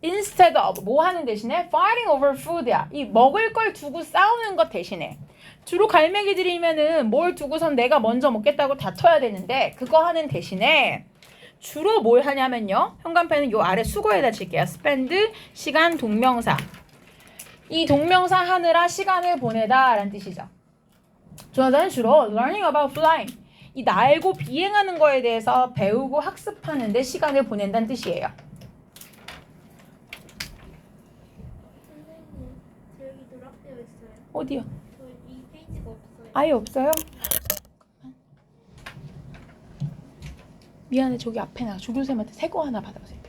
instead of 뭐 하는 대신에 fighting over food야. 이 먹을 걸 두고 싸우는 것 대신에 주로 갈매기들이면은 뭘 두고선 내가 먼저 먹겠다고 다퉈야 되는데 그거 하는 대신에 주로 뭘 하냐면요. 현관편은 요 아래 수거에다 칠게요. spend 시간 동명사. 이 동명사 하느라 시간을 보내다 라는 뜻이죠. 조나단은 주로 learning about flying 이 날고 비행하는 거에 대해서 배우고 학습하는 데 시간을 보낸다는 뜻이에요. 선생님, 저기 누락되어 있어요. 어디요? 저 이 페이지가 없어요. 아예 없어요? 미안해 저기 앞에 나 조교쌤한테 새 거 하나 받아오세요.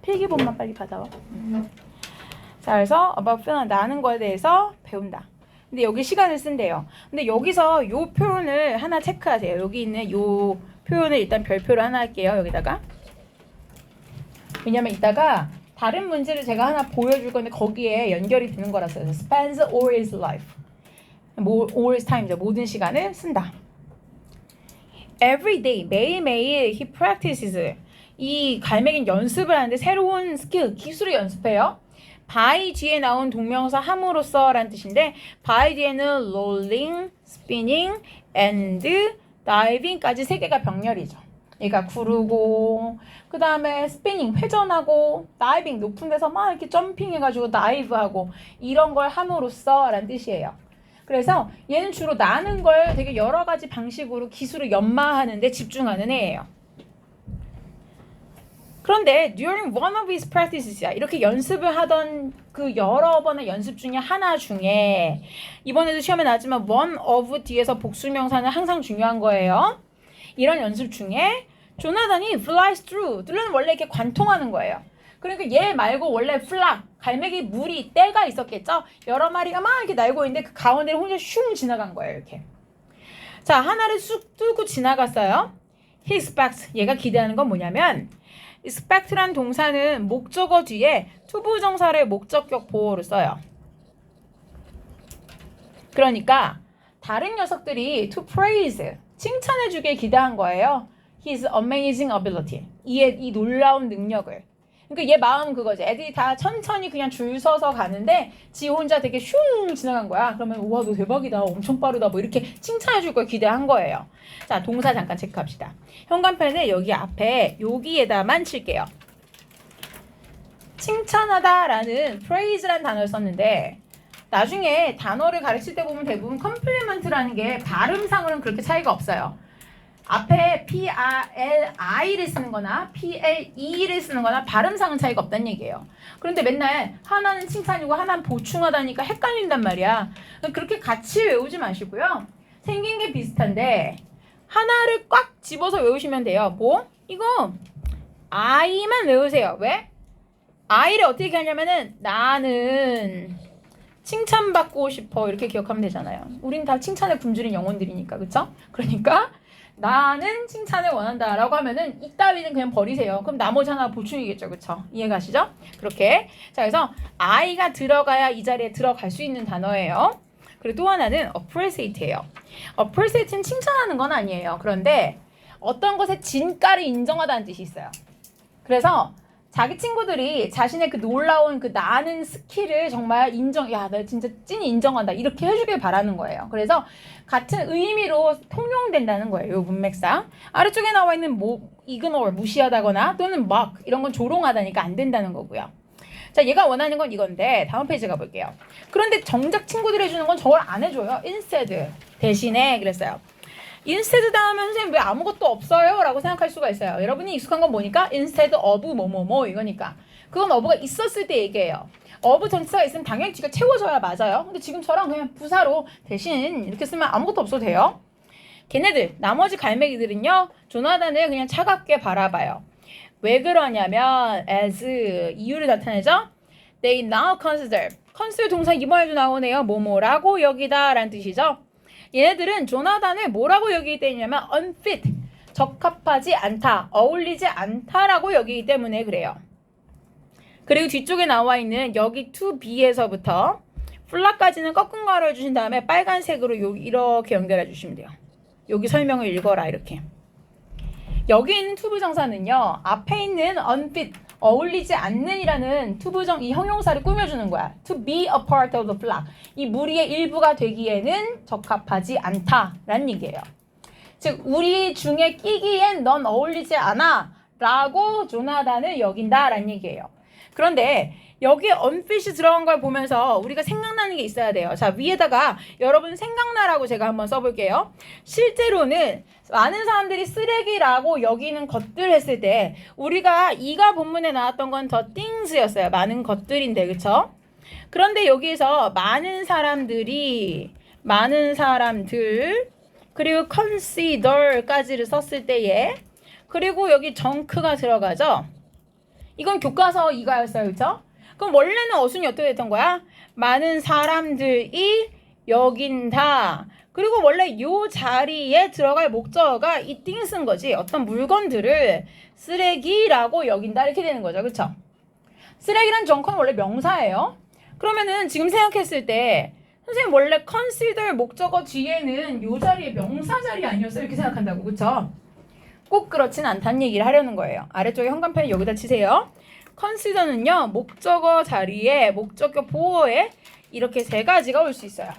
필기본만 빨리 받아와. 자, 그래서 about feeling 나는 거에 대해서 배운다. 근데 여기 시간을 쓴대요. 근데 여기서 요 표현을 하나 체크하세요. 여기 있는 요 표현을 일단 별표를 하나 할게요. 여기다가. 왜냐면 이따가 다른 문제를 제가 하나 보여줄 건데 거기에 연결이 되는 거라서 spends all his life. all his time이죠. 모든 시간을 쓴다. Every day, 매일매일 he practices. 이 갈매기는 연습을 하는데 새로운 스킬, 기술을 연습해요. by 뒤에 나온 동명사 함으로써 라는 뜻인데 by 뒤에는 rolling, spinning, and diving까지 세 개가 병렬이죠. 얘가 구르고 그 다음에 spinning, 회전하고 diving, 높은 데서 막 이렇게 점핑해가지고 dive하고 이런 걸 함으로써 라는 뜻이에요. 그래서 얘는 주로 나는 걸 되게 여러 가지 방식으로 기술을 연마하는 데 집중하는 애예요. 그런데 during one of his practices 이렇게 연습을 하던 그 여러 번의 연습 중에 하나 중에 이번에도 시험에 나왔지만 one of 뒤에서 복수명사는 항상 중요한 거예요. 이런 연습 중에 조나단이 flies through 뚫는 원래 이렇게 관통하는 거예요. 그러니까 얘 말고 원래 flock 갈매기 무리 떼가 있었겠죠. 여러 마리가 막 이렇게 날고 있는데 그 가운데를 혼자 슝 지나간 거예요. 이렇게. 자, 하나를 쑥 뚫고 지나갔어요. He expects 얘가 기대하는 건 뭐냐면 expect란 동사는 목적어 뒤에 투부정사를 목적격 보호로 써요. 그러니까 다른 녀석들이 to praise 칭찬해주길 기대한 거예요. His amazing ability 이 놀라운 능력을. 그러니까 얘 마음은 그거지. 애들이 다 천천히 그냥 줄 서서 가는데 지 혼자 되게 슝 지나간 거야. 그러면 우와 너 대박이다. 엄청 빠르다. 뭐 이렇게 칭찬해줄 걸 기대한 거예요. 자, 동사 잠깐 체크합시다. 현관펜을 여기 앞에 여기에다만 칠게요. 칭찬하다라는 praise라는 단어를 썼는데 나중에 단어를 가르칠 때 보면 대부분 compliment라는 게 발음상으로는 그렇게 차이가 없어요. 앞에 P-R-L-I를 쓰는 거나 P-L-E를 쓰는 거나 발음상은 차이가 없다는 얘기예요. 그런데 맨날 하나는 칭찬이고 하나는 보충하다니까 헷갈린단 말이야. 그렇게 같이 외우지 마시고요. 생긴 게 비슷한데 하나를 꽉 집어서 외우시면 돼요. 뭐? 이거 I만 외우세요. 왜? I를 어떻게 하냐면은 나는 칭찬받고 싶어 이렇게 기억하면 되잖아요. 우린 다 칭찬에 굶주린 영혼들이니까 그쵸? 그러니까 나는 칭찬을 원한다 라고 하면은 이따위는 그냥 버리세요. 그럼 나머지 하나 보충이겠죠. 그쵸? 이해가시죠? 그렇게. 자, 그래서 I가 들어가야 이 자리에 들어갈 수 있는 단어예요. 그리고 또 하나는 appreciate예요. appreciate는 칭찬하는 건 아니에요. 그런데 어떤 것의 진가를 인정하다는 뜻이 있어요. 그래서 자기 친구들이 자신의 그 놀라운 그 나는 스킬을 정말 야, 나 진짜 찐 인정한다. 이렇게 해주길 바라는 거예요. 그래서 같은 의미로 통용된다는 거예요. 이 문맥상. 아래쪽에 나와 있는 ignore, 무시하다거나 또는 mock, 이런 건 조롱하다니까 안 된다는 거고요. 자, 얘가 원하는 건 이건데 다음 페이지 가볼게요. 그런데 정작 친구들이 해주는 건 저걸 안 해줘요. instead, 대신에 그랬어요. instead 다음에 선생님 왜 아무것도 없어요? 라고 생각할 수가 있어요. 여러분이 익숙한 건 뭐니까? instead of 뭐뭐뭐 이거니까. 그건 of가 있었을 때 얘기해요. of 전치사가 있으면 당연히 뒤가 채워져야 맞아요. 근데 지금처럼 그냥 부사로 대신 이렇게 쓰면 아무것도 없어도 돼요. 걔네들, 나머지 갈매기들은요, 조나단을 그냥 차갑게 바라봐요. 왜 그러냐면 as 이유를 나타내죠. They now consider 동사 이번에도 나오네요. 뭐뭐라고 여기다 라는 뜻이죠. 얘네들은 조나단을 뭐라고 여기기 때문이냐면 unfit, 적합하지 않다, 어울리지 않다라고 여기기 때문에 그래요. 그리고 뒤쪽에 나와 있는 여기 to be에서부터 플라까지는 꺾은 괄호 해주신 다음에 빨간색으로 이렇게 연결해 주시면 돼요. 여기 설명을 읽어라 이렇게. 여기 있는 to 부정사는요, 앞에 있는 unfit, 어울리지 않는이라는 이 형용사를 꾸며주는 거야. To be a part of the flock. 이 무리의 일부가 되기에는 적합하지 않다라는 얘기예요. 즉 우리 중에 끼기엔 넌 어울리지 않아 라고 조나단을 여긴다라는 얘기예요. 그런데 여기에 unfit이 들어간 걸 보면서 우리가 생각나는 게 있어야 돼요. 자, 위에다가 여러분 생각나라고 제가 한번 써볼게요. 실제로는 많은 사람들이 쓰레기라고 여기는 것들 했을 때 우리가 이가 본문에 나왔던 건 더 things였어요. 많은 것들인데, 그쵸? 그런데 여기에서 많은 사람들 그리고 consider까지를 썼을 때에 그리고 여기 junk가 들어가죠. 이건 교과서 이가였어요. 그쵸? 그럼 원래는 어순이 어떻게 됐던 거야? 많은 사람들이 여긴다. 그리고 원래 요 자리에 들어갈 목적어가 이 things인 거지. 어떤 물건들을 쓰레기라고 여긴다 이렇게 되는 거죠. 그쵸? 쓰레기란 정컨은 원래 명사예요. 그러면은 지금 생각했을 때 선생님 원래 consider 목적어 뒤에는 요 자리에 명사 자리 아니었어요? 이렇게 생각한다고. 그쵸? 꼭 그렇진 않다는 얘기를 하려는 거예요. 아래쪽에 현관펜 여기다 치세요. consider는요, 목적어 자리에 목적어 보어에 이렇게 세 가지가 올 수 있어요.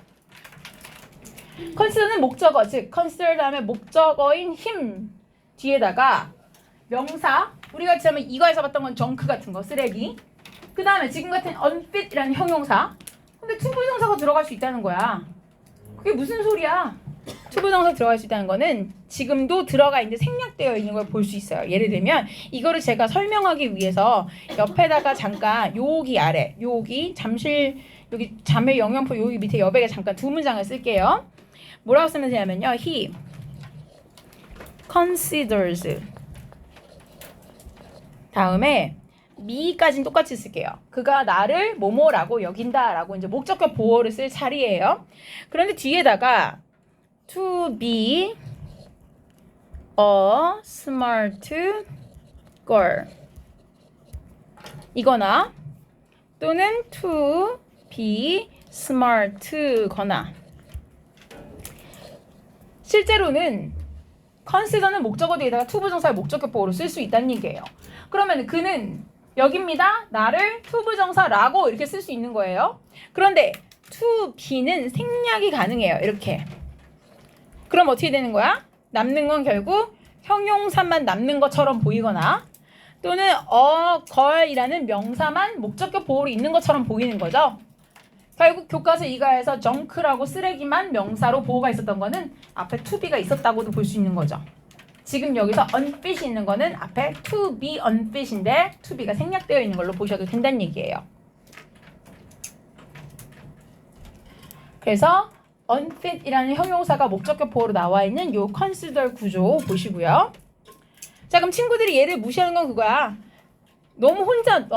consider는 목적어, 즉 consider 다음에 목적어인 him 뒤에다가 명사, 우리가 지금 이거에서 봤던 건 junk 같은 거, 쓰레기. 그 다음에 지금 같은 unfit이라는 형용사. 근데 투부정사가 들어갈 수 있다는 거야. 그게 무슨 소리야? 투부정사 들어갈 수 있다는 거는 지금도 들어가 있는데 생략되어 있는 걸 볼 수 있어요. 예를 들면 이거를 제가 설명하기 위해서 옆에다가 잠깐 여기 아래, 여기 잠실, 여기 자매 영양포 여기 밑에 여백에 잠깐 두 문장을 쓸게요. 뭐라고 쓰면 되냐면요. He considers 다음에 me까지는 똑같이 쓸게요. 그가 나를 뭐뭐라고 여긴다라고 이제 목적격 보어를 쓸 차례예요. 그런데 뒤에다가 to be a smart girl 이거나 또는 to be smart 거나 실제로는 consider는 목적어 뒤에다가 to 부정사의 목적격 보어로 쓸 수 있다는 얘기예요. 그러면 그는 여기입니다. 나를 to 부정사라고 이렇게 쓸 수 있는 거예요. 그런데 to be는 생략이 가능해요. 이렇게. 그럼 어떻게 되는 거야? 남는 건 결국 형용사만 남는 것처럼 보이거나 또는 girl이라는 명사만 목적격 보호로 있는 것처럼 보이는 거죠. 결국 교과서 이가에서 junk라고 쓰레기만 명사로 보호가 있었던 거는 앞에 to be가 있었다고도 볼 수 있는 거죠. 지금 여기서 unfit이 있는 거는 앞에 to be unfit인데 to be가 생략되어 있는 걸로 보셔도 된다는 얘기예요. 그래서 unfit이라는 형용사가 목적격 보호로 나와 있는 요 consider 구조 보시고요. 자, 그럼 친구들이 얘를 무시하는 건 그거야. 너무 혼자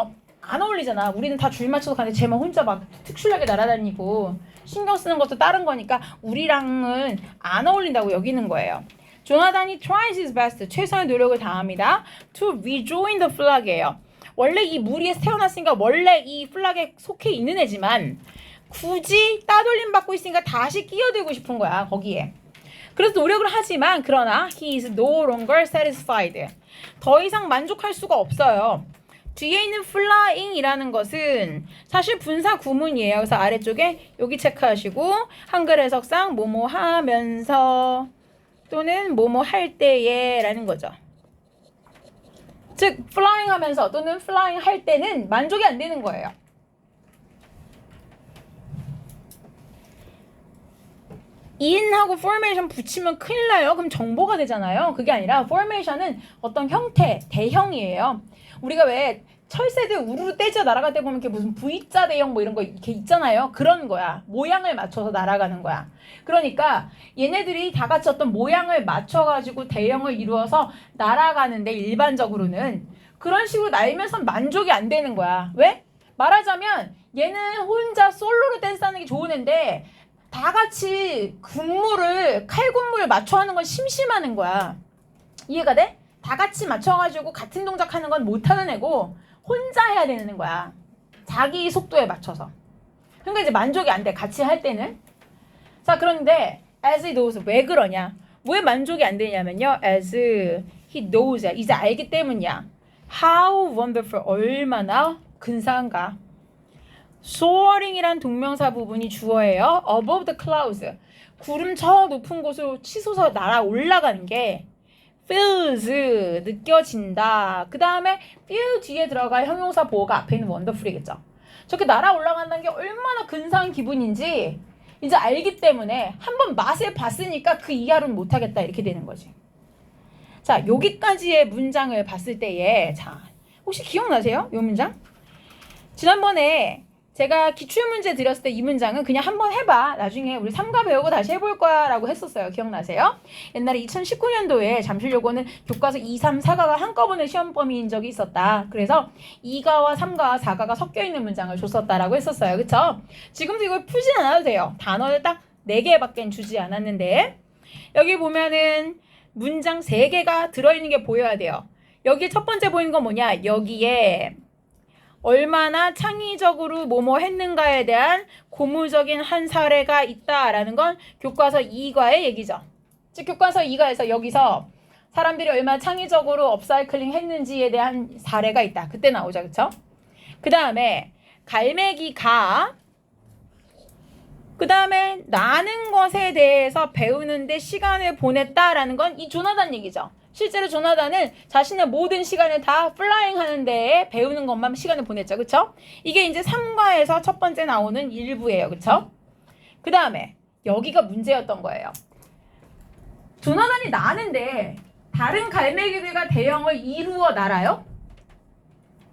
안 어울리잖아. 우리는 다 줄 맞춰서 가는데 쟤만 혼자 막 특출나게 날아다니고 신경 쓰는 것도 다른 거니까 우리랑은 안 어울린다고 여기는 거예요. 조나단이 tries his best, 최선의 노력을 다합니다. to rejoin the flag이에요. 원래 이 무리에 태어났으니까 원래 이 플락에 속해 있는 애지만 굳이 따돌림 받고 있으니까 다시 끼어들고 싶은 거야, 거기에. 그래서 노력을 하지만 그러나 he is no longer satisfied. 더 이상 만족할 수가 없어요. 뒤에 있는 flying이라는 것은 사실 분사 구문이에요. 그래서 아래쪽에 여기 체크하시고 한글 해석상 뭐뭐 하면서 또는 뭐뭐 할 때에 라는 거죠. 즉 flying 하면서 또는 flying 할 때는 만족이 안 되는 거예요. in하고 formation 붙이면 큰일 나요. 그럼 정보가 되잖아요. 그게 아니라 formation은 어떤 형태, 대형이에요. 우리가 왜 철새들 우르르 떼져 날아갈 때 보면 이렇게 무슨 V자 대형 뭐 이런 거 이렇게 있잖아요. 그런 거야. 모양을 맞춰서 날아가는 거야. 그러니까 얘네들이 다 같이 어떤 모양을 맞춰가지고 대형을 이루어서 날아가는데 일반적으로는 그런 식으로 날면서 만족이 안 되는 거야. 왜? 말하자면 얘는 혼자 솔로로 댄스하는 게 좋은 애인데 다 같이 칼군무를 맞춰 하는 건 심심하는 거야. 이해가 돼? 다 같이 맞춰가지고 같은 동작 하는 건 못하는 애고 혼자 해야 되는 거야. 자기 속도에 맞춰서. 그러니까 이제 만족이 안 돼. 같이 할 때는. 자, 그런데 as he knows 왜 그러냐? 왜 만족이 안 되냐면요. as he knows 이제 알기 때문이야. how wonderful 얼마나 근사한가. soaring이란 동명사 부분이 주어예요. above the clouds 구름 저 높은 곳으로 치솟아 날아 올라가는 게 feels 느껴진다. 그 다음에 feel 뒤에 들어갈 형용사 보호가 앞에 있는 wonderful이겠죠. 저렇게 날아 올라간다는 게 얼마나 근사한 기분인지 이제 알기 때문에 한번 맛을 봤으니까 그 이하로는 못하겠다 이렇게 되는 거지. 자, 여기까지의 문장을 봤을 때에 자 혹시 기억나세요? 이 문장? 지난번에 제가 기출문제 드렸을 때 이 문장은 그냥 한번 해봐. 나중에 우리 3과 배우고 다시 해볼 거야 라고 했었어요. 기억나세요? 옛날에 2019년도에 잠실요거는 교과서 2, 3, 4가가 한꺼번에 시험 범위인 적이 있었다. 그래서 2가와 3가와 4가가 섞여있는 문장을 줬었다라고 했었어요. 그쵸? 지금도 이걸 풀진 않아도 돼요. 단어를 딱 4개밖에 주지 않았는데 여기 보면은 문장 3개가 들어있는 게 보여야 돼요. 여기 첫 번째 보이는 건 뭐냐? 여기에 얼마나 창의적으로 뭐뭐 했는가에 대한 고무적인 한 사례가 있다라는 건 교과서 2과의 얘기죠. 즉 교과서 2과에서 여기서 사람들이 얼마나 창의적으로 업사이클링 했는지에 대한 사례가 있다. 그때 나오죠. 그쵸? 그 다음에 갈매기가 그 다음에 나는 것에 대해서 배우는데 시간을 보냈다라는 건 이 조나단 얘기죠. 실제로 조나단은 자신의 모든 시간을 다 플라잉 하는 데에 배우는 것만 시간을 보냈죠. 그쵸? 이게 이제 3과에서 첫 번째 나오는 일부예요. 그쵸? 그 다음에 여기가 문제였던 거예요. 조나단이 나는데 다른 갈매기들과 대형을 이루어 날아요?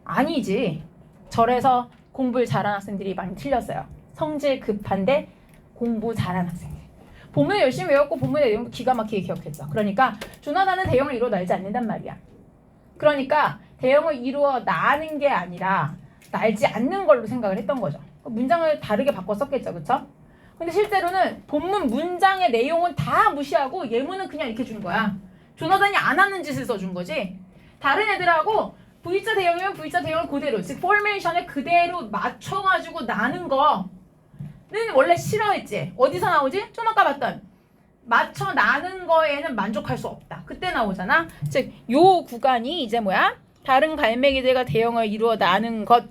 아니지. 절에서 공부를 잘하는 학생들이 많이 틀렸어요. 성질 급한데 공부 잘하는 학생들. 본문 열심히 외웠고 본문의 내용도 기가 막히게 기억했죠. 그러니까 조나단은 대형을 이루어 날지 않는단 말이야. 그러니까 대형을 이루어 나는 게 아니라 날지 않는 걸로 생각을 했던 거죠. 문장을 다르게 바꿔 썼겠죠. 그쵸? 근데 실제로는 본문 문장의 내용은 다 무시하고 예문은 그냥 이렇게 준 거야. 조나단이 안 하는 짓을 써준 거지. 다른 애들하고 V자 대형이면 V자 대형을 그대로 즉 포메이션에 그대로 맞춰가지고 나는 거는 원래 싫어했지. 어디서 나오지? 좀 아까 봤던 맞춰 나는 거에는 만족할 수 없다. 그때 나오잖아. 즉 요 구간이 이제 뭐야? 다른 갈매기들과 대형을 이루어 나는 것은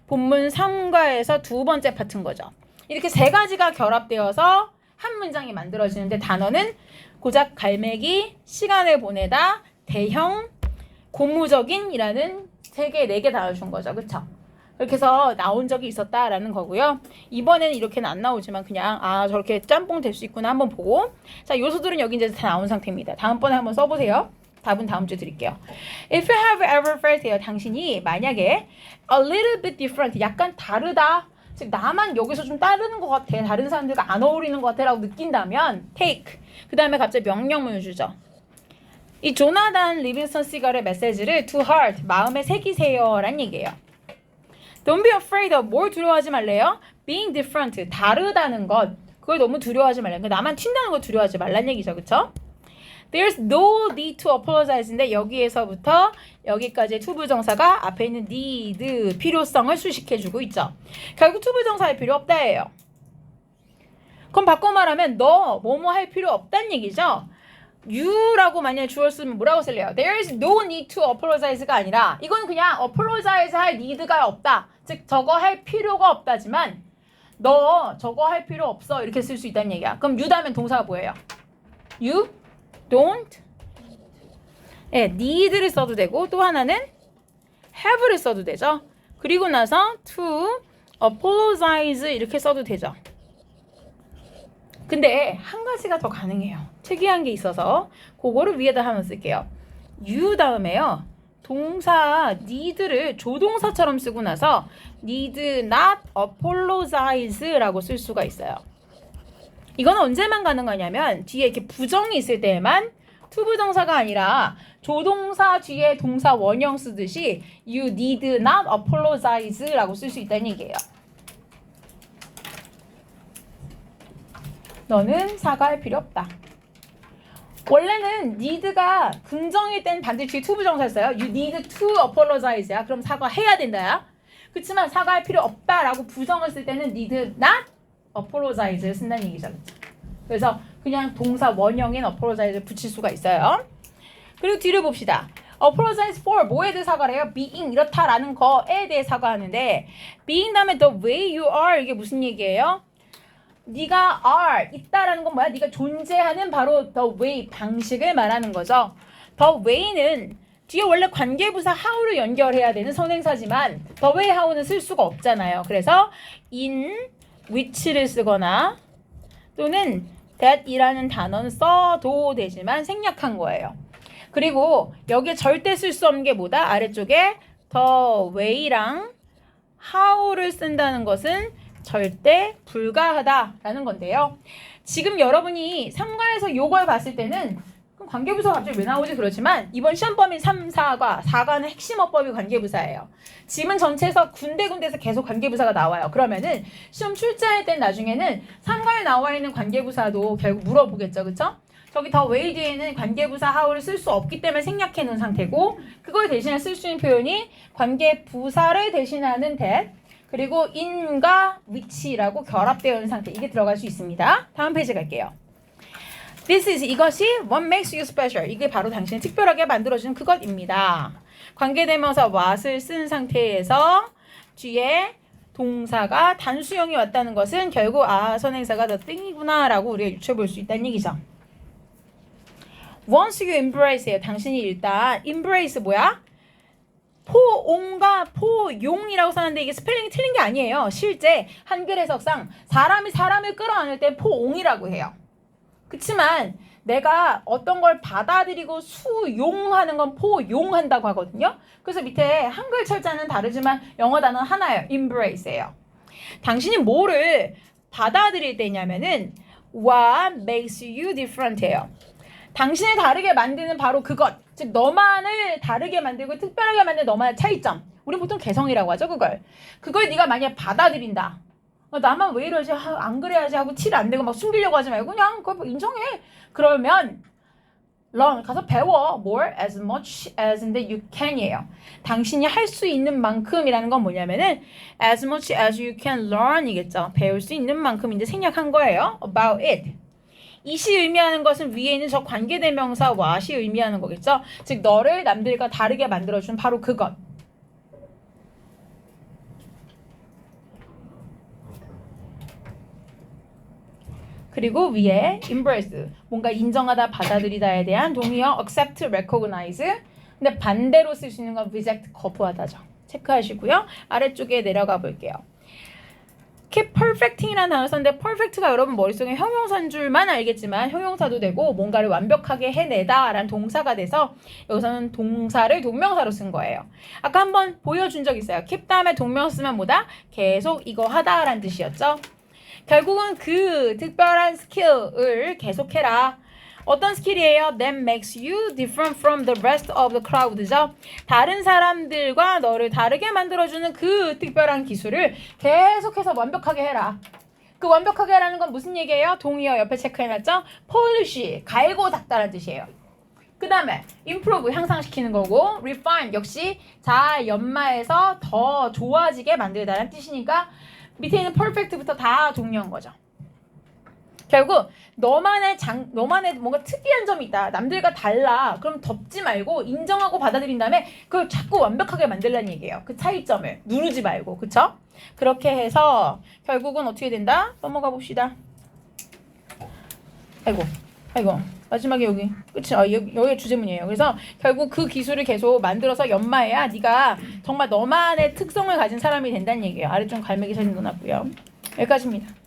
본문 3과에서 두 번째 파트인 거죠. 이렇게 세 가지가 결합되어서 한 문장이 만들어지는데 단어는 고작 갈매기, 시간을 보내다, 대형, 고무적인이라는 3개, 4개 단어를 준 거죠. 그쵸? 그렇게 해서 나온 적이 있었다라는 거고요. 이번에는 이렇게는 안 나오지만 그냥 저렇게 짬뽕 될 수 있구나 한번 보고 자 요소들은 여기 이제 다 나온 상태입니다. 다음번에 한번 써보세요. 답은 다음 주에 드릴게요. If you have ever felt 해요. 당신이 만약에 a little bit different 약간 다르다 즉 나만 여기서 좀 다른 것 같아 다른 사람들과 안 어울리는 것 같아 라고 느낀다면 take 그 다음에 갑자기 명령문을 주죠. 이 조나단 리빙스턴 시걸의 메시지를 to heart 마음에 새기세요 라는 얘기예요. Don't be afraid of 뭘 두려워하지 말래요? Being different 다르다는 것 그걸 너무 두려워하지 말래요. 그러니까 나만 튄다는 걸 두려워하지 말란 얘기죠. 그쵸? There's no need to apologize인데 여기에서부터 여기까지의 투부정사가 앞에 있는 need 필요성을 수식해주고 있죠. 결국 투부정사할 필요 없다예요. 그럼 바꿔 말하면 너 뭐뭐 할 필요 없다는 얘기죠. you라고 만약에 주어를 쓰면 뭐라고 쓸래요? There is no need to apologize가 아니라 이건 그냥 apologize 할 need가 없다. 즉 저거 할 필요가 없다지만 너 저거 할 필요 없어 이렇게 쓸 수 있다는 얘기야. 그럼 you 다음엔 동사가 뭐예요? You don't need를 써도 되고 또 하나는 have를 써도 되죠. 그리고 나서 to apologize 이렇게 써도 되죠. 근데 한 가지가 더 가능해요. 특이한 게 있어서 그거를 위에다 한번 쓸게요. you 다음에요. 동사 need를 조동사처럼 쓰고 나서 need not apologize라고 쓸 수가 있어요. 이건 언제만 가능하냐면 뒤에 이렇게 부정이 있을 때에만 투부정사가 아니라 조동사 뒤에 동사 원형 쓰듯이 you need not apologize라고 쓸 수 있다는 얘기예요. 너는 사과할 필요 없다. 원래는 need가 긍정일 땐 반드시 뒤에 투부정사를 써요. You need to apologize야. 그럼 사과해야 된다야. 그렇지만 사과할 필요 없다라고 부정을 쓸 때는 need not apologize를 쓴다는 얘기죠. 그래서 그냥 동사 원형인 apologize를 붙일 수가 있어요. 그리고 뒤를 봅시다. apologize for 뭐에 대해 사과를 해요? being 이렇다라는 거에 대해 사과하는데 being 다음에 the way you are 이게 무슨 얘기예요? 네가 are 있다라는 건 뭐야? 네가 존재하는 바로 the way 방식을 말하는 거죠. the way는 뒤에 원래 관계부사 how를 연결해야 되는 선행사지만 the way how는 쓸 수가 없잖아요. 그래서 in which를 쓰거나 또는 that이라는 단어는 써도 되지만 생략한 거예요. 그리고 여기에 절대 쓸 수 없는 게 뭐다? 아래쪽에 the way랑 how를 쓴다는 것은 절대 불가하다라는 건데요. 지금 여러분이 3과에서 요걸 봤을 때는 그럼 관계부사 갑자기 왜 나오지? 그렇지만 이번 시험 범위 3, 4과 4과는 핵심 어법이 관계부사예요. 지문 전체에서 군데군데에서 계속 관계부사가 나와요. 그러면은 시험 출제할 땐 나중에는 3과에 나와 있는 관계부사도 결국 물어보겠죠. 그쵸? 저기 더 웨이 뒤에는 관계부사 how를 쓸 수 없기 때문에 생략해 놓은 상태고 그걸 대신에 쓸 수 있는 표현이 관계부사를 대신하는 that 그리고 in과 which라고 결합되어 있는 상태. 이게 들어갈 수 있습니다. 다음 페이지 갈게요. This is 이것이 what makes you special. 이게 바로 당신을 특별하게 만들어주는 그것입니다. 관계대명사 what을 쓴 상태에서 뒤에 동사가 단수형이 왔다는 것은 결국 선행사가 the thing이구나 라고 우리가 유추해볼 수 있다는 얘기죠. Once you embrace예요. 당신이 일단 embrace 뭐야? 포옹과 포용이라고 썼는데 이게 스펠링이 틀린 게 아니에요. 실제 한글 해석상 사람이 사람을 끌어안을 때 포옹이라고 해요. 그렇지만 내가 어떤 걸 받아들이고 수용하는 건 포용한다고 하거든요. 그래서 밑에 한글 철자는 다르지만 영어 단어는 하나예요. embrace예요. 당신이 뭐를 받아들일 때냐면은 what makes you different예요. 당신을 다르게 만드는 바로 그것, 즉 너만을 다르게 만들고 특별하게 만드는 너만의 차이점. 우리 보통 개성이라고 하죠. 그걸 네가 만약에 받아들인다. 나만 왜 이러지? 안 그래야지 하고 티를 안 내고 막 숨기려고 하지 말고 그냥 그걸 인정해. 그러면 learn, 가서 배워. more as much as that you can이에요. 당신이 할 수 있는 만큼이라는 건 뭐냐면은 as much as you can learn이겠죠. 배울 수 있는 만큼인데 생략한 거예요. about it. 이시 의미하는 것은 위에 있는 저 관계대명사 what이 의미하는 거겠죠. 즉 너를 남들과 다르게 만들어준 바로 그것. 그리고 위에 embrace 뭔가 인정하다 받아들이다에 대한 동의어 accept, recognize. 근데 반대로 쓸 수 있는 건 reject, 거부하다죠. 체크하시고요. 아래쪽에 내려가 볼게요. keep perfecting이라는 단어 썼는데 perfect가 여러분 머릿속에 형용사인 줄만 알겠지만 형용사도 되고 뭔가를 완벽하게 해내다 라는 동사가 돼서 여기서는 동사를 동명사로 쓴 거예요. 아까 한번 보여준 적 있어요. keep 다음에 동명사 쓰면 뭐다? 계속 이거 하다 라는 뜻이었죠. 결국은 그 특별한 스킬을 계속해라. 어떤 스킬이에요? That makes you different from the rest of the crowd죠. 다른 사람들과 너를 다르게 만들어주는 그 특별한 기술을 계속해서 완벽하게 해라. 그 완벽하게 하라는 건 무슨 얘기예요? 동의어 옆에 체크해놨죠? polish, 갈고 닦다라는 뜻이에요. 그 다음에 improve, 향상시키는 거고 refine, 역시 잘 연마해서 더 좋아지게 만들다라는 뜻이니까 밑에 있는 perfect부터 다 동의어인 거죠. 결국 너만의 뭔가 특이한 점이 있다. 남들과 달라. 그럼 덮지 말고 인정하고 받아들인 다음에 그걸 자꾸 완벽하게 만들라는 얘기예요. 그 차이점을 누르지 말고. 그쵸? 그렇게 해서 결국은 어떻게 된다? 넘어가 봅시다. 아이고. 마지막에 여기 끝이 여기가 주제문이에요. 그래서 결국 그 기술을 계속 만들어서 연마해야 네가 정말 너만의 특성을 가진 사람이 된다는 얘기예요. 아래 좀 갈매기 사진도 났고요. 여기까지입니다.